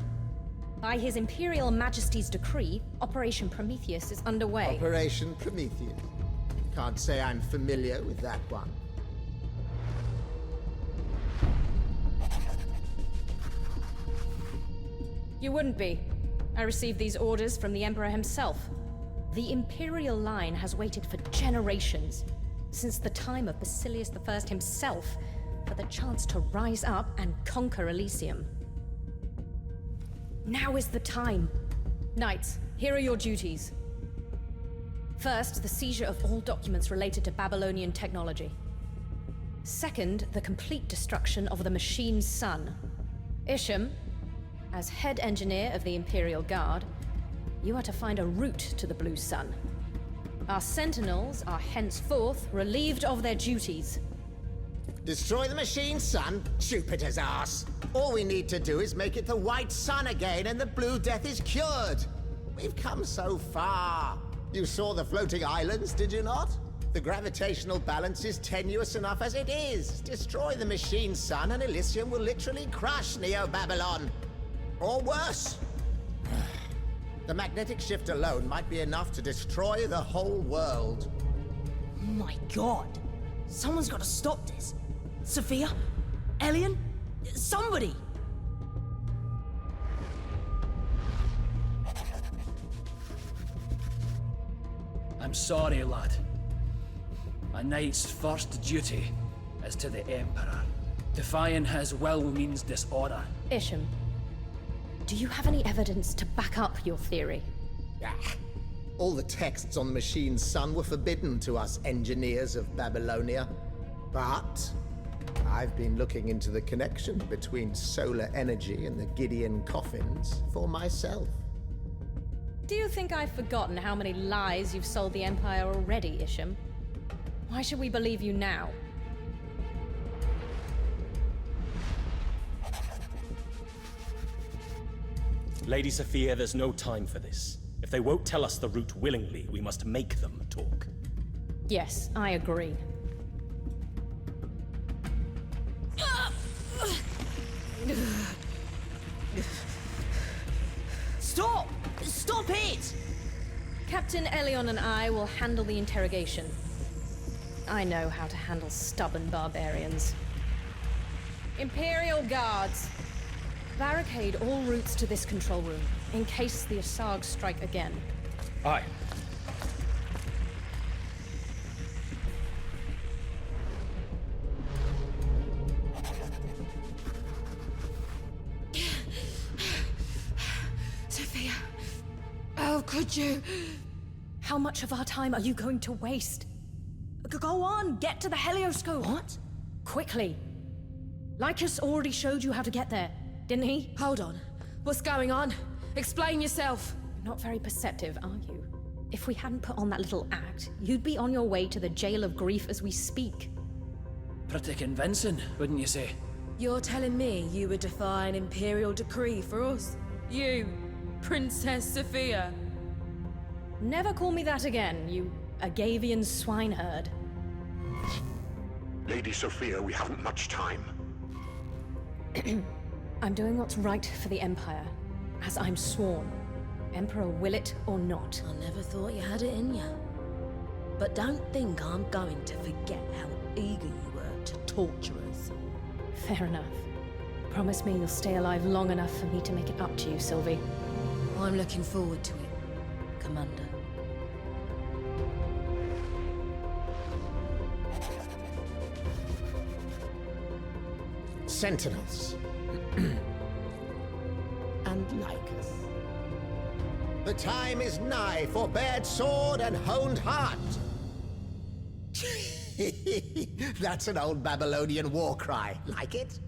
S8: By His Imperial Majesty's decree, Operation Prometheus is underway.
S4: Operation Prometheus. Can't say I'm familiar with that one.
S8: You wouldn't be. I received these orders from the Emperor himself. The Imperial line has waited for generations, since the time of Basilius I himself, for the chance to rise up and conquer Elysium. Now is the time. Knights, here are your duties. First, the seizure of all documents related to Babylonian technology. Second, the complete destruction of the machine's sun. Isham, as head engineer of the Imperial Guard, you are to find a route to the Blue Sun. Our Sentinels are henceforth relieved of their duties.
S4: Destroy the machine's sun? Jupiter's ass! All we need to do is make it the white sun again and the Blue Death is cured! We've come so far! You saw the floating islands, did you not? The gravitational balance is tenuous enough as it is. Destroy the machine's sun and Elysium will literally crush Neo-Babylon. Or worse. The magnetic shift alone might be enough to destroy the whole world.
S12: My god! Someone's got to stop this. Sophia? Elian? Somebody!
S16: I'm sorry, lad. A knight's first duty is to the Emperor. Defying his will means disorder.
S8: Isham, do you have any evidence to back up your theory?
S4: All the texts on the machine's sun were forbidden to us engineers of Babylonia. But I've been looking into the connection between solar energy and the Gideon coffins for myself.
S8: Do you think I've forgotten how many lies you've sold the Empire already, Isham? Why should we believe you now?
S19: Lady Sophia, there's no time for this. If they won't tell us the route willingly, we must make them talk.
S8: Yes, I agree.
S12: Stop! Stop it!
S8: Captain Elion and I will handle the interrogation. I know how to handle stubborn barbarians. Imperial Guards! Barricade all routes to this control room, in case the Asarg strike again.
S19: Aye.
S8: Sophia, how could you? How much of our time are you going to waste? Go on, get to the helioscope. What? Quickly. Lycus already showed you how to get there, didn't he?
S9: Hold on. What's going on? Explain yourself.
S8: Not very perceptive, are you? If we hadn't put on that little act, you'd be on your way to the Jail of Grief as we speak.
S16: Pretty convincing, wouldn't you say?
S9: You're telling me you would defy an Imperial decree for us? You, Princess Sophia?
S8: Never call me that again, you Agavian swineherd.
S2: Lady Sophia, we haven't much time.
S8: I'm doing what's right for the Empire, as I'm sworn. Emperor will it or not.
S9: I never thought you had it in you. But don't think I'm going to forget how eager you were to torture us.
S8: Fair enough. Promise me you'll stay alive long enough for me to make it up to you, Sylvie.
S9: I'm looking forward to it, Commander.
S4: Sentinels. And Lycus. The time is nigh for bared sword and honed heart. That's an old Babylonian war cry. Like it?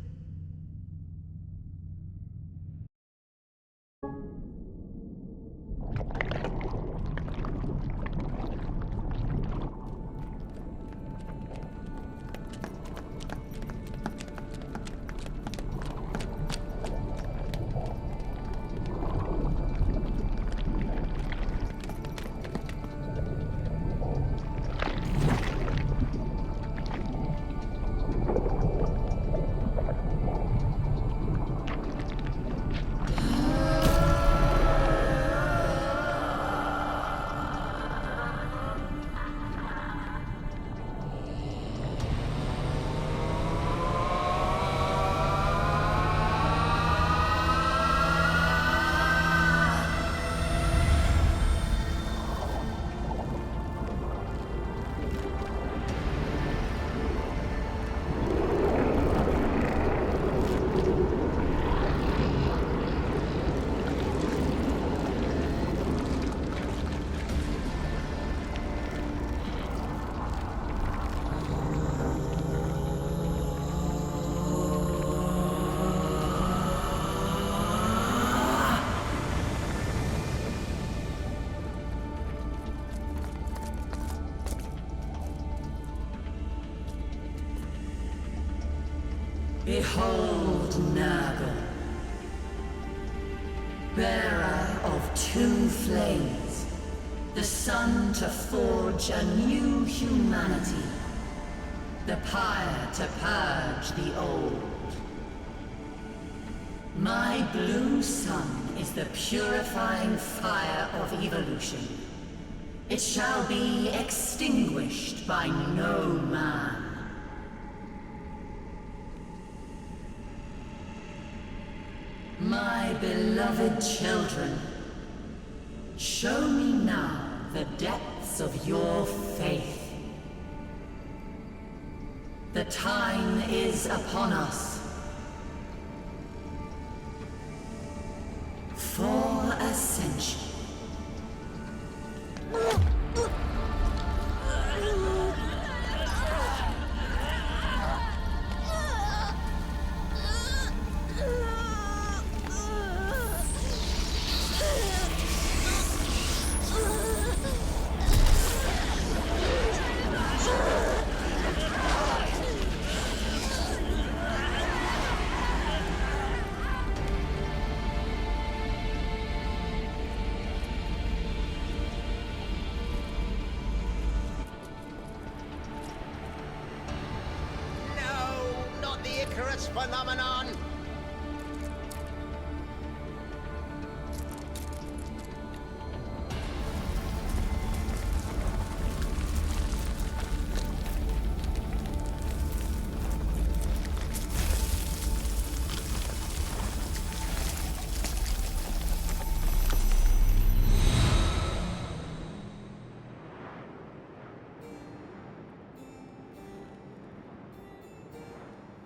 S18: Behold Nurgle, bearer of two flames, the sun to forge a new humanity, the pyre to purge the old. My blue sun is the purifying fire of evolution. It shall be extinguished by no man. My beloved children, show me now the depths of your faith. The time is upon us. For ascension.
S4: dangerous phenomenon!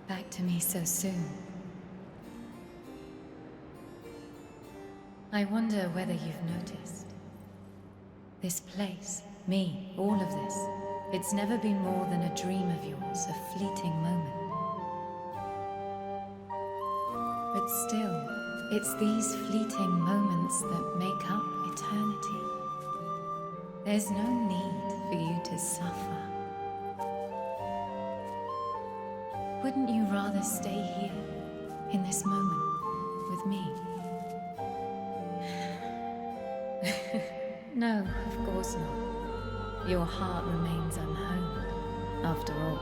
S7: Back to me so soon. I wonder whether you've noticed. This place, me, all of this, it's never been more than a dream of yours, a fleeting moment. But still, it's these fleeting moments that make up eternity. There's no need for you to suffer. Wouldn't you rather stay here, in this moment, with me? No, of course not. Your heart remains unhomed, after all.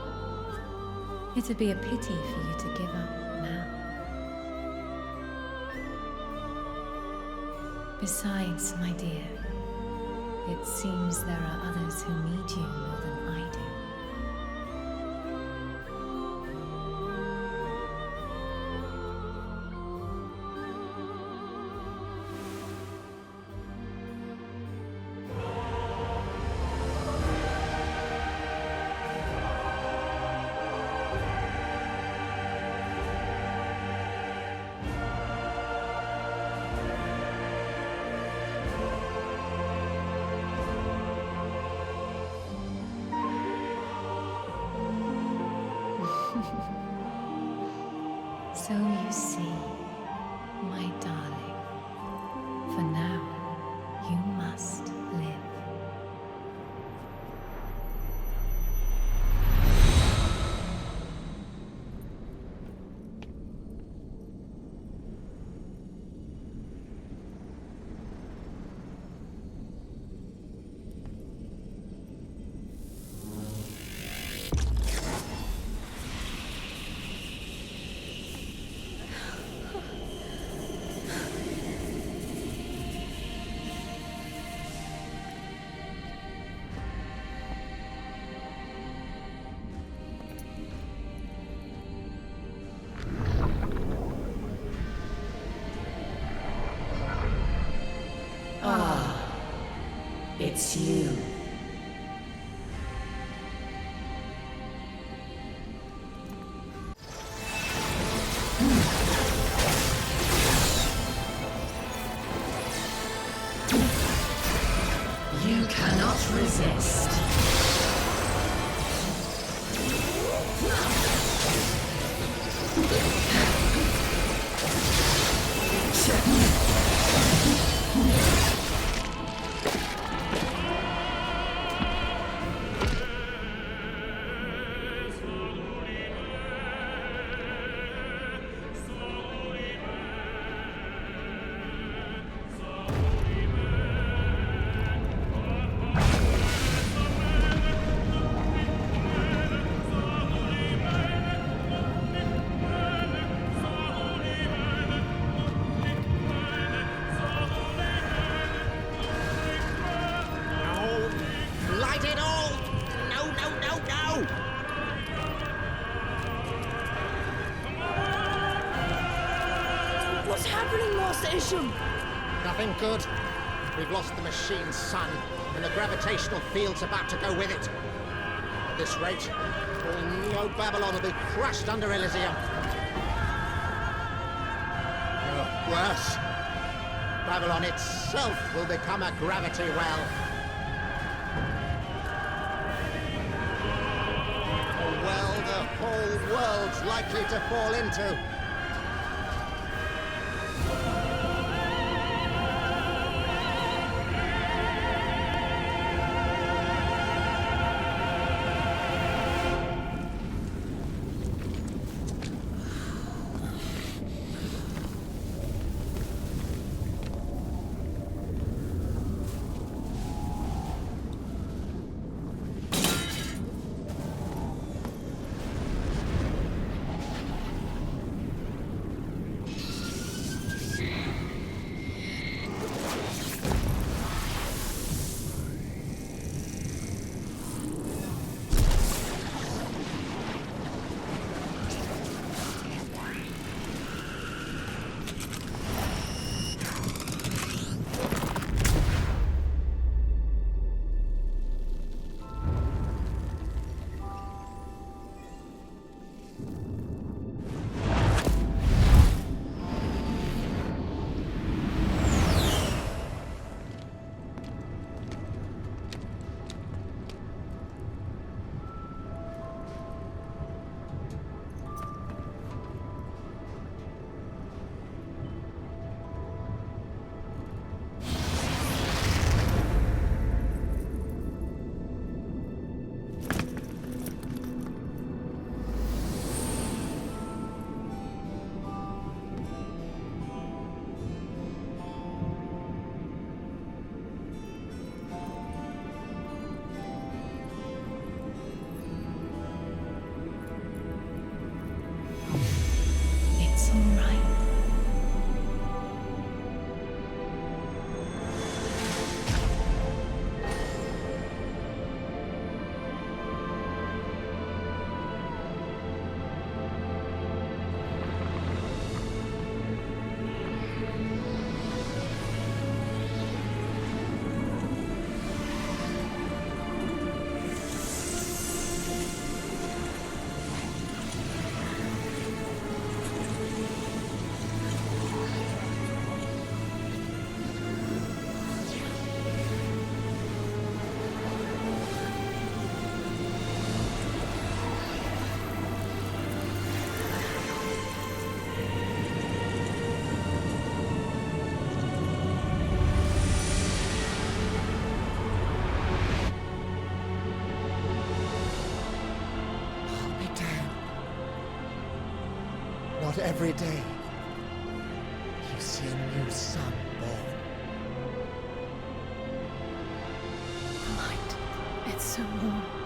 S7: It'd be a pity for you to give up now. Besides, my dear, it seems there are others who need you more than I do. So you see, my darling, for now, you must live.
S18: It's you. You cannot resist.
S12: What's happening, Master Isham?
S4: Nothing good. We've lost the machine's sun, and the gravitational field's about to go with it. At this rate, all Neo Babylon will be crushed under Elysium. Or worse, Babylon itself will become a gravity well. A well the whole world's likely to fall into. Every day, you see a new sun born.
S7: The light. It's so warm.